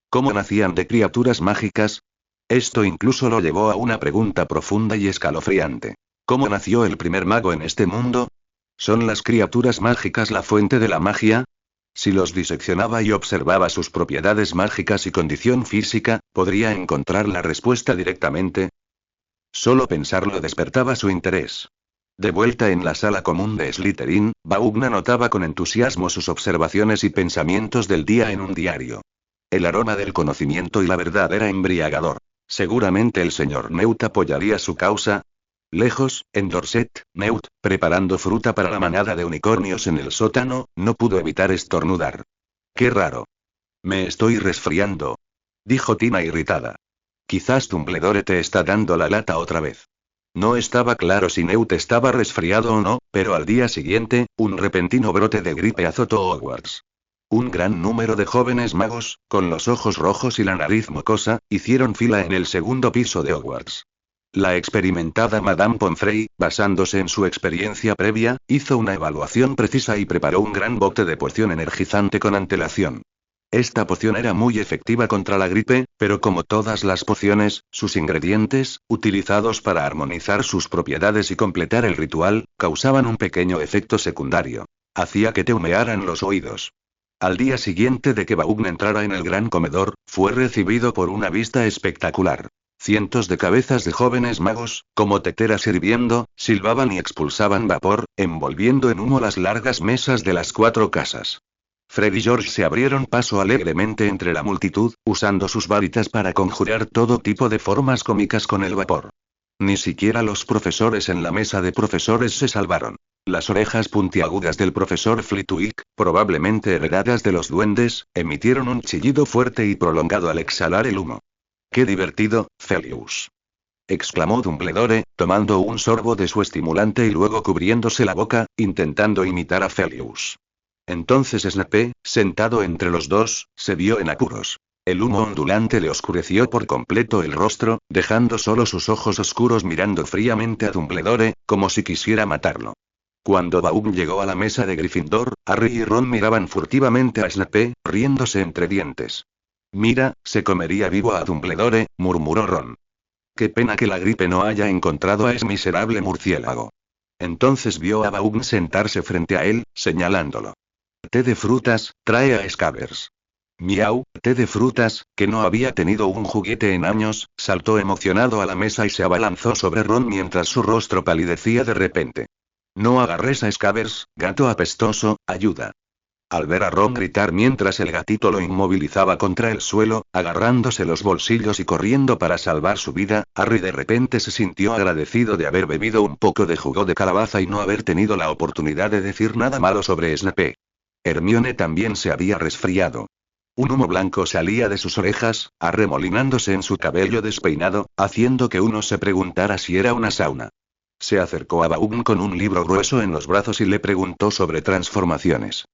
¿Cómo nacían de criaturas mágicas? Esto incluso lo llevó a una pregunta profunda y escalofriante. ¿Cómo nació el primer mago en este mundo? ¿Son las criaturas mágicas la fuente de la magia? Si los diseccionaba y observaba sus propiedades mágicas y condición física, ¿podría encontrar la respuesta directamente? Solo pensarlo despertaba su interés. De vuelta en la sala común de Slytherin, Vaughn anotaba con entusiasmo sus observaciones y pensamientos del día en un diario. El aroma del conocimiento y la verdad era embriagador. Seguramente el señor Newt apoyaría su causa. Lejos, en Dorset, Newt, preparando fruta para la manada de unicornios en el sótano, no pudo evitar estornudar. Qué raro. Me estoy resfriando, dijo Tina irritada. Quizás Dumbledore te está dando la lata otra vez. No estaba claro si Newt estaba resfriado o no, pero al día siguiente, un repentino brote de gripe azotó Hogwarts. Un gran número de jóvenes magos, con los ojos rojos y la nariz mocosa, hicieron fila en el segundo piso de Hogwarts. La experimentada Madame Pomfrey, basándose en su experiencia previa, hizo una evaluación precisa y preparó un gran bote de poción energizante con antelación. Esta poción era muy efectiva contra la gripe, pero como todas las pociones, sus ingredientes, utilizados para armonizar sus propiedades y completar el ritual, causaban un pequeño efecto secundario. Hacía que te humearan los oídos. Al día siguiente de que Vaughn entrara en el gran comedor, fue recibido por una vista espectacular. Cientos de cabezas de jóvenes magos, como teteras hirviendo, silbaban y expulsaban vapor, envolviendo en humo las largas mesas de las 4 casas. Fred y George se abrieron paso alegremente entre la multitud, usando sus varitas para conjurar todo tipo de formas cómicas con el vapor. Ni siquiera los profesores en la mesa de profesores se salvaron. Las orejas puntiagudas del profesor Flitwick, probablemente heredadas de los duendes, emitieron un chillido fuerte y prolongado al exhalar el humo. ¡Qué divertido, Felius!, exclamó Dumbledore, tomando un sorbo de su estimulante y luego cubriéndose la boca, intentando imitar a Felius. Entonces Snape, sentado entre los dos, se vio en apuros. El humo ondulante le oscureció por completo el rostro, dejando solo sus ojos oscuros mirando fríamente a Dumbledore, como si quisiera matarlo. Cuando Vaughn llegó a la mesa de Gryffindor, Harry y Ron miraban furtivamente a Snape, riéndose entre dientes. Mira, se comería vivo a Dumbledore, murmuró Ron. Qué pena que la gripe no haya encontrado a ese miserable murciélago. Entonces vio a Vaughn sentarse frente a él, señalándolo. Té de frutas, trae a Scabbers. Miau, té de frutas, que no había tenido un juguete en años, saltó emocionado a la mesa y se abalanzó sobre Ron mientras su rostro palidecía de repente. No agarres a Scabbers, gato apestoso, ayuda. Al ver a Ron gritar mientras el gatito lo inmovilizaba contra el suelo, agarrándose los bolsillos y corriendo para salvar su vida, Harry de repente se sintió agradecido de haber bebido un poco de jugo de calabaza y no haber tenido la oportunidad de decir nada malo sobre Snape. Hermione también se había resfriado. Un humo blanco salía de sus orejas, arremolinándose en su cabello despeinado, haciendo que uno se preguntara si era una sauna. Se acercó a Vaughn con un libro grueso en los brazos y le preguntó sobre transformaciones.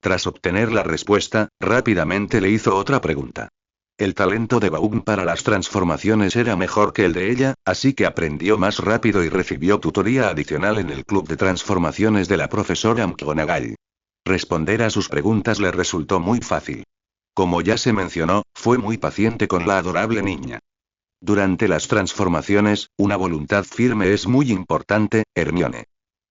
Tras obtener la respuesta, rápidamente le hizo otra pregunta. El talento de Baum para las transformaciones era mejor que el de ella, así que aprendió más rápido y recibió tutoría adicional en el club de transformaciones de la profesora McGonagall. Responder a sus preguntas le resultó muy fácil. Como ya se mencionó, fue muy paciente con la adorable niña. Durante las transformaciones, una voluntad firme es muy importante, Hermione.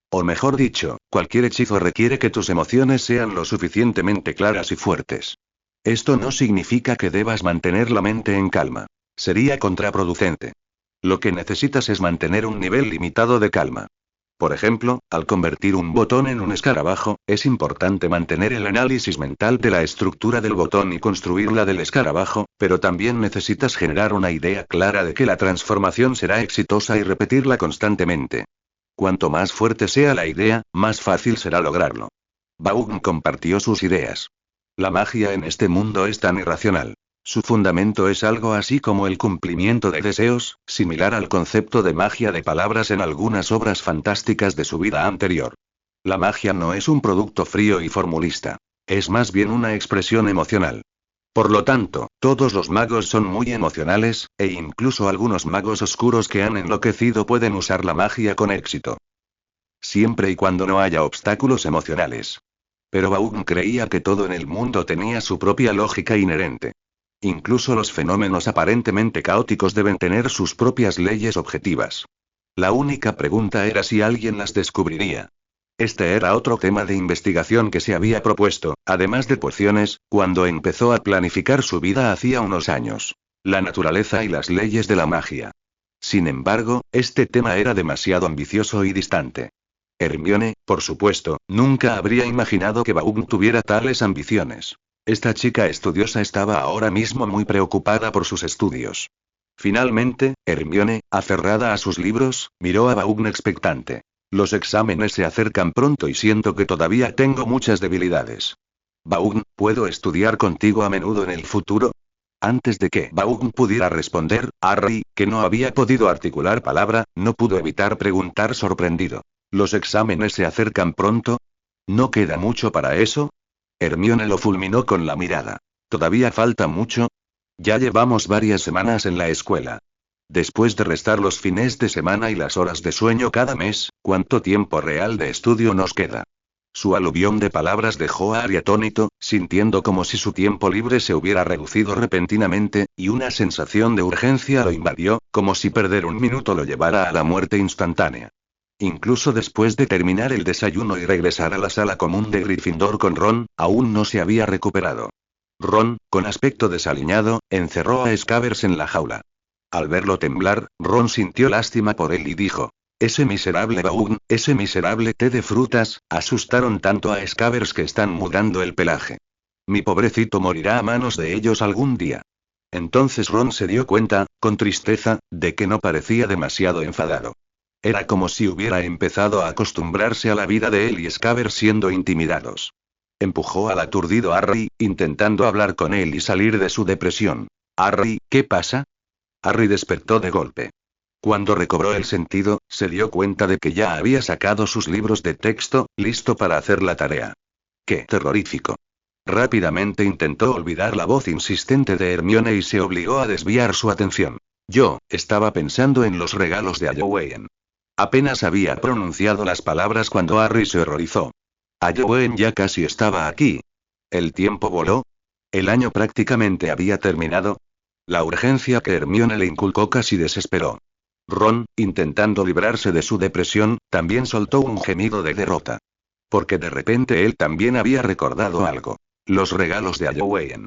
O mejor dicho, cualquier hechizo requiere que tus emociones sean lo suficientemente claras y fuertes. Esto no significa que debas mantener la mente en calma. Sería contraproducente. Lo que necesitas es mantener un nivel limitado de calma. Por ejemplo, al convertir un botón en un escarabajo, es importante mantener el análisis mental de la estructura del botón y construir la del escarabajo, pero también necesitas generar una idea clara de que la transformación será exitosa y repetirla constantemente. Cuanto más fuerte sea la idea, más fácil será lograrlo. Baum compartió sus ideas. La magia en este mundo es tan irracional. Su fundamento es algo así como el cumplimiento de deseos, similar al concepto de magia de palabras en algunas obras fantásticas de su vida anterior. La magia no es un producto frío y formulista. Es más bien una expresión emocional. Por lo tanto, todos los magos son muy emocionales, e incluso algunos magos oscuros que han enloquecido pueden usar la magia con éxito. Siempre y cuando no haya obstáculos emocionales. Pero Baum creía que todo en el mundo tenía su propia lógica inherente. Incluso los fenómenos aparentemente caóticos deben tener sus propias leyes objetivas. La única pregunta era si alguien las descubriría. Este era otro tema de investigación que se había propuesto, además de pociones, cuando empezó a planificar su vida hacía unos años. La naturaleza y las leyes de la magia. Sin embargo, este tema era demasiado ambicioso y distante. Hermione, por supuesto, nunca habría imaginado que Baum tuviera tales ambiciones. Esta chica estudiosa estaba ahora mismo muy preocupada por sus estudios. Finalmente, Hermione, aferrada a sus libros, miró a Baum expectante. Los exámenes se acercan pronto y siento que todavía tengo muchas debilidades. Baum, ¿puedo estudiar contigo a menudo en el futuro? Antes de que Baum pudiera responder, Harry, que no había podido articular palabra, no pudo evitar preguntar sorprendido. ¿Los exámenes se acercan pronto? ¿No queda mucho para eso? Hermione lo fulminó con la mirada. ¿Todavía falta mucho? Ya llevamos varias semanas en la escuela. Después de restar los fines de semana y las horas de sueño cada mes, ¿cuánto tiempo real de estudio nos queda? Su aluvión de palabras dejó a Harry atónito, sintiendo como si su tiempo libre se hubiera reducido repentinamente, y una sensación de urgencia lo invadió, como si perder un minuto lo llevara a la muerte instantánea. Incluso después de terminar el desayuno y regresar a la sala común de Gryffindor con Ron, aún no se había recuperado. Ron, con aspecto desaliñado, encerró a Scabbers en la jaula. Al verlo temblar, Ron sintió lástima por él y dijo: ese miserable Baum, ese miserable té de frutas, asustaron tanto a Scabbers que están mudando el pelaje. Mi pobrecito morirá a manos de ellos algún día. Entonces Ron se dio cuenta, con tristeza, de que no parecía demasiado enfadado. Era como si hubiera empezado a acostumbrarse a la vida de él y Scabbers siendo intimidados. Empujó al aturdido Harry, intentando hablar con él y salir de su depresión. Harry, ¿qué pasa? Harry despertó de golpe. Cuando recobró el sentido, se dio cuenta de que ya había sacado sus libros de texto, listo para hacer la tarea. ¡Qué terrorífico! Rápidamente intentó olvidar la voz insistente de Hermione y se obligó a desviar su atención. Yo, estaba pensando en los regalos de Halloween. Apenas había pronunciado las palabras cuando Harry se horrorizó. Halloween ya casi estaba aquí. ¿El tiempo voló? ¿El año prácticamente había terminado? La urgencia que Hermione le inculcó casi desesperó. Ron, intentando librarse de su depresión, también soltó un gemido de derrota. Porque de repente él también había recordado algo. Los regalos de Halloween.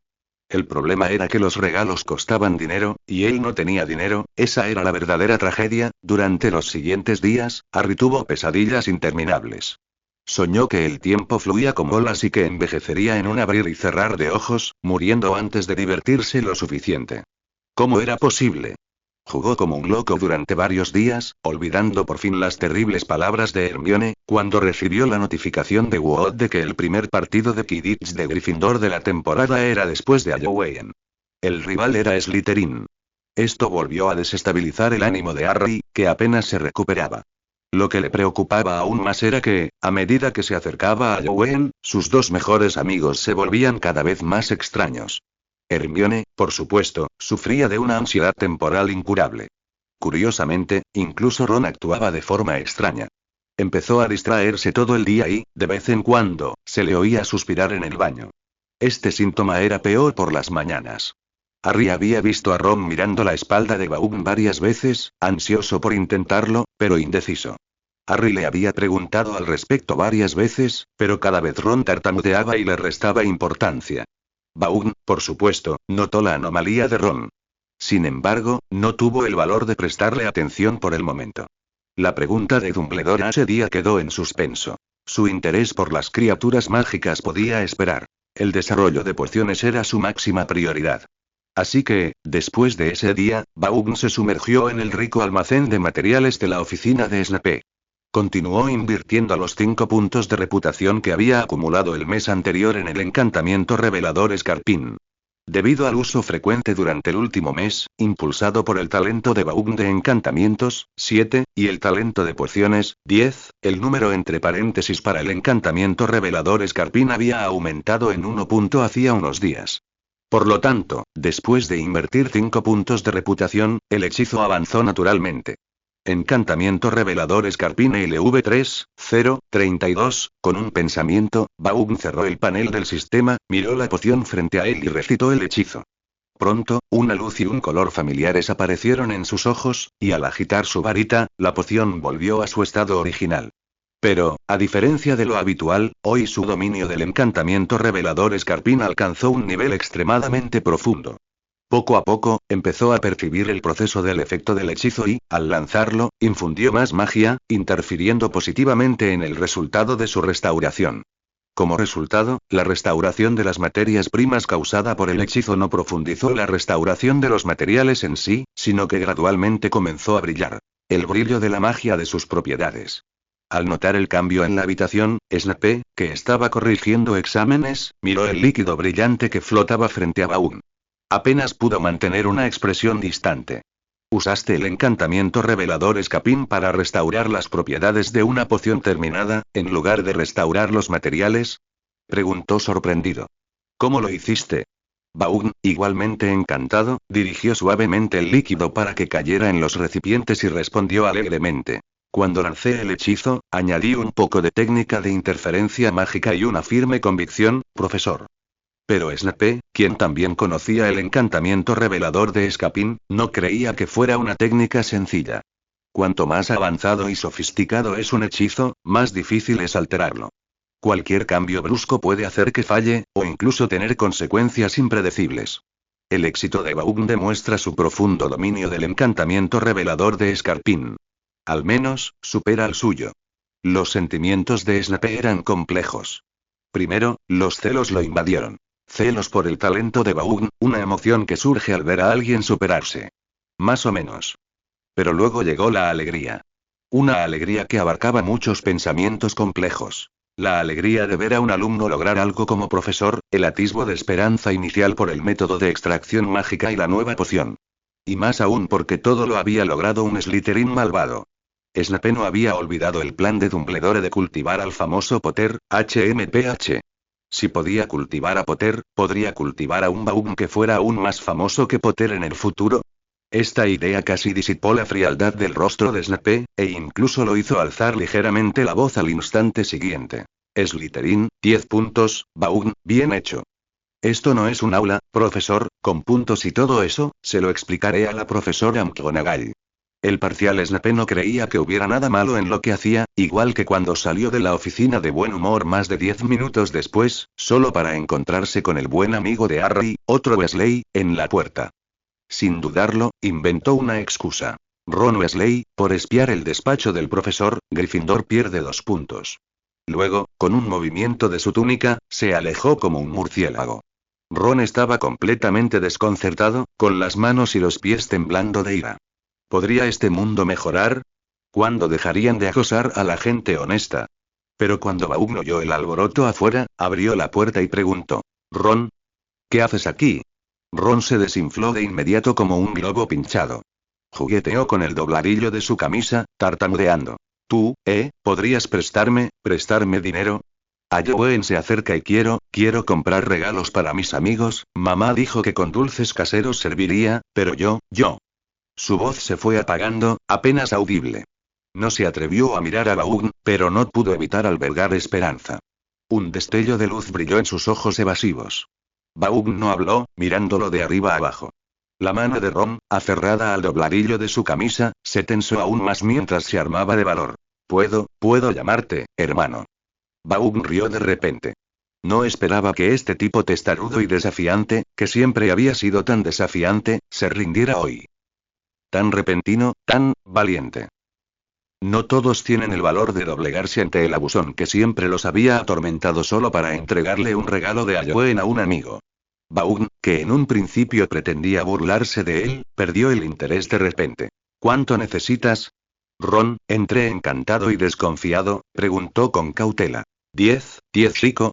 El problema era que los regalos costaban dinero, y él no tenía dinero, esa era la verdadera tragedia. Durante los siguientes días, Harry tuvo pesadillas interminables. Soñó que el tiempo fluía como olas y que envejecería en un abrir y cerrar de ojos, muriendo antes de divertirse lo suficiente. ¿Cómo era posible? Jugó como un loco durante varios días, olvidando por fin las terribles palabras de Hermione, cuando recibió la notificación de Wood de que el primer partido de Quidditch de Gryffindor de la temporada era después de Halloween. El rival era Slytherin. Esto volvió a desestabilizar el ánimo de Harry, que apenas se recuperaba. Lo que le preocupaba aún más era que, a medida que se acercaba a Halloween, sus dos mejores amigos se volvían cada vez más extraños. Hermione, por supuesto, sufría de una ansiedad temporal incurable. Curiosamente, incluso Ron actuaba de forma extraña. Empezó a distraerse todo el día y, de vez en cuando, se le oía suspirar en el baño. Este síntoma era peor por las mañanas. Harry había visto a Ron mirando la espalda de Vaughn varias veces, ansioso por intentarlo, pero indeciso. Harry le había preguntado al respecto varias veces, pero cada vez Ron tartamudeaba y le restaba importancia. Vaughn, por supuesto, notó la anomalía de Ron. Sin embargo, no tuvo el valor de prestarle atención por el momento. La pregunta de Dumbledore ese día quedó en suspenso. Su interés por las criaturas mágicas podía esperar. El desarrollo de pociones era su máxima prioridad. Así que, después de ese día, Vaughn se sumergió en el rico almacén de materiales de la oficina de Snape. Continuó invirtiendo los 5 puntos de reputación que había acumulado el mes anterior en el encantamiento revelador Escarpín. Debido al uso frecuente durante el último mes, impulsado por el talento de Vaughn de encantamientos, 7, y el talento de pociones, 10, el número entre paréntesis para el encantamiento revelador Escarpín había aumentado en 1 punto hacía unos días. Por lo tanto, después de invertir 5 puntos de reputación, el hechizo avanzó naturalmente. Encantamiento revelador Escarpine LV3, 0, 32, con un pensamiento, Vaughn cerró el panel del sistema, miró la poción frente a él y recitó el hechizo. Pronto, una luz y un color familiares aparecieron en sus ojos, y al agitar su varita, la poción volvió a su estado original. Pero, a diferencia de lo habitual, hoy su dominio del encantamiento revelador Escarpín alcanzó un nivel extremadamente profundo. Poco a poco, empezó a percibir el proceso del efecto del hechizo y, al lanzarlo, infundió más magia, interfiriendo positivamente en el resultado de su restauración. Como resultado, la restauración de las materias primas causada por el hechizo no profundizó la restauración de los materiales en sí, sino que gradualmente comenzó a brillar. El brillo de la magia de sus propiedades. Al notar el cambio en la habitación, Snape, que estaba corrigiendo exámenes, miró el líquido brillante que flotaba frente a Vaughn. Apenas pudo mantener una expresión distante. ¿Usaste el encantamiento revelador Escarpín para restaurar las propiedades de una poción terminada, en lugar de restaurar los materiales? Preguntó sorprendido. ¿Cómo lo hiciste? Vaughn, igualmente encantado, dirigió suavemente el líquido para que cayera en los recipientes y respondió alegremente. Cuando lancé el hechizo, añadí un poco de técnica de interferencia mágica y una firme convicción, profesor. Pero Snape, quien también conocía el encantamiento revelador de Escarpín, no creía que fuera una técnica sencilla. Cuanto más avanzado y sofisticado es un hechizo, más difícil es alterarlo. Cualquier cambio brusco puede hacer que falle, o incluso tener consecuencias impredecibles. El éxito de Vaughn demuestra su profundo dominio del encantamiento revelador de Escarpín. Al menos, supera al suyo. Los sentimientos de Snape eran complejos. Primero, los celos lo invadieron. Celos por el talento de Vaughn, una emoción que surge al ver a alguien superarse. Más o menos. Pero luego llegó la alegría. Una alegría que abarcaba muchos pensamientos complejos. La alegría de ver a un alumno lograr algo como profesor, el atisbo de esperanza inicial por el método de extracción mágica y la nueva poción. Y más aún porque todo lo había logrado un Slytherin malvado. Snape no había olvidado el plan de Dumbledore de cultivar al famoso Potter, HMPH. Si podía cultivar a Potter, ¿podría cultivar a un Vaughn que fuera aún más famoso que Potter en el futuro? Esta idea casi disipó la frialdad del rostro de Snape, e incluso lo hizo alzar ligeramente la voz al instante siguiente. Slytherin, 10 puntos, Vaughn, bien hecho. Esto no es un aula, profesor, con puntos y todo eso, se lo explicaré a la profesora McGonagall. El parcial Snape no creía que hubiera nada malo en lo que hacía, igual que cuando salió de la oficina de buen humor más de 10 minutos después, solo para encontrarse con el buen amigo de Harry, otro Weasley, en la puerta. Sin dudarlo, inventó una excusa. Ron Weasley, por espiar el despacho del profesor, Gryffindor pierde 2 puntos. Luego, con un movimiento de su túnica, se alejó como un murciélago. Ron estaba completamente desconcertado, con las manos y los pies temblando de ira. ¿Podría este mundo mejorar? ¿Cuándo dejarían de acosar a la gente honesta? Pero cuando Vaughn oyó el alboroto afuera, abrió la puerta y preguntó: «Ron, ¿qué haces aquí?» Ron se desinfló de inmediato como un globo pinchado. Jugueteó con el dobladillo de su camisa, tartamudeando. «¿Tú, podrías prestarme dinero?» Halloween se acerca y quiero comprar regalos para mis amigos. Mamá dijo que con dulces caseros serviría, pero yo. Su voz se fue apagando, apenas audible. No se atrevió a mirar a Vaughn, pero no pudo evitar albergar esperanza. Un destello de luz brilló en sus ojos evasivos. Vaughn no habló, mirándolo de arriba abajo. La mano de Ron, aferrada al dobladillo de su camisa, se tensó aún más mientras se armaba de valor. Puedo llamarte, hermano. Vaughn rió de repente. No esperaba que este tipo testarudo y desafiante, que siempre había sido tan desafiante, se rindiera hoy. Tan repentino, tan valiente. No todos tienen el valor de doblegarse ante el abusón que siempre los había atormentado solo para entregarle un regalo de Halloween a un amigo. Vaughn, que en un principio pretendía burlarse de él, perdió el interés de repente. ¿Cuánto necesitas? Ron, entre encantado y desconfiado, preguntó con cautela. 10 rico.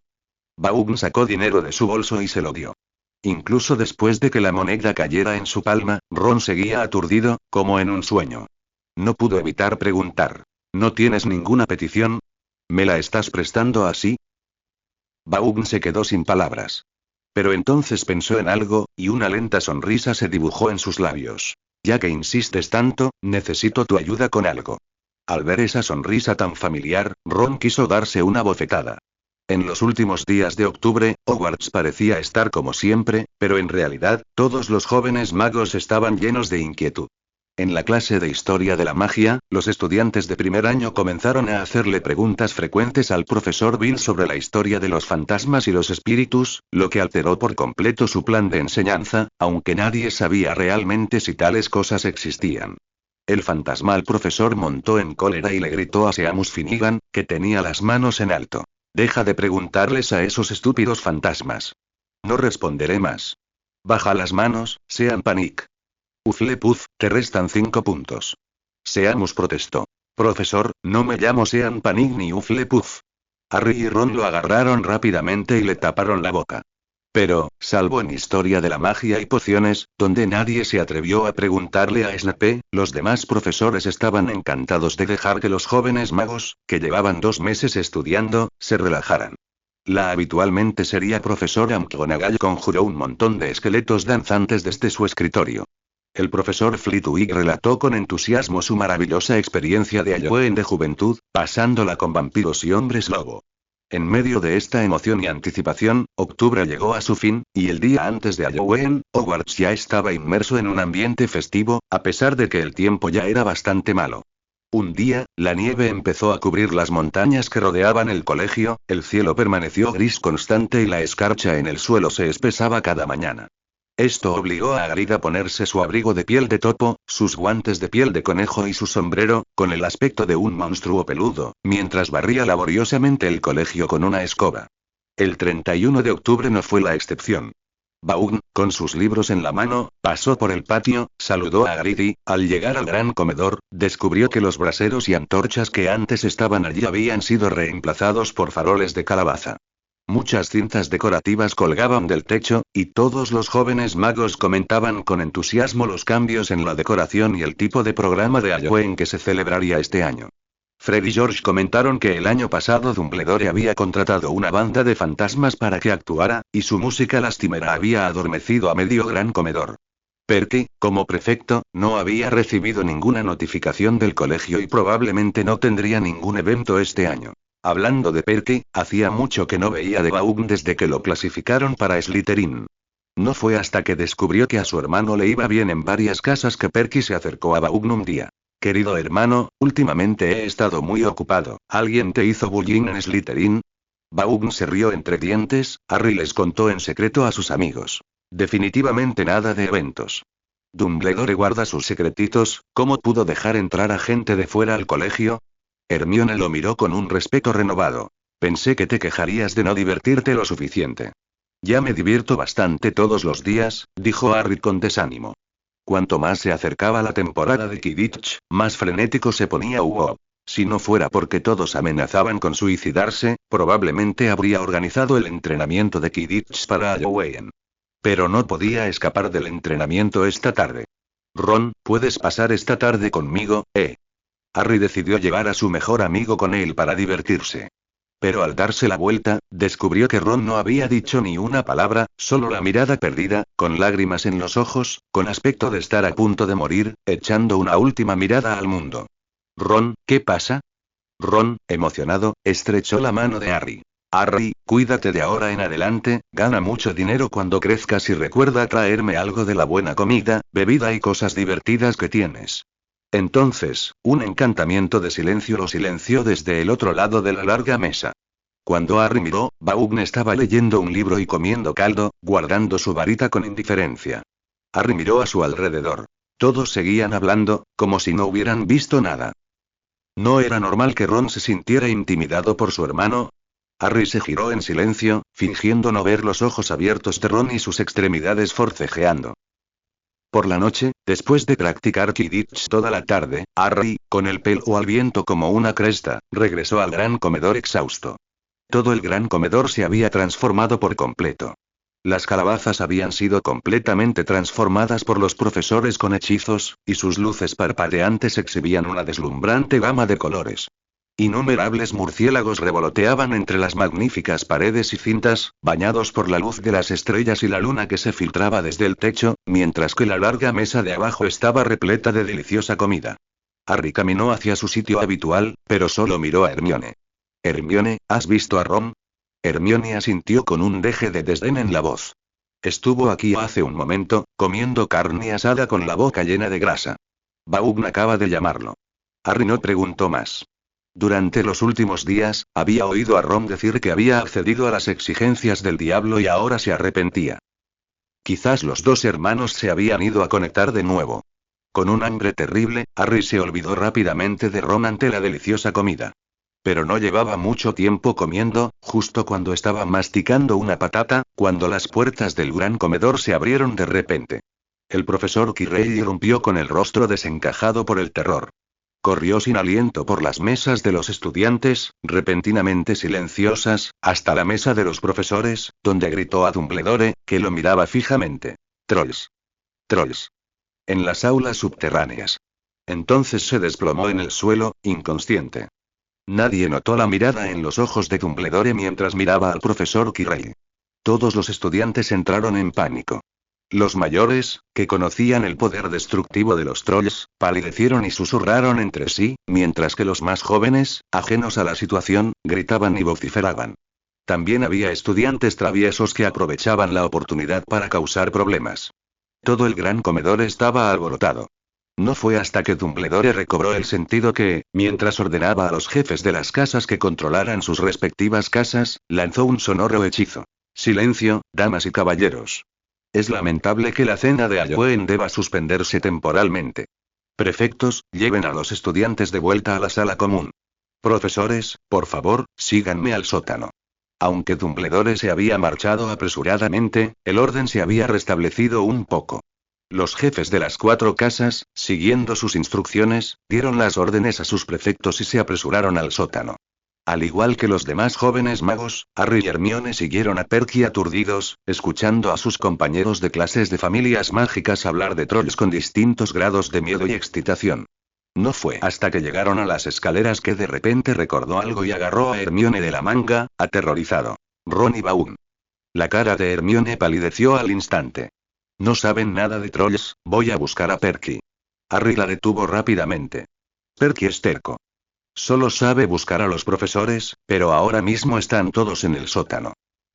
Vaughn sacó dinero de su bolso y se lo dio. Incluso después de que la moneda cayera en su palma, Ron seguía aturdido, como en un sueño. No pudo evitar preguntar. ¿No tienes ninguna petición? ¿Me la estás prestando así? Vaughn se quedó sin palabras. Pero entonces pensó en algo, y una lenta sonrisa se dibujó en sus labios. Ya que insistes tanto, necesito tu ayuda con algo. Al ver esa sonrisa tan familiar, Ron quiso darse una bofetada. En los últimos días de octubre, Hogwarts parecía estar como siempre, pero en realidad, todos los jóvenes magos estaban llenos de inquietud. En la clase de Historia de la Magia, los estudiantes de primer año comenzaron a hacerle preguntas frecuentes al profesor Bill sobre la historia de los fantasmas y los espíritus, lo que alteró por completo su plan de enseñanza, aunque nadie sabía realmente si tales cosas existían. El fantasmal profesor montó en cólera y le gritó a Seamus Finnegan, que tenía las manos en alto. Deja de preguntarles a esos estúpidos fantasmas. No responderé más. Baja las manos, Sean Panic. Hufflepuff, te restan 5 puntos. Seamus protestó. Profesor, no me llamo Sean Panic ni Hufflepuff. Harry y Ron lo agarraron rápidamente y le taparon la boca. Pero, salvo en Historia de la Magia y Pociones, donde nadie se atrevió a preguntarle a Snape, los demás profesores estaban encantados de dejar que los jóvenes magos, que llevaban 2 meses estudiando, se relajaran. La habitualmente seria profesora McGonagall conjuró un montón de esqueletos danzantes desde su escritorio. El profesor Flitwick relató con entusiasmo su maravillosa experiencia de Halloween de juventud, pasándola con vampiros y hombres lobo. En medio de esta emoción y anticipación, octubre llegó a su fin, y el día antes de Halloween, Hogwarts ya estaba inmerso en un ambiente festivo, a pesar de que el tiempo ya era bastante malo. Un día, la nieve empezó a cubrir las montañas que rodeaban el colegio, el cielo permaneció gris constante y la escarcha en el suelo se espesaba cada mañana. Esto obligó a Hagrid a ponerse su abrigo de piel de topo, sus guantes de piel de conejo y su sombrero, con el aspecto de un monstruo peludo, mientras barría laboriosamente el colegio con una escoba. El 31 de octubre no fue la excepción. Vaughn, con sus libros en la mano, pasó por el patio, saludó a Hagrid y, al llegar al gran comedor, descubrió que los braseros y antorchas que antes estaban allí habían sido reemplazados por faroles de calabaza. Muchas cintas decorativas colgaban del techo, y todos los jóvenes magos comentaban con entusiasmo los cambios en la decoración y el tipo de programa de Halloween que se celebraría este año. Fred y George comentaron que el año pasado Dumbledore había contratado una banda de fantasmas para que actuara, y su música lastimera había adormecido a medio gran comedor. Perky, como prefecto, no había recibido ninguna notificación del colegio y probablemente no tendría ningún evento este año. Hablando de Perky, hacía mucho que no veía de Vaughn desde que lo clasificaron para Slytherin. No fue hasta que descubrió que a su hermano le iba bien en varias casas que Perky se acercó a Vaughn un día. Querido hermano, últimamente he estado muy ocupado. ¿Alguien te hizo bullying en Slytherin? Vaughn se rió entre dientes. Harry les contó en secreto a sus amigos. Definitivamente nada de eventos. Dumbledore guarda sus secretitos. ¿Cómo pudo dejar entrar a gente de fuera al colegio? Hermione lo miró con un respeto renovado. Pensé que te quejarías de no divertirte lo suficiente. Ya me divierto bastante todos los días, dijo Harry con desánimo. Cuanto más se acercaba la temporada de Quidditch, más frenético se ponía Hugo. Si no fuera porque todos amenazaban con suicidarse, probablemente habría organizado el entrenamiento de Quidditch para Halloween. Pero no podía escapar del entrenamiento esta tarde. Ron, ¿puedes pasar esta tarde conmigo, Harry decidió llevar a su mejor amigo con él para divertirse. Pero al darse la vuelta, descubrió que Ron no había dicho ni una palabra, solo la mirada perdida, con lágrimas en los ojos, con aspecto de estar a punto de morir, echando una última mirada al mundo. Ron, ¿qué pasa? Ron, emocionado, estrechó la mano de Harry. Harry, cuídate de ahora en adelante, gana mucho dinero cuando crezcas y recuerda traerme algo de la buena comida, bebida y cosas divertidas que tienes. Entonces, un encantamiento de silencio lo silenció desde el otro lado de la larga mesa. Cuando Harry miró, Vaughn estaba leyendo un libro y comiendo caldo, guardando su varita con indiferencia. Harry miró a su alrededor. Todos seguían hablando, como si no hubieran visto nada. ¿No era normal que Ron se sintiera intimidado por su hermano? Harry se giró en silencio, fingiendo no ver los ojos abiertos de Ron y sus extremidades forcejeando. Por la noche, después de practicar Quidditch toda la tarde, Harry, con el pelo al viento como una cresta, regresó al gran comedor exhausto. Todo el gran comedor se había transformado por completo. Las calabazas habían sido completamente transformadas por los profesores con hechizos, y sus luces parpadeantes exhibían una deslumbrante gama de colores. Innumerables murciélagos revoloteaban entre las magníficas paredes y cintas, bañados por la luz de las estrellas y la luna que se filtraba desde el techo, mientras que la larga mesa de abajo estaba repleta de deliciosa comida. Harry caminó hacia su sitio habitual, pero solo miró a Hermione. Hermione, ¿has visto a Ron? Hermione asintió con un deje de desdén en la voz. Estuvo aquí hace un momento, comiendo carne asada con la boca llena de grasa. Vaughn acaba de llamarlo. Harry no preguntó más. Durante los últimos días, había oído a Ron decir que había accedido a las exigencias del diablo y ahora se arrepentía. Quizás los dos hermanos se habían ido a conectar de nuevo. Con un hambre terrible, Harry se olvidó rápidamente de Ron ante la deliciosa comida. Pero no llevaba mucho tiempo comiendo, justo cuando estaba masticando una patata, cuando las puertas del gran comedor se abrieron de repente. El profesor Quirrell irrumpió con el rostro desencajado por el terror. Corrió sin aliento por las mesas de los estudiantes, repentinamente silenciosas, hasta la mesa de los profesores, donde gritó a Dumbledore, que lo miraba fijamente. «Trolls. Trolls». En las aulas subterráneas. Entonces se desplomó en el suelo, inconsciente. Nadie notó la mirada en los ojos de Dumbledore mientras miraba al profesor Quirrell. Todos los estudiantes entraron en pánico. Los mayores, que conocían el poder destructivo de los trolls, palidecieron y susurraron entre sí, mientras que los más jóvenes, ajenos a la situación, gritaban y vociferaban. También había estudiantes traviesos que aprovechaban la oportunidad para causar problemas. Todo el gran comedor estaba alborotado. No fue hasta que Dumbledore recobró el sentido que, mientras ordenaba a los jefes de las casas que controlaran sus respectivas casas, lanzó un sonoro hechizo. «Silencio, damas y caballeros. Es lamentable que la cena de Halloween deba suspenderse temporalmente. Prefectos, lleven a los estudiantes de vuelta a la sala común. Profesores, por favor, síganme al sótano». Aunque Dumbledore se había marchado apresuradamente, el orden se había restablecido un poco. Los jefes de las 4 casas, siguiendo sus instrucciones, dieron las órdenes a sus prefectos y se apresuraron al sótano. Al igual que los demás jóvenes magos, Harry y Hermione siguieron a Perky aturdidos, escuchando a sus compañeros de clases de familias mágicas hablar de trolls con distintos grados de miedo y excitación. No fue hasta que llegaron a las escaleras que de repente recordó algo y agarró a Hermione de la manga, aterrorizado. Ron y Vaughn. La cara de Hermione palideció al instante. «No saben nada de trolls, voy a buscar a Perky». Harry la detuvo rápidamente. «Perky es terco. Solo sabe buscar a los profesores, pero ahora mismo están todos en el sótano.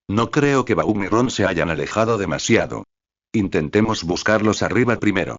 No creo que Vaughn y Ron se hayan alejado demasiado. Intentemos buscarlos arriba primero».